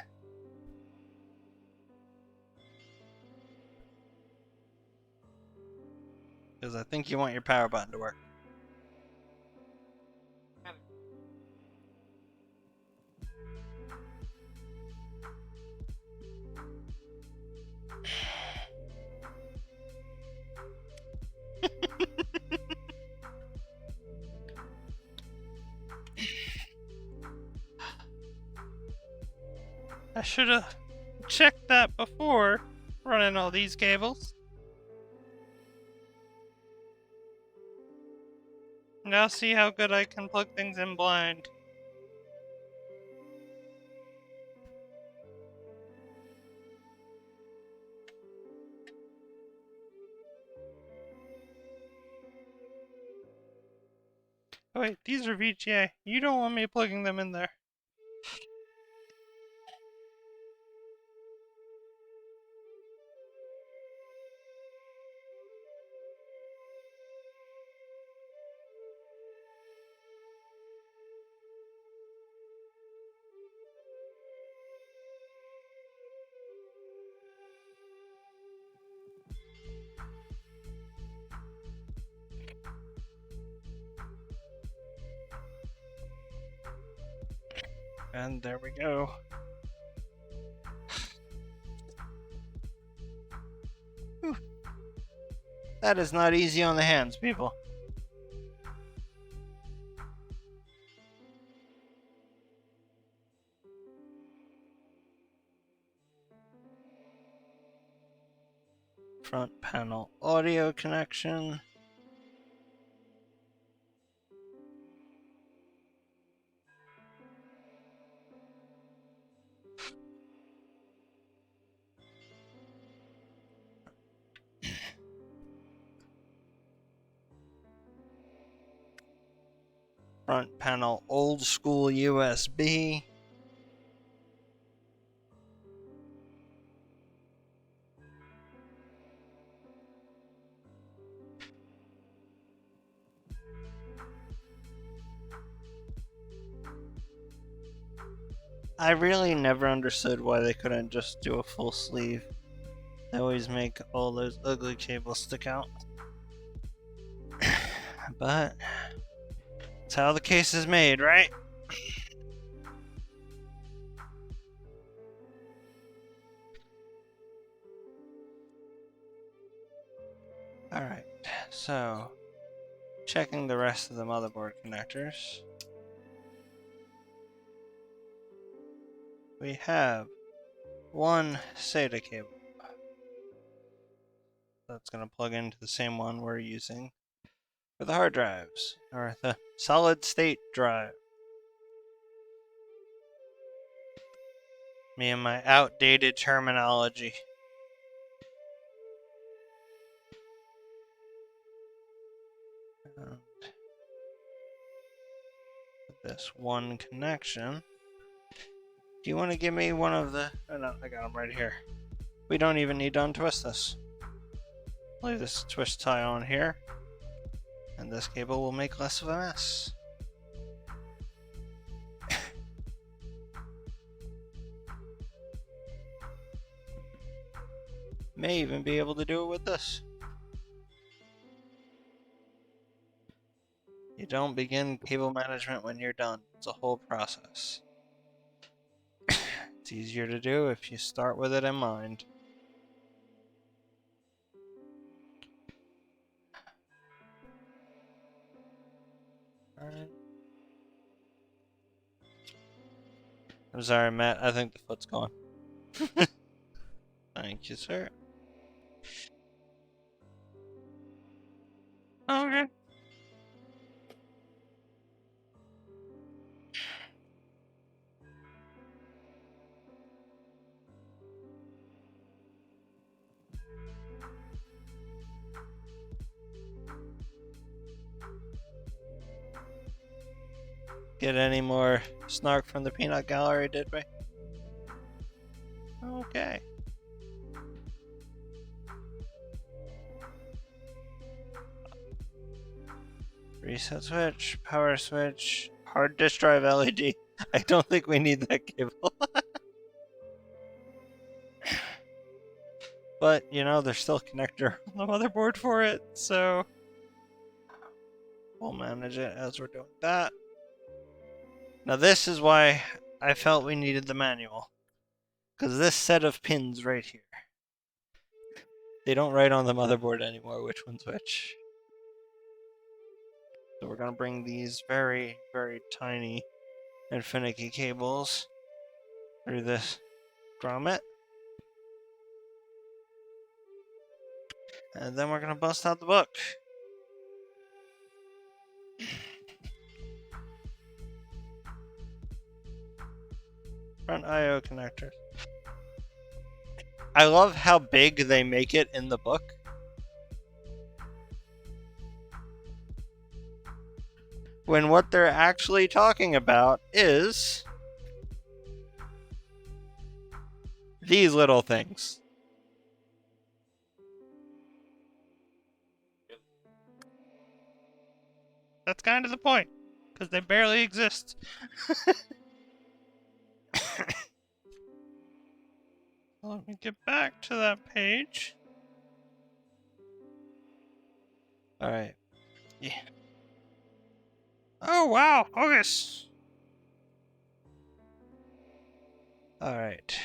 S1: Because I think you want your power button to work. I should have checked that before running all these cables. Now see how good I can plug things in blind. Oh wait, these are VGA. You don't want me plugging them in there. And there we go. Whew. That is not easy on the hands, people. Front panel audio connection. Front panel old school USB. I really never understood why they couldn't just do a full sleeve. They always make all those ugly cables stick out. But that's how the case is made, right? Alright, so checking the rest of the motherboard connectors. We have one SATA cable. That's going to plug into the same one we're using for the hard drives, or the solid state drive. Me and my outdated terminology. This one connection. Do you want to give me one of the... Oh no, I got them right here. We don't even need to untwist this. Leave this twist tie on here, and this cable will make less of a mess. May even be able to do it with this. You don't begin cable management when you're done. It's a whole process. It's easier to do if you start with it in mind. Alright. I'm sorry, Matt. I think the foot's gone. Thank you, sir. Okay. get any more snark from the peanut gallery, did we? Okay. Reset switch, power switch, hard disk drive LED. I don't think we need that cable. But, you know, there's still a connector on the motherboard for it, so we'll manage it as we're doing that. Now this is why I felt we needed the manual. Because this set of pins right here, they don't write on the motherboard anymore which one's which. So we're going to bring these very, very tiny and finicky cables through this grommet. And then we're going to bust out the book. Front I/O connectors. I love how big they make it in the book. When what they're actually talking about is these little things. That's kind of the point, because they barely exist. Let me get back to that page. Alright. Yeah. Oh, wow. August. Alright.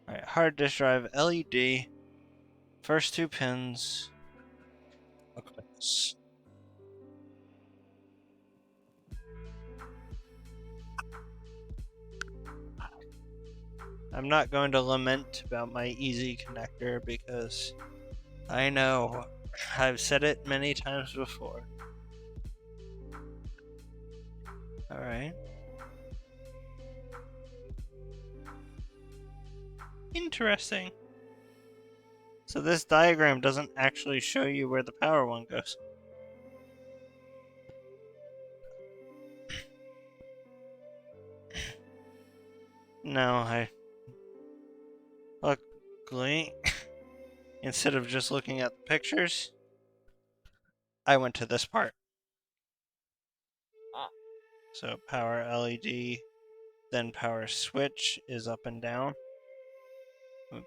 S1: Alright, hard disk drive, LED. First two pins. Look like this. I'm not going to lament about my easy connector because I know I've said it many times before. Alright. Interesting. So this diagram doesn't actually show you where the power one goes. No, luckily, instead of just looking at the pictures, I went to this part. So power LED, then power switch is up and down.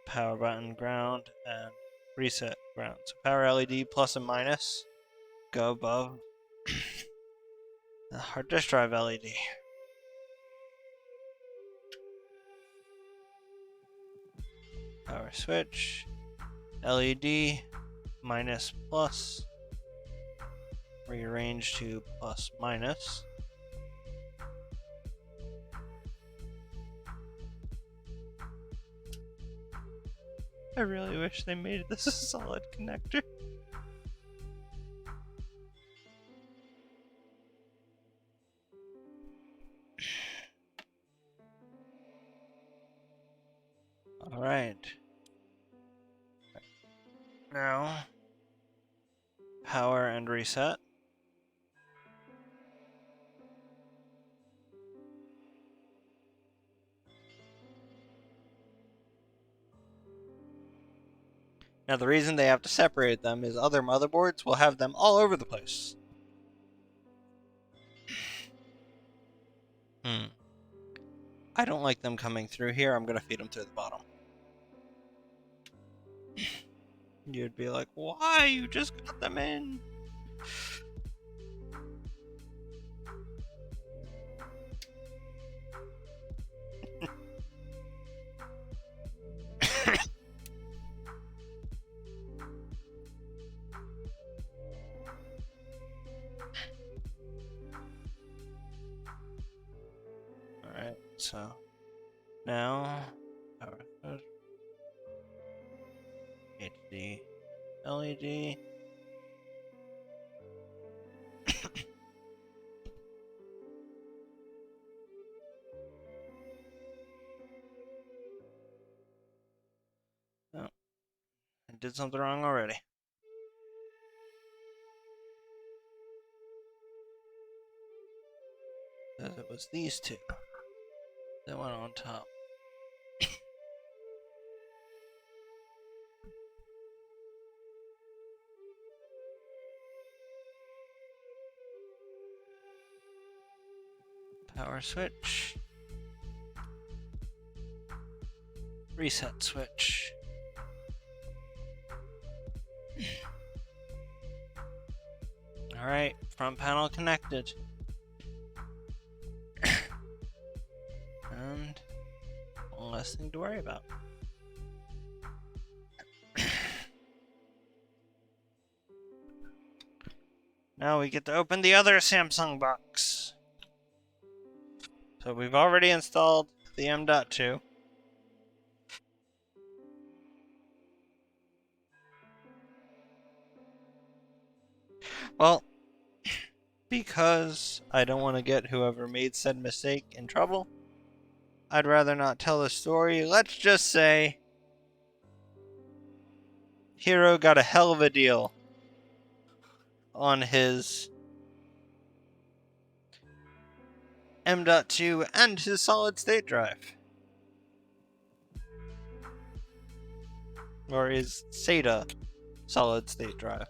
S1: Power button ground and reset ground. So power LED plus and minus go above the hard disk drive LED. Power switch, LED, minus plus, rearrange to plus minus. I really wish they made this a solid connector. Alright. Now, power and reset. Now the reason they have to separate them is other motherboards will have them all over the place. I don't like them coming through here. I'm gonna feed them through the bottom. You'd be like, why? You just got them in. Alright, so now power switch, HD, LED. Oh, I did something wrong already. was these two that went on top. Power switch. Reset switch. Alright, front panel connected. And one less thing to worry about. Now we get to open the other Samsung box. So we've already installed the M.2. Well, because I don't want to get whoever made said mistake in trouble, I'd rather not tell the story. Let's just say Hero got a hell of a deal on his M.2 and his solid state drive. Or his SATA solid state drive.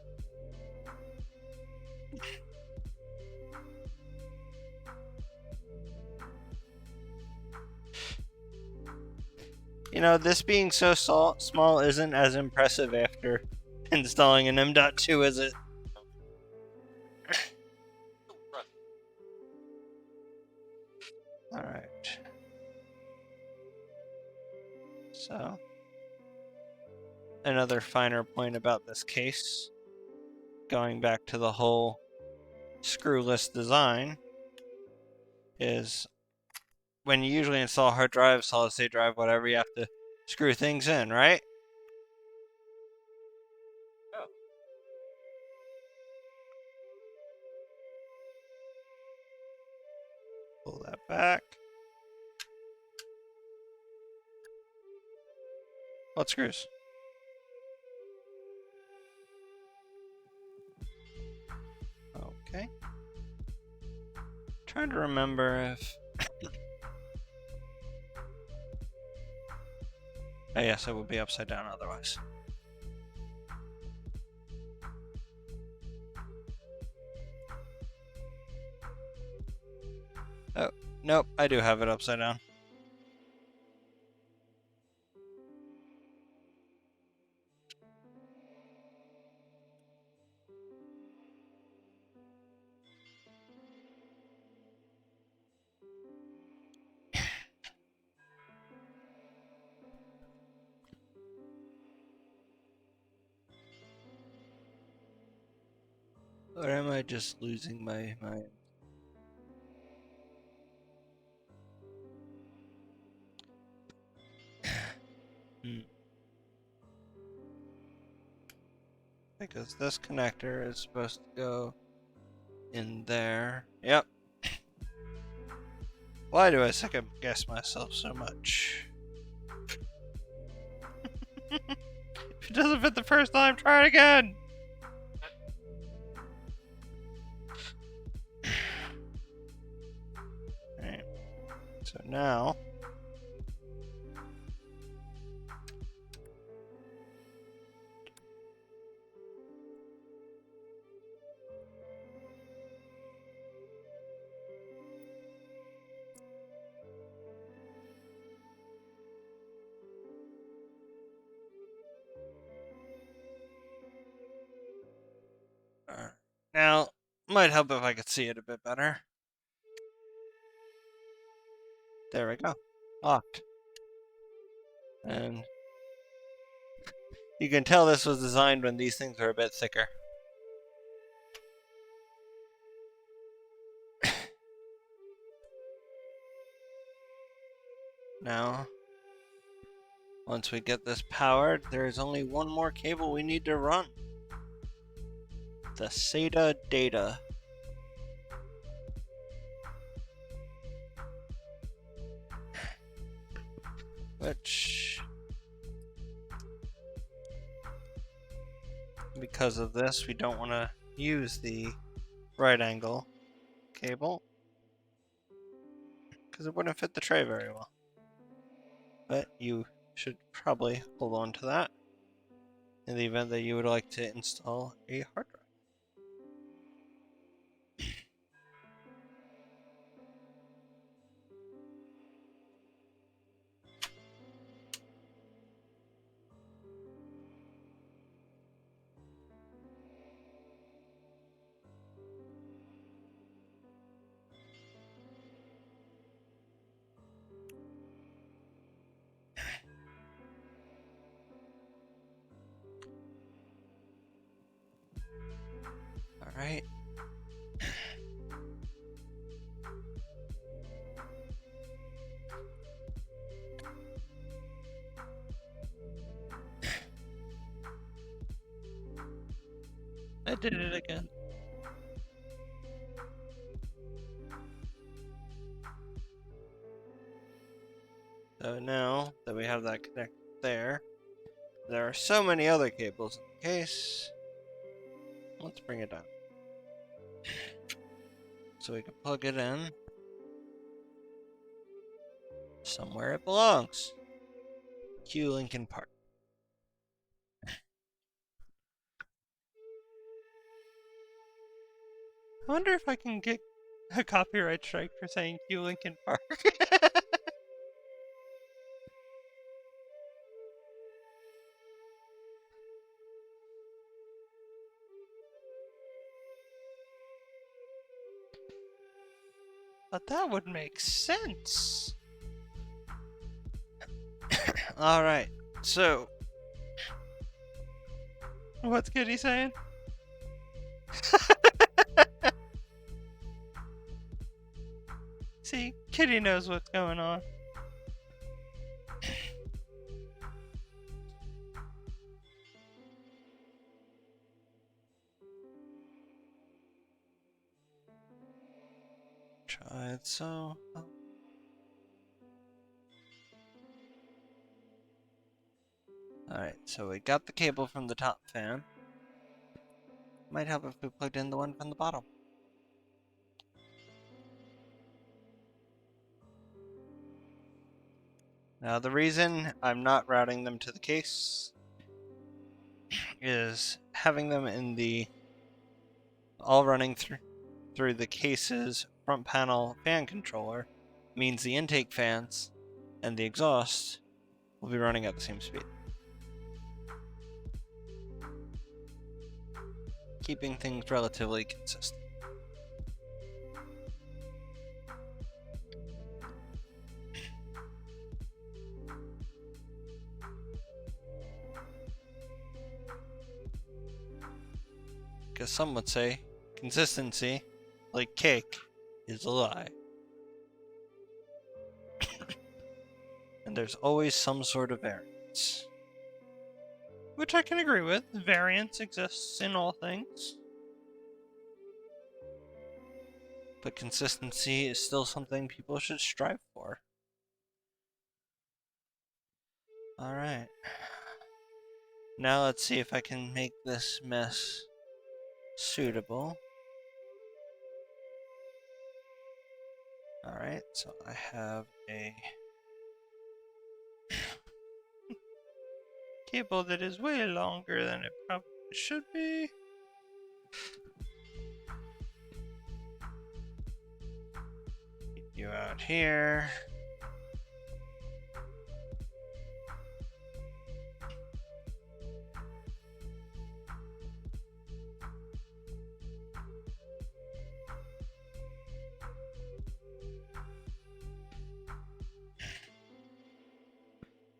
S1: You know, this being so small isn't as impressive after installing an M.2, is it? Alright. So, another finer point about this case, going back to the whole screwless design, is when you usually install hard drive, solid state drive, whatever, you have to screw things in, right?
S3: Oh.
S1: Pull that back. What screws? Okay. Trying to remember if... Oh yes, it would be upside down otherwise. Oh, nope, I do have it upside down. Or am I just losing my mind? Because this connector is supposed to go in there. Yep. Why do I second guess myself so much? If it doesn't fit the first time, try it again! Alright. So now... Now, might help if I could see it a bit better. There we go. Locked. And you can tell this was designed when these things were a bit thicker. Now, once we get this powered, there is only one more cable we need to run. The SATA data. Which, because of this, we don't want to use the right angle cable. because it wouldn't fit the tray very well. But you should probably hold on to that in the event that you would like to install a hard drive. All right. I did it again. So now that we have that connected there are so many other cables in the case. Let's bring it down. So we can plug it in somewhere it belongs. Cue Lincoln Park. I wonder if I can get a copyright strike for saying Cue Lincoln Park. But that would make sense. Alright, so. What's Kitty saying? See, Kitty knows what's going on. Try it so. Alright, so we got the cable from the top fan. Might help if we plugged in the one from the bottom. Now the reason I'm not routing them to the case is having them in the all running through the case's front panel fan controller means the intake fans and the exhaust will be running at the same speed. Keeping things relatively consistent. Because some would say consistency, like cake, is a lie. And there's always some sort of variance. Which I can agree with. Variance exists in all things. But consistency is still something people should strive for. Alright. Now let's see if I can make this mess suitable. Alright, so I have a cable that is way longer than it probably should be. Get you out here.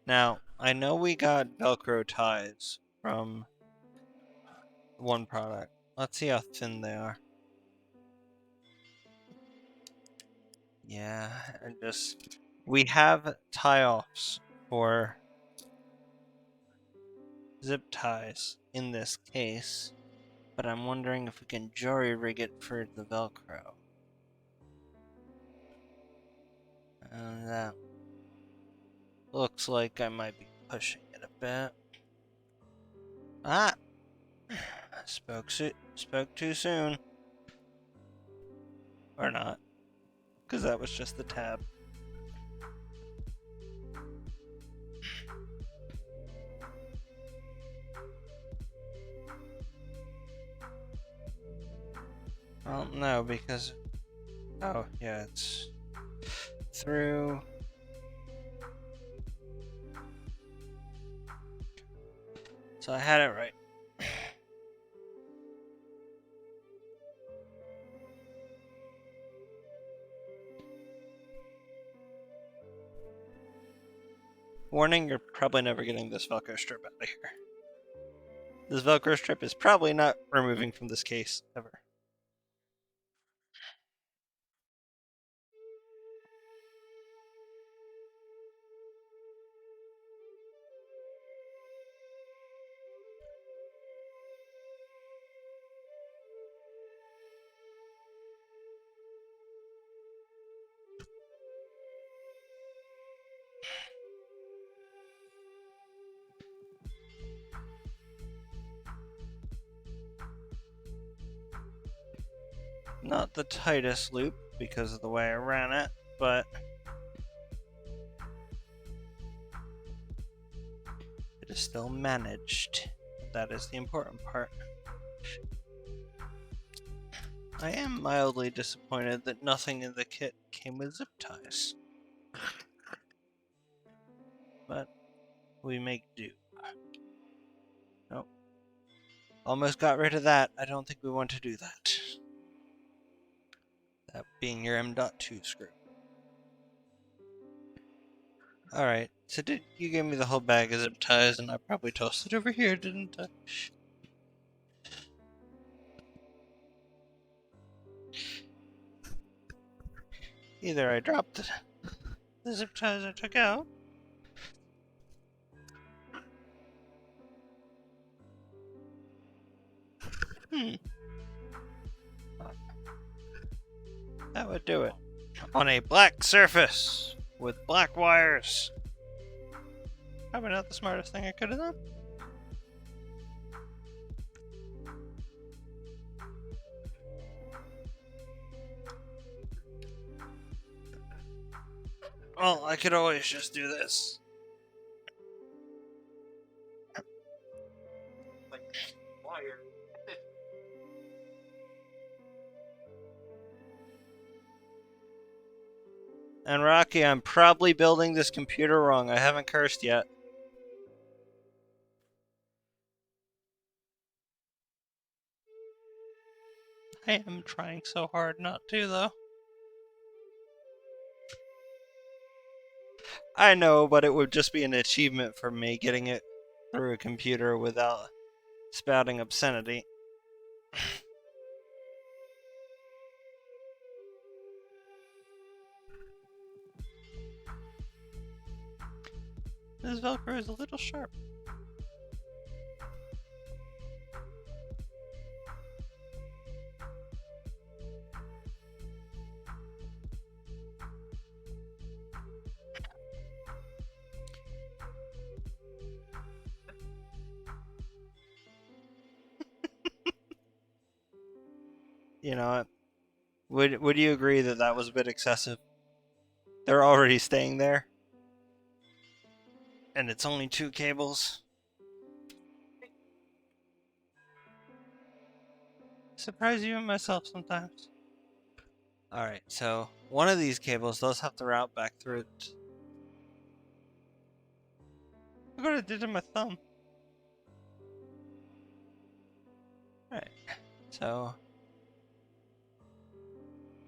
S1: Now, I know we got Velcro ties from one product. Let's see how thin they are. Yeah, and we have tie-offs for zip ties in this case, but I'm wondering if we can jury rig it for the Velcro. And that looks like I might be pushing it a bit. Ah! Spoke too soon. Or not. Because that was just the tab. Well, no, because... Oh, yeah, it's... through... So I had it right. Warning, you're probably never getting this Velcro strip out of here. This Velcro strip is probably not removing from this case, ever. Not the tightest loop because of the way I ran it, but it is still managed. That is the important part. I am mildly disappointed that nothing in the kit came with zip ties. But we make do. Nope. Almost got rid of that. I don't think we want to do that. That being your M.2 screw. Alright, so you gave me the whole bag of zip ties and I probably tossed it over here, didn't I? Either I dropped the zip ties I took out. That would do it. On a black surface with black wires. Probably not the smartest thing I could have done. Well, I could always just do this.
S3: Like, wire.
S1: And Rocky, I'm probably building this computer wrong. I haven't cursed yet. I am trying so hard not to, though. I know, but it would just be an achievement for me getting it through a computer without spouting obscenity. This Velcro is a little sharp. You know, would you agree that that was a bit excessive? They're already staying there, and it's only 2 cables. Surprise even myself sometimes. Alright, so one of these cables does have to route back through it. Look what I did to my thumb. Alright, so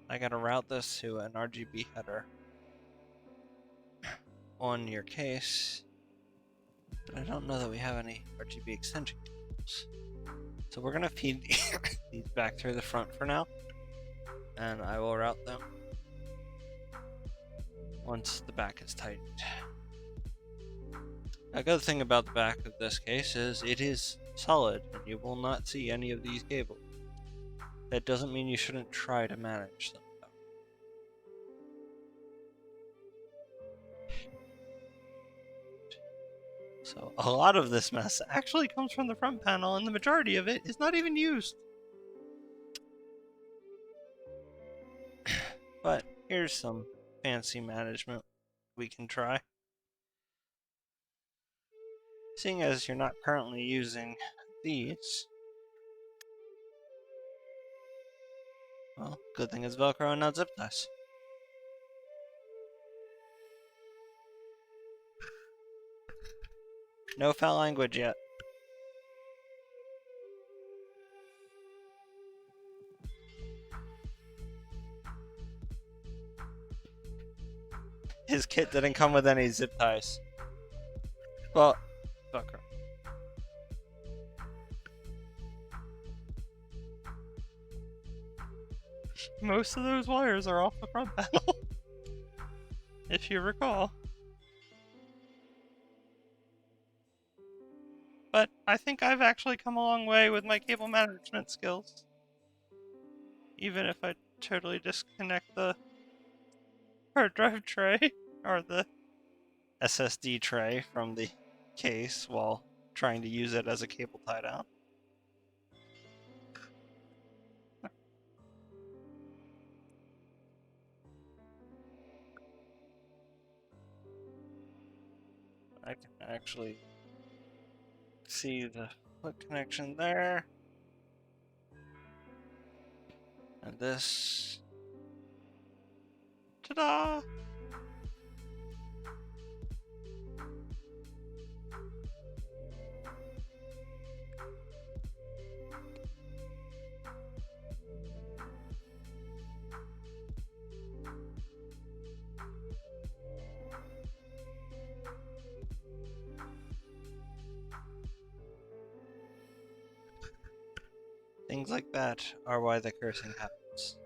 S1: I gotta route this to an RGB header on your case. But I don't know that we have any RGB extension cables. So we're gonna feed these back through the front for now. And I will route them once the back is tightened. A good thing about the back of this case is it is solid and you will not see any of these cables. That doesn't mean you shouldn't try to manage them, though. So a lot of this mess actually comes from the front panel and the majority of it is not even used. But here's some fancy management we can try. Seeing as you're not currently using these, Well, good thing it's Velcro and not zip ties. No foul language yet. His kit didn't come with any zip ties. Well, Velcro. Most of those wires are off the front panel, if you recall. But I think I've actually come a long way with my cable management skills. Even if I totally disconnect the hard drive tray, or the SSD tray from the case while trying to use it as a cable tie down. I can actually see the foot connection there. And this. Ta-da! Things like that are why the cursing happens.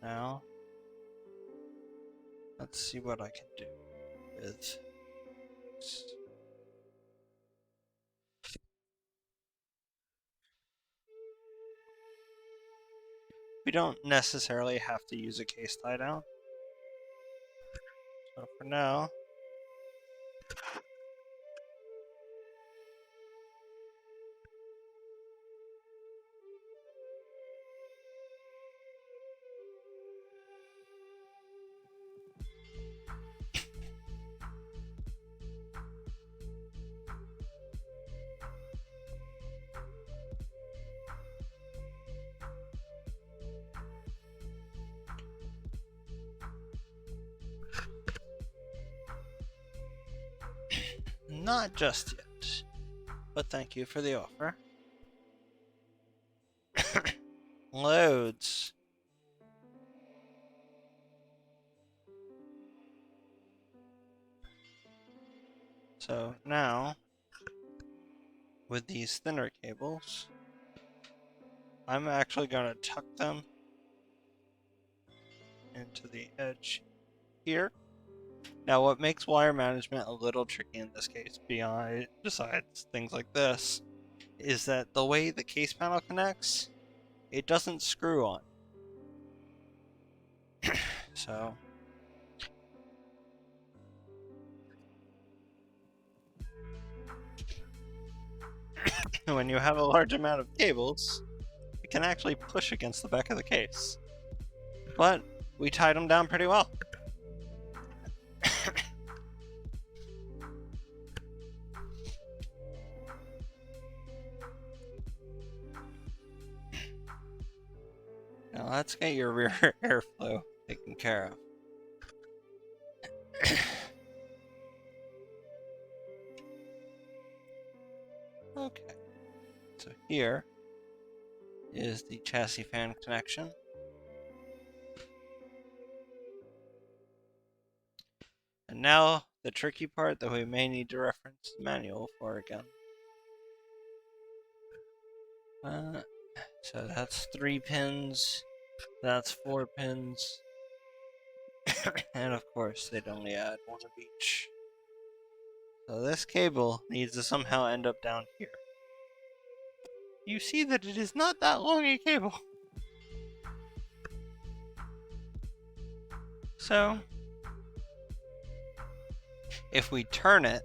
S1: Now, let's see what I can do with this. We don't necessarily have to use a case tie down. So for now, not just yet, but thank you for the offer. Loads. So now, with these thinner cables, I'm actually going to tuck them into the edge here. Now, what makes wire management a little tricky in this case, besides things like this, is that the way the case panel connects, it doesn't screw on. So, when you have a large amount of cables, it can actually push against the back of the case. But we tied them down pretty well. Now let's get your rear airflow taken care of. Okay, so here is the chassis fan connection. And now the tricky part that we may need to reference the manual for again. So that's 3 pins, that's 4 pins, and of course they'd only add 1 of each. So this cable needs to somehow end up down here. You see that it is not that long a cable. So, if we turn it,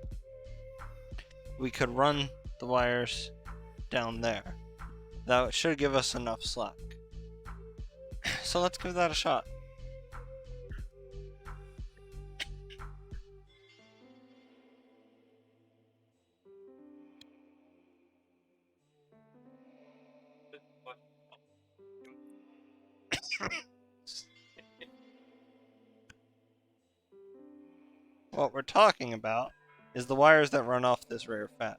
S1: we could run the wires down there. That should give us enough slack. So let's give that a shot. what we're talking about is the wires that run off this rear fan.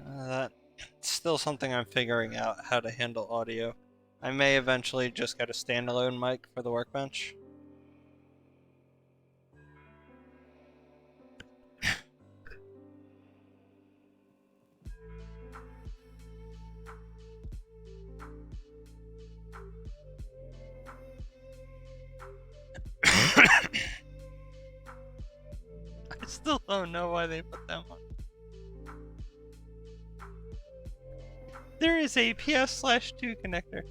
S1: That's still something I'm figuring out how to handle audio. I may eventually just get a standalone mic for the workbench. I still don't know why they put that one. There is a PS/2 connector.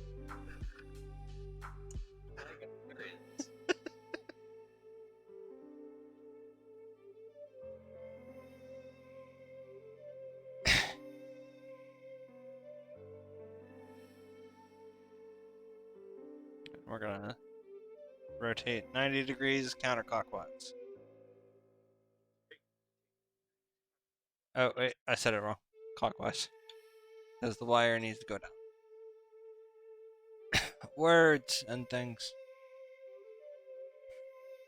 S1: We're gonna rotate 90 degrees counterclockwise. Oh, wait, I said it wrong. Clockwise. Because the wire needs to go down. Words and things.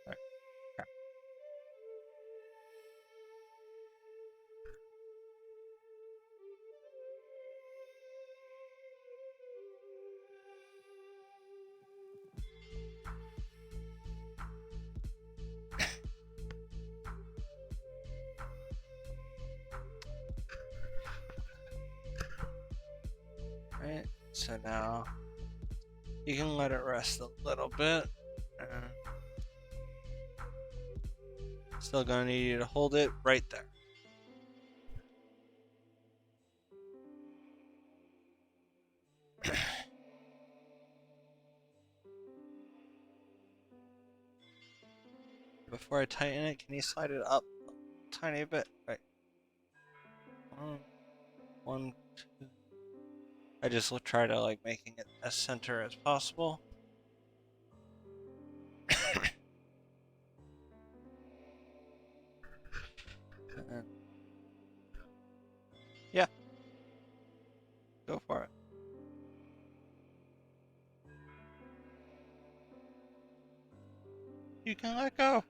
S1: Right. Crap. Right, so now you can let it rest a little bit. Still gonna need you to hold it right there. Before I tighten it, can you slide it up a tiny bit? Right. One, two. I just will try to like making it as center as possible. And yeah, go for it. You can let go.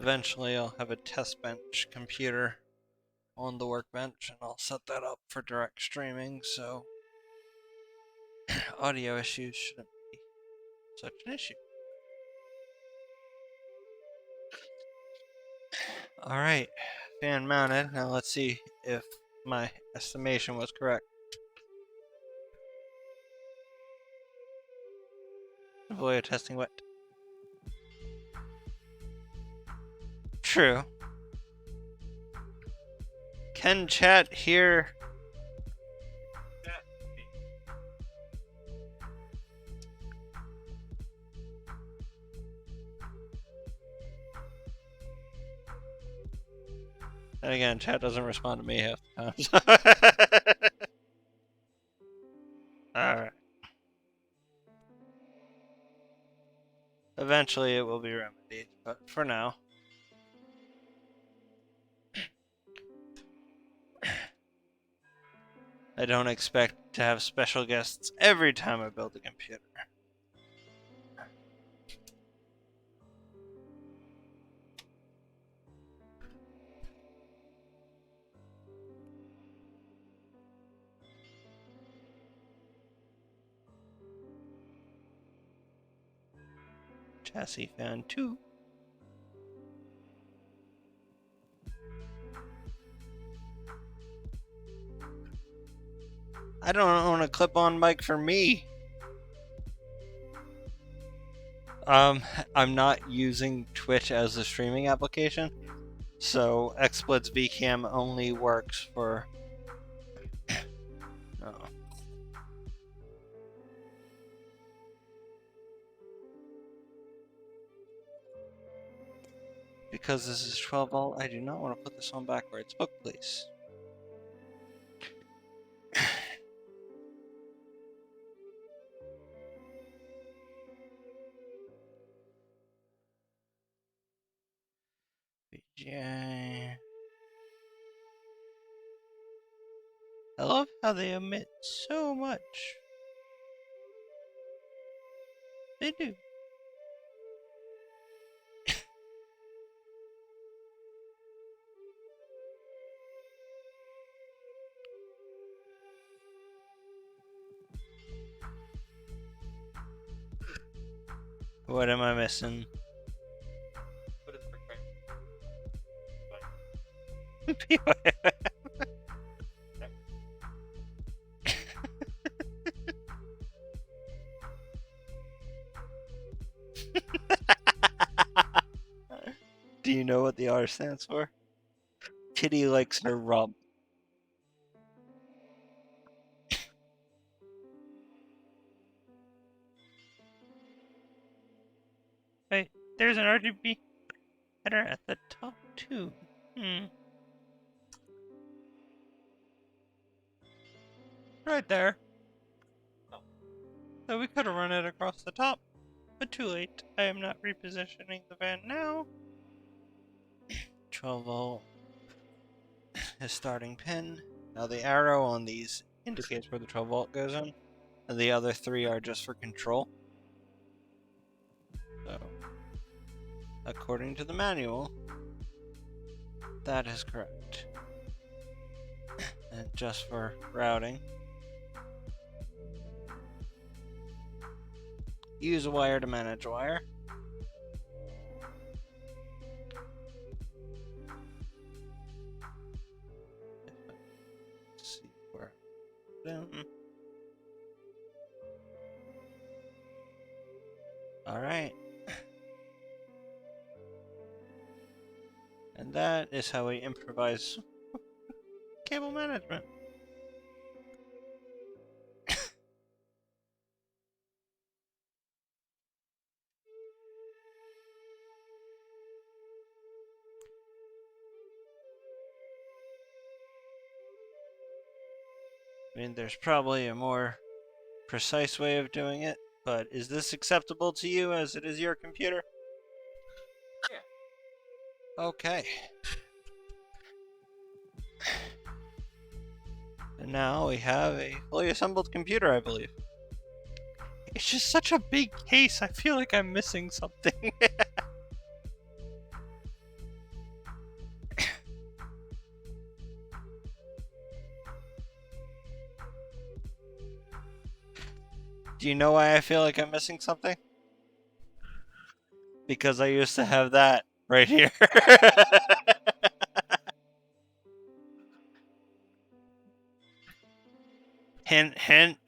S1: Eventually, I'll have a test bench computer on the workbench, and I'll set that up for direct streaming, so audio issues shouldn't be such an issue. Alright, fan mounted. Now let's see if my estimation was correct. Avoid testing wet. True. Can chat hear? And again, chat doesn't respond to me half the time. Alright. Eventually it will be remedied, but for now. I don't expect to have special guests every time I build a computer. Chassis fan 2. I don't own a clip-on mic for me. I'm not using Twitch as a streaming application, so XSplit's VCam only works for. Oh. Because this is 12 volt, I do not want to put this on backwards. Book, please. BGA. I love how they omit so much. They do. What am I missing?
S3: Put it for
S1: Do you know what the R stands for? Kitty likes her rub. Wait, there's an RGB header at the top too. Right there.
S3: Oh.
S1: So we could have run it across the top, but too late. I am not repositioning the van now. 12 volt is starting pin. Now the arrow on these indicates where the 12 volt goes in, and the other three are just for control. So, according to the manual, that is correct. And just for routing, use a wire to manage wire. Let's see where. All right. And that is how we improvise cable management. I mean, there's probably a more precise way of doing it, but is this acceptable to you as it is your computer?
S3: Yeah.
S1: Okay. And now we have a fully assembled computer, I believe. It's just such a big case, I feel like I'm missing something. Do you know why I feel like I'm missing something? Because I used to have that right here. Hint, hint.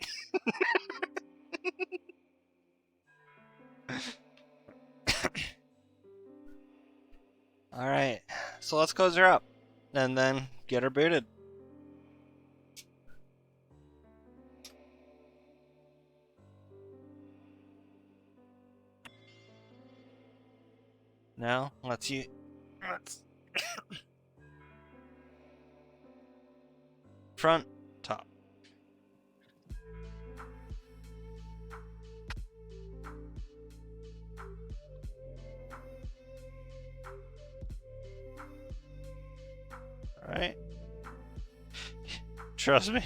S1: Alright, so let's close her up and then get her booted. Now, let's front, top. Alright. Trust me.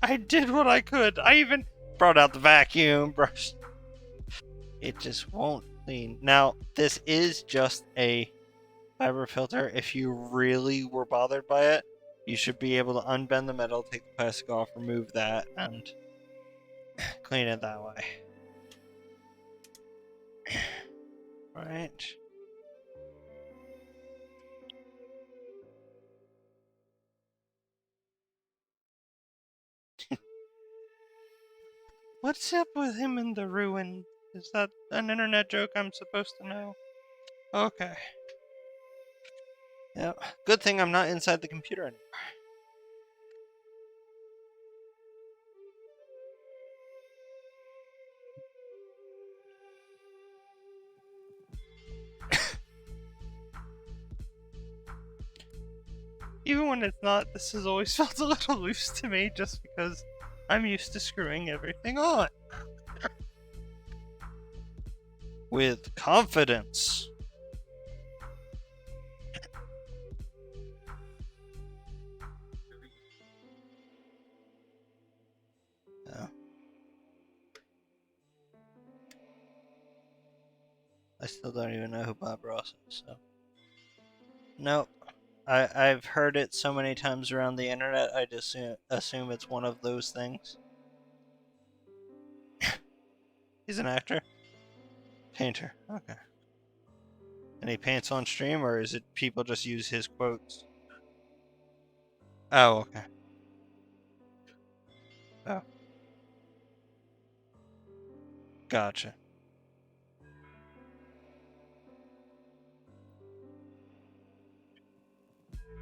S1: I did what I could. I even brought out the vacuum brush. It just won't clean. Now, this is just a fiber filter. If you really were bothered by it, you should be able to unbend the metal, take the plastic off, remove that, and clean it that way. Right. What's up with him and the ruin Is that an internet joke I'm supposed to know? Okay. Yeah. Good thing I'm not inside the computer anymore. Even when it's not, this has always felt a little loose to me just because I'm used to screwing everything on. With confidence. Yeah. I still don't even know who Bob Ross is, so. Nope. I've heard it so many times around the internet, I just assume it's one of those things. He's an actor? Painter. Okay. And he paints on stream, or is it people just use his quotes? Oh, okay. Oh. Gotcha.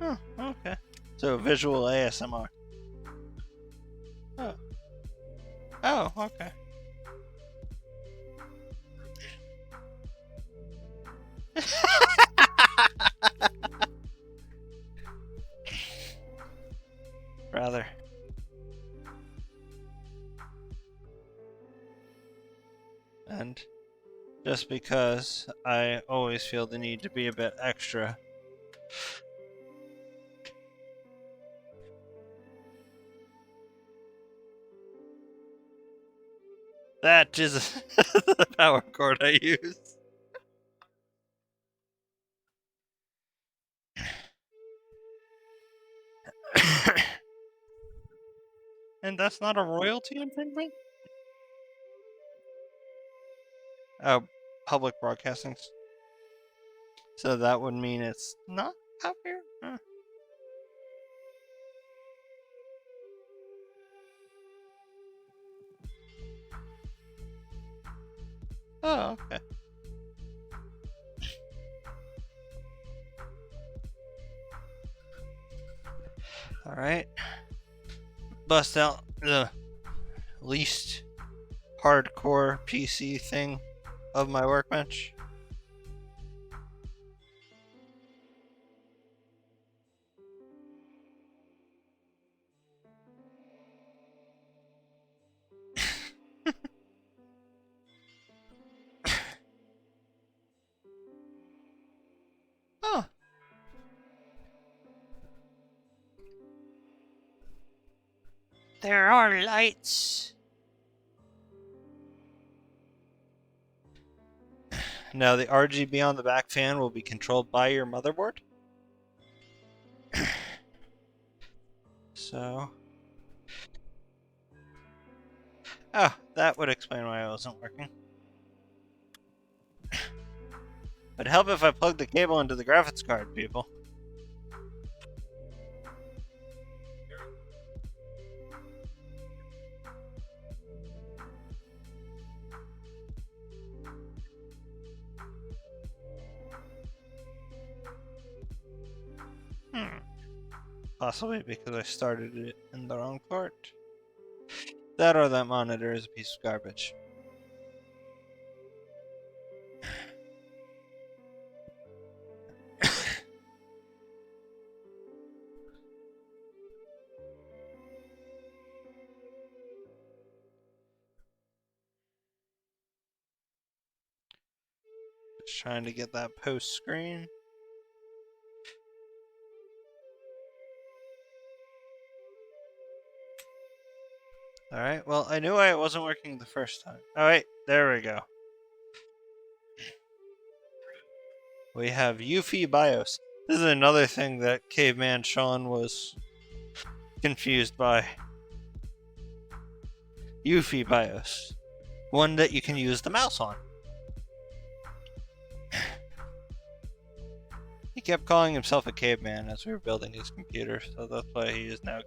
S1: Oh, okay. So visual ASMR. Oh. Oh, okay. Rather. And just because I always feel the need to be a bit extra. That is the power cord I use. And that's not a royalty infringement? Oh, public broadcasting. So that would mean it's not out here? Huh. Oh, okay. Alright. Bust out the least hardcore PC thing of my workbench. Oh. There are lights. Now the RGB on the back fan will be controlled by your motherboard. So. Oh, that would explain why it wasn't working. It'd help if I plugged the cable into the graphics card, people. Possibly because I started it in the wrong port. That or that monitor is a piece of garbage. Just trying to get that post screen. Alright, well, I knew why it wasn't working the first time. Alright, there we go. We have UFI BIOS. This is another thing that Caveman Sean was confused by. UFI BIOS. One that you can use the mouse on. He kept calling himself a caveman as we were building his computer, so that's why he is now.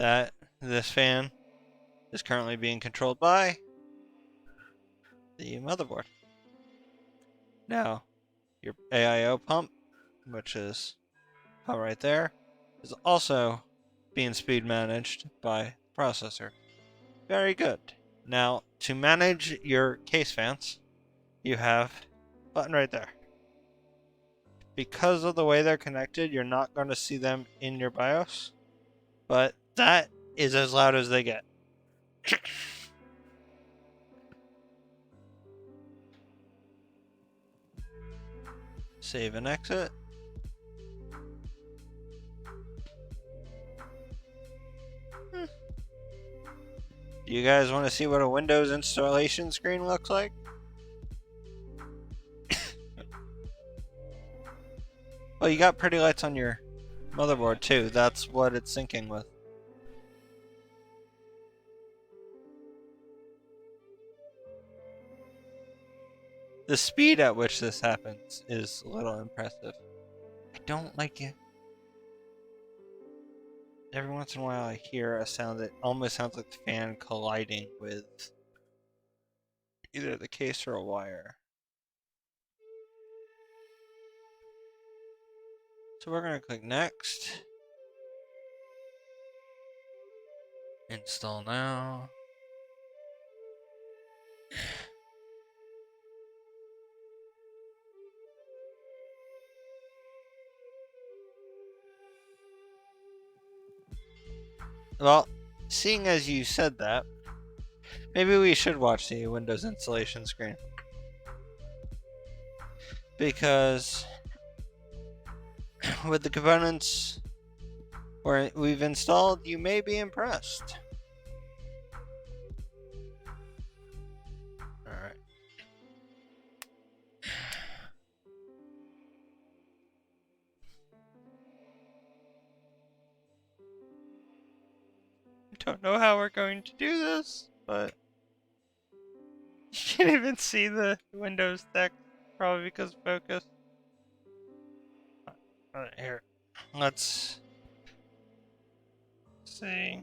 S1: that this fan is currently being controlled by the motherboard. Now, your AIO pump, which is right there, is also being speed managed by the processor. Very good. Now, to manage your case fans, you have a button right there. Because of the way they're connected, you're not going to see them in your BIOS, but that is as loud as they get. Save and exit. Do you guys want to see what a Windows installation screen looks like? Well, you got pretty lights on your motherboard too. That's what it's syncing with. The speed at which this happens is a little impressive. I don't like it. Every once in a while I hear a sound that almost sounds like the fan colliding with either the case or a wire. So we're going to click next. Install now. Well, seeing as you said that, maybe we should watch the Windows installation screen. Because with the components we've installed, you may be impressed. Alright. Don't know how we're going to do this, but you can't even see the Windows text, probably because of focus. Alright, here. Let's see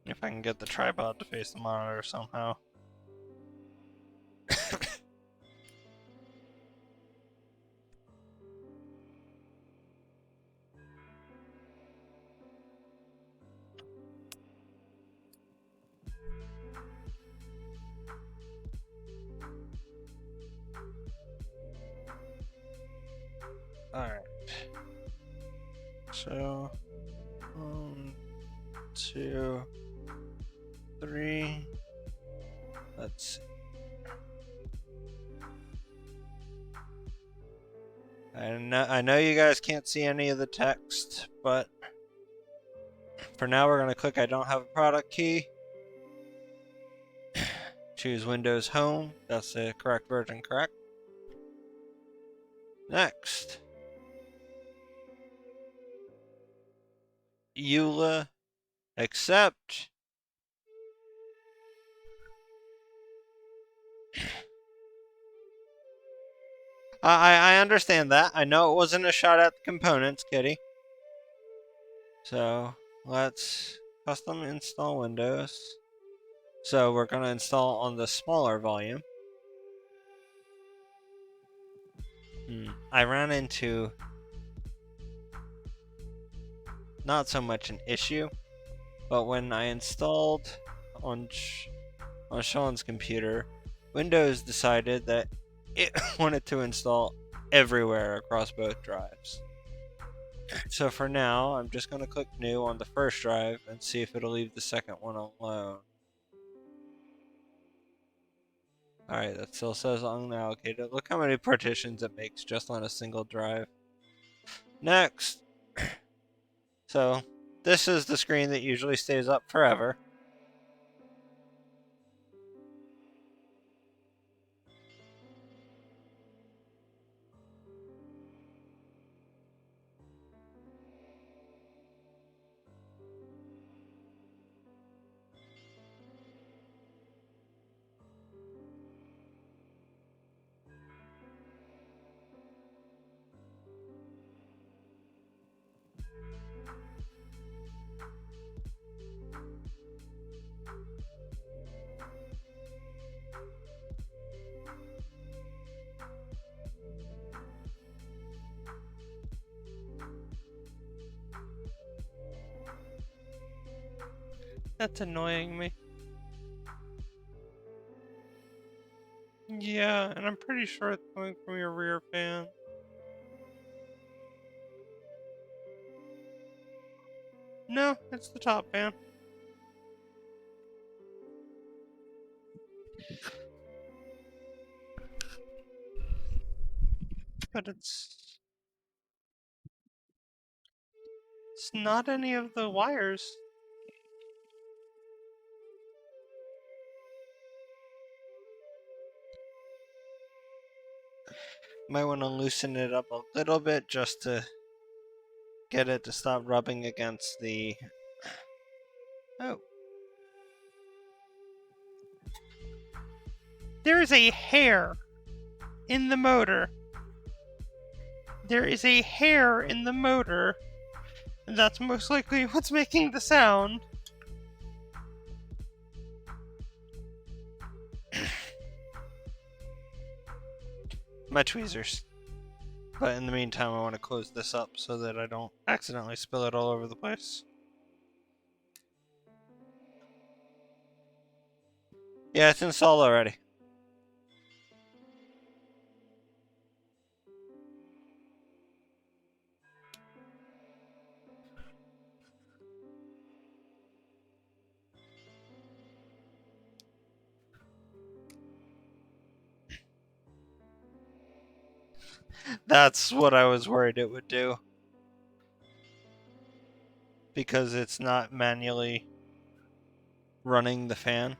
S1: if I can get the tripod to face the monitor somehow. Alright. So, 1, 2, 3. Let's see. I know you guys can't see any of the text, but for now we're going to click I don't have a product key. Choose Windows Home. That's the correct version, correct? Next. EULA. Accept. I understand that. I know it wasn't a shot at the components, kitty. So, let's custom install Windows. So, we're going to install on the smaller volume. I ran into not so much an issue, but when I installed on Sean's computer, Windows decided that it wanted to install everywhere across both drives. So for now, I'm just going to click new on the first drive and see if it'll leave the second one alone. Alright, that still says unallocated. Look how many partitions it makes just on a single drive. Next! So, this is the screen that usually stays up forever.
S4: That's annoying me. Yeah, and I'm pretty sure it's coming from your rear fan. No, it's the top fan. But it's not any of the wires.
S1: Might want to loosen it up a little bit just to get it to stop rubbing against the... Oh.
S4: There is a hair in the motor. There is a hair in the motor. And that's most likely what's making the sound.
S1: My tweezers. But in the meantime, I want to close this up so that I don't accidentally spill it all over the place. Yeah, it's installed already. That's what I was worried it would do. Because it's not manually running the fan.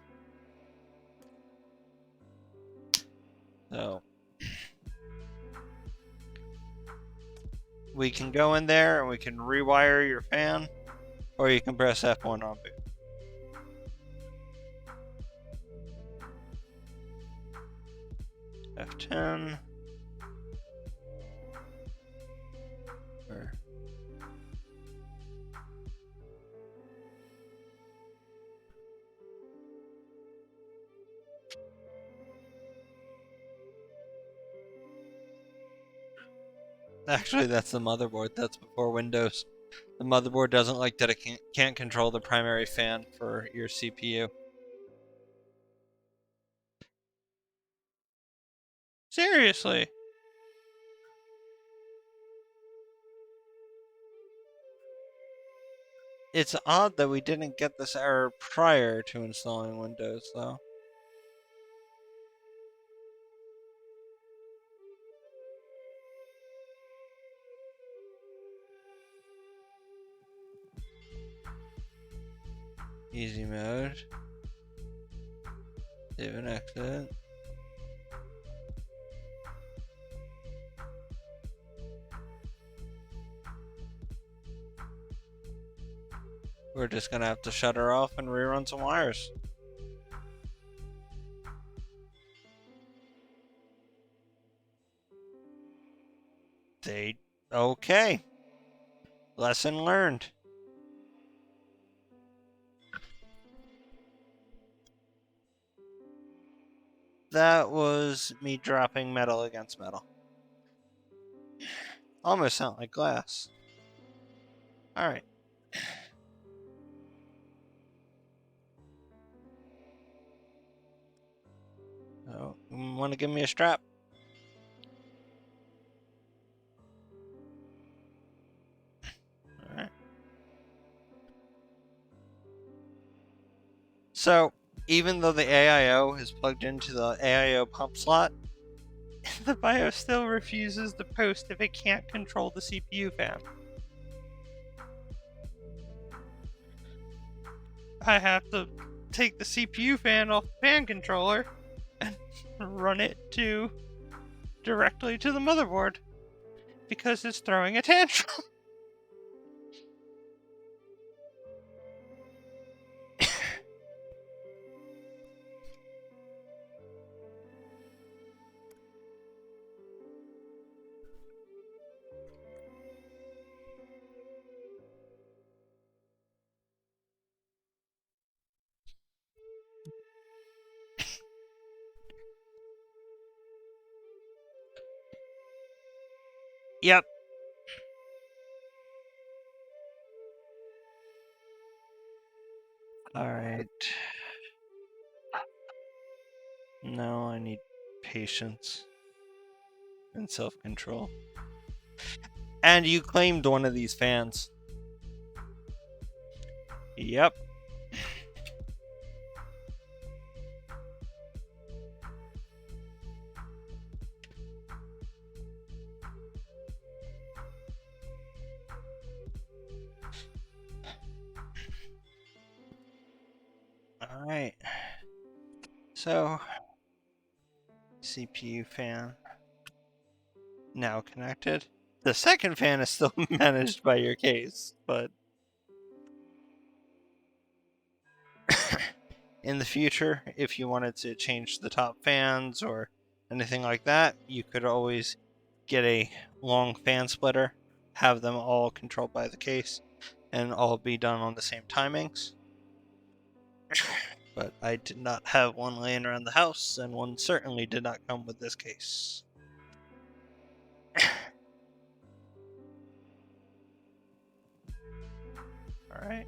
S1: So we can go in there and we can rewire your fan, or you can press F1 on boot. F10. Or actually, that's the motherboard. That's before Windows. The motherboard doesn't like that it can't control the primary fan for your CPU.
S4: Seriously.
S1: It's odd that we didn't get this error prior to installing Windows, though. Easy mode. Save and exit. We're just gonna have to shut her off and rerun some wires. Okay. Lesson learned. That was me dropping metal against metal. Almost sound like glass. Alright. Oh, want to give me a strap? Alright. So, even though the AIO is plugged into the AIO pump slot,
S4: The BIOS still refuses to post if it can't control the CPU fan. I have to take the CPU fan off the fan controller and run it directly to the motherboard because it's throwing a tantrum. Yep.
S1: Alright. Now I need patience and self-control. And you claimed one of these fans. Yep. Alright. So, CPU fan now connected. The second fan is still managed by your case, but in the future, if you wanted to change the top fans or anything like that, you could always get a long fan splitter, have them all controlled by the case, and all be done on the same timings. But I did not have one laying around the house, and one certainly did not come with this case. Alright.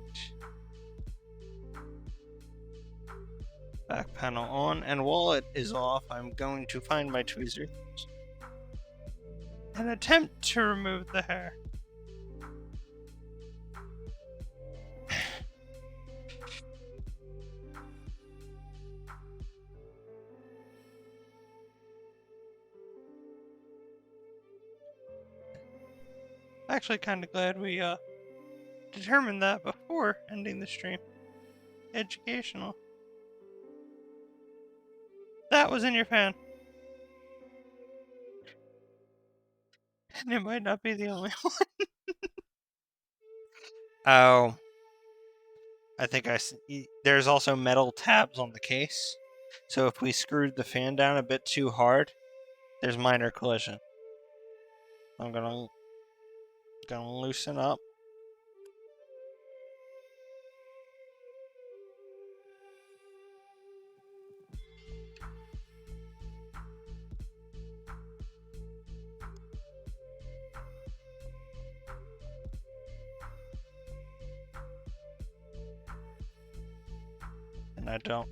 S1: Back panel on, and while it is off, I'm going to find my tweezers
S4: and attempt to remove the hair. Actually, kind of glad we determined that before ending the stream. Educational. That was in your fan. And it might not be the only one.
S1: Oh. I think there's also metal tabs on the case. So if we screwed the fan down a bit too hard, there's minor collision. I'm gonna loosen up. And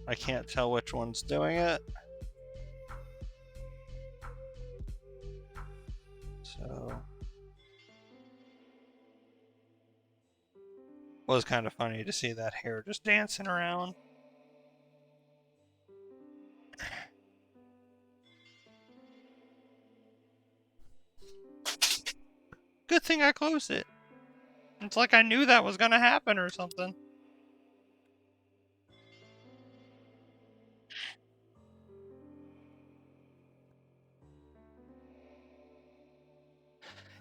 S1: I can't tell which one's doing it. So was kind of funny to see that hair just dancing around.
S4: Good thing I closed it. It's like I knew that was gonna happen or something.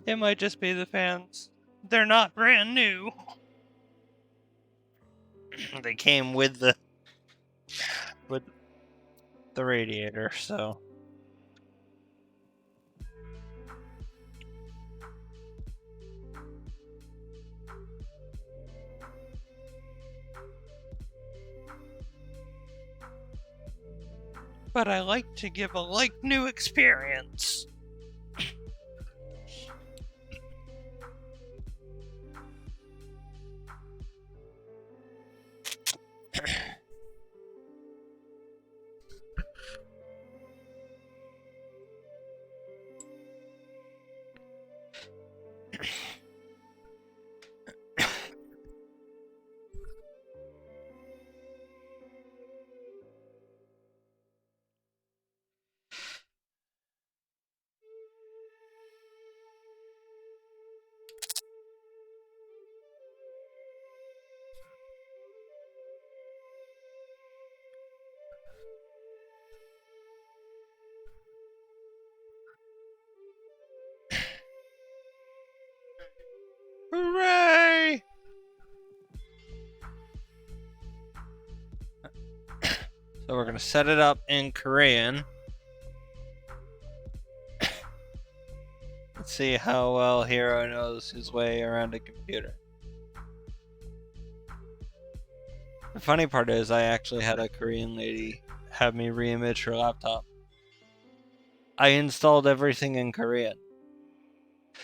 S4: It might just be the fans. They're not brand new.
S1: They came with the radiator, so
S4: But I like to give a like-new experience. Hooray!
S1: So we're gonna set it up in Korean. Let's see how well Hero knows his way around a computer. The funny part is I actually had a Korean lady have me reimage her laptop. I installed everything in Korean.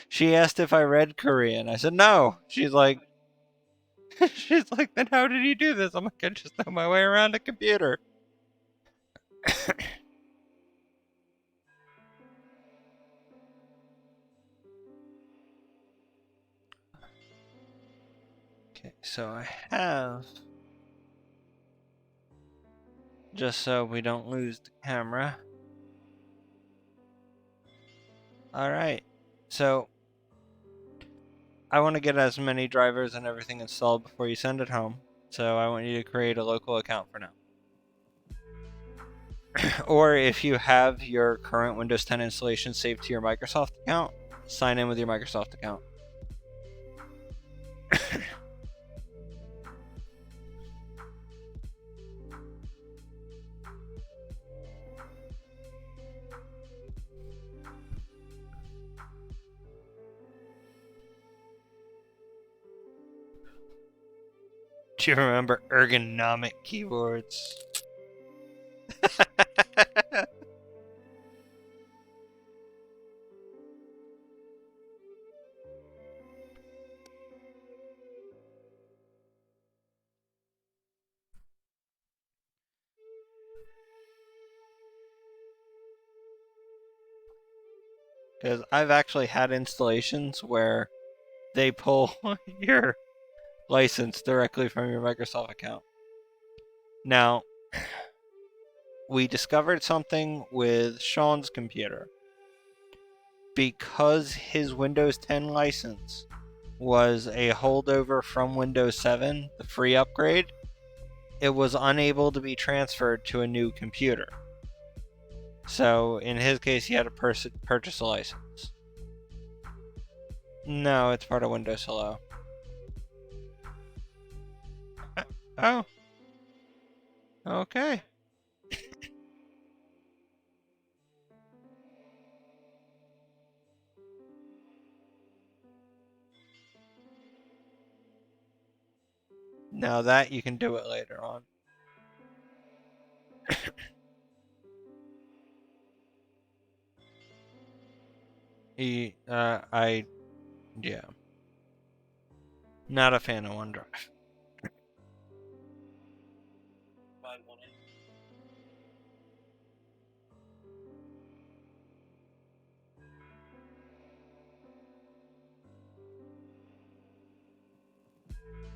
S1: She asked if I read Korean. I said no. She's like,
S4: She's like, then how did he do this? I'm like, I just know my way around a computer. Okay, so I have, just so we don't lose the camera. Alright, so I want to get as many drivers and everything installed before you send it home. So I want you to create a local account for now. Or if you have your current Windows 10 installation saved to your Microsoft account, sign in with your Microsoft account. Do you remember ergonomic keyboards? Because I've actually had installations where they pull your license directly from your Microsoft account. Now, we discovered something with Sean's computer. Because his Windows 10 license was a holdover from Windows 7, the free upgrade, it was unable to be transferred to a new computer. So, in his case, he had to purchase a license. No, it's part of Windows Hello. Oh. Okay. Now that you can do it later on. Yeah. Not a fan of OneDrive.
S3: Find one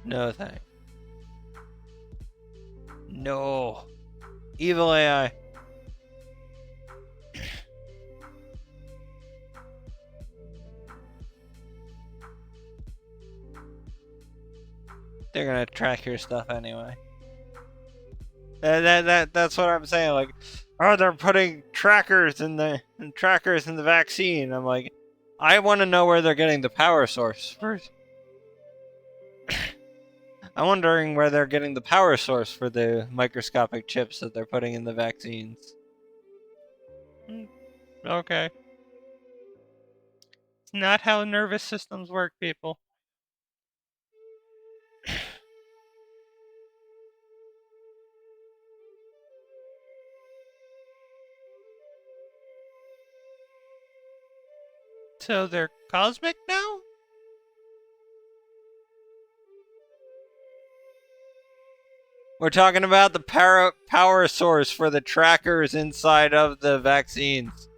S3: in.
S1: No thanks. No. Evil AI. They're gonna track your stuff anyway. That's what I'm saying. Like, oh, they're putting trackers in the vaccine. I'm like, I want to know where they're getting the power source first. I'm wondering where they're getting the power source for the microscopic chips that they're putting in the vaccines.
S4: Okay. It's not how nervous systems work, people. So they're cosmic now?
S1: We're talking about the power source for the trackers inside of the vaccines.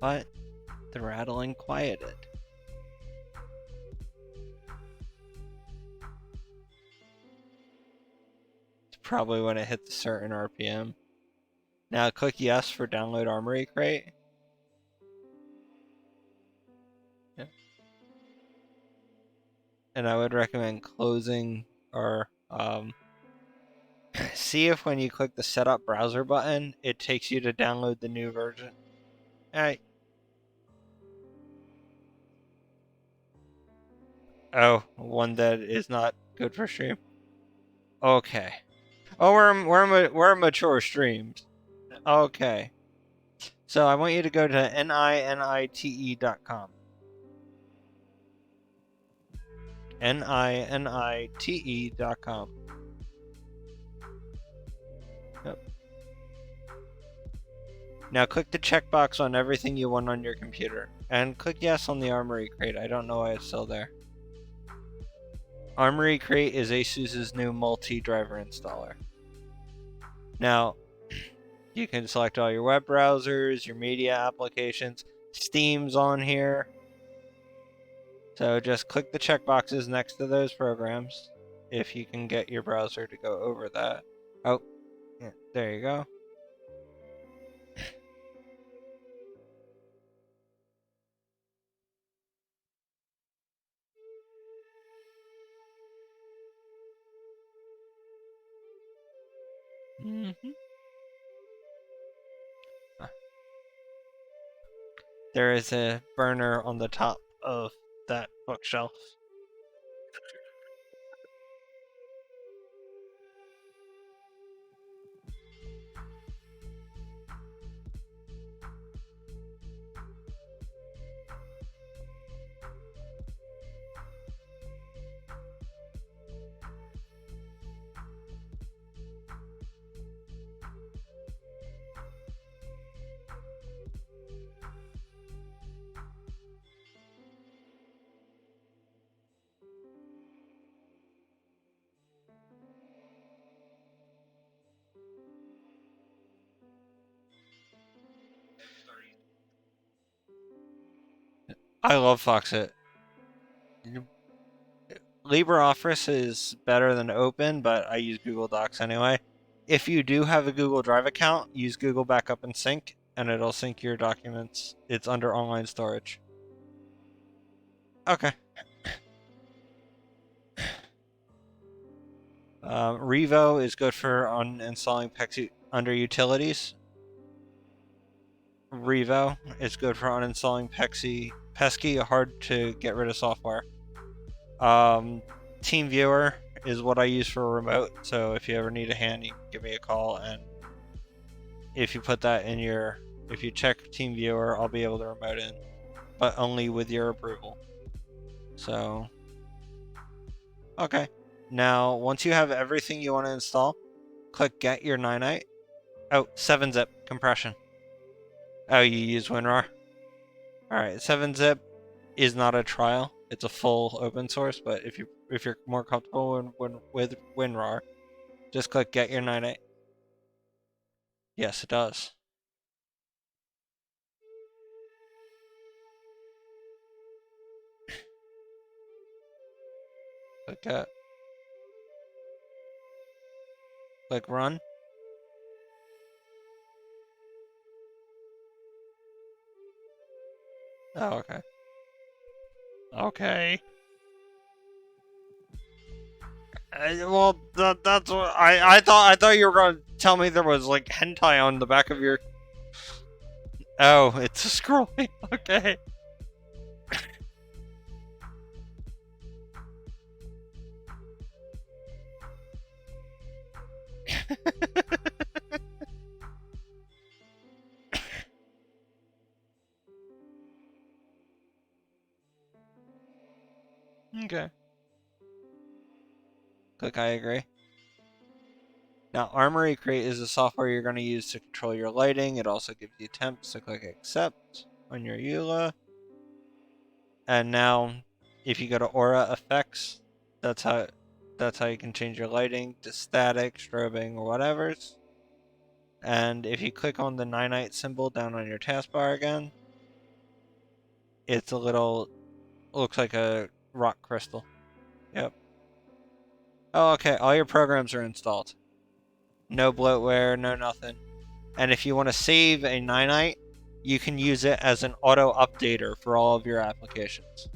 S1: But the rattling quieted. It's probably when it hits a certain RPM. Now click yes for download Armory Crate. Yeah. And I would recommend closing or see if when you click the setup browser button, it takes you to download the new version. Alright. Oh, one that is not good for stream. Okay. Oh, we're mature streams. Okay. So I want you to go to ninite.com. ninite.com.
S4: Yep. Now click the checkbox on everything you want on your computer, and click yes on the Armory Crate. I don't know why it's still there. Armory Crate is ASUS's new multi-driver installer. Now, you can select all your web browsers, your media applications. Steam's on here. So just click the checkboxes next to those programs if you can get your browser to go over that. Oh, yeah, there you go. There is a burner on the top of that bookshelf. I love Foxit. LibreOffice is better than Open, but I use Google Docs anyway. If you do have a Google Drive account, use Google Backup and Sync, and it'll sync your documents. It's under online storage. Okay. Revo is good for uninstalling Pexi under Utilities. Revo is good for uninstalling pesky, hard to get rid of software. TeamViewer is what I use for a remote, so if you ever need a hand, you can give me a call, and if you put that in if you check TeamViewer, I'll be able to remote in, but only with your approval. So, okay. Now, once you have everything you want to install, click Get Your 9.8. Oh, 7-zip compression. Oh, you use WinRAR? Alright, 7-zip is not a trial. It's a full open source, but if you're more comfortable with WinRAR, just click Get Your 9.8. Yes, it does. Click Run. Oh, okay. Okay. Well, that's what I thought. I thought you were gonna tell me there was like hentai on the back of your. Oh, it's a scrolling. Okay. Okay. Click I agree. Now, Armory Crate is the software you're going to use to control your lighting. It also gives you temps, so click Accept on your EULA. And now, if you go to Aura Effects, that's how you can change your lighting to static, strobing, or whatever's. And if you click on the 9-8 symbol down on your taskbar again, it's a little, looks like a rock crystal. Yep. Oh, okay, all your programs are installed. No bloatware, no nothing. And if you want to save a 9-8, you can use it as an auto updater for all of your applications.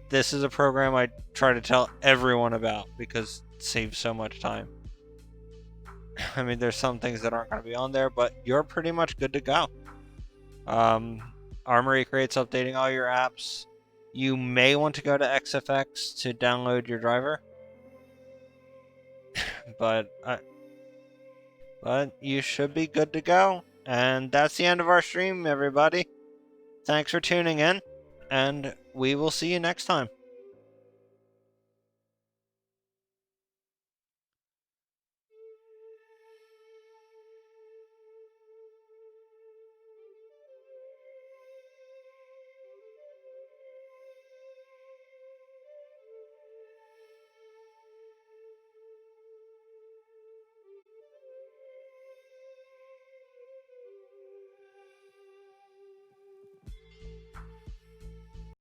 S4: This is a program I try to tell everyone about because it saves so much time. I mean, there's some things that aren't going to be on there, but you're pretty much good to go. Armory Crate's updating all your apps. You may want to go to XFX to download your driver. but you should be good to go. And that's the end of our stream, everybody. Thanks for tuning in, and we will see you next time.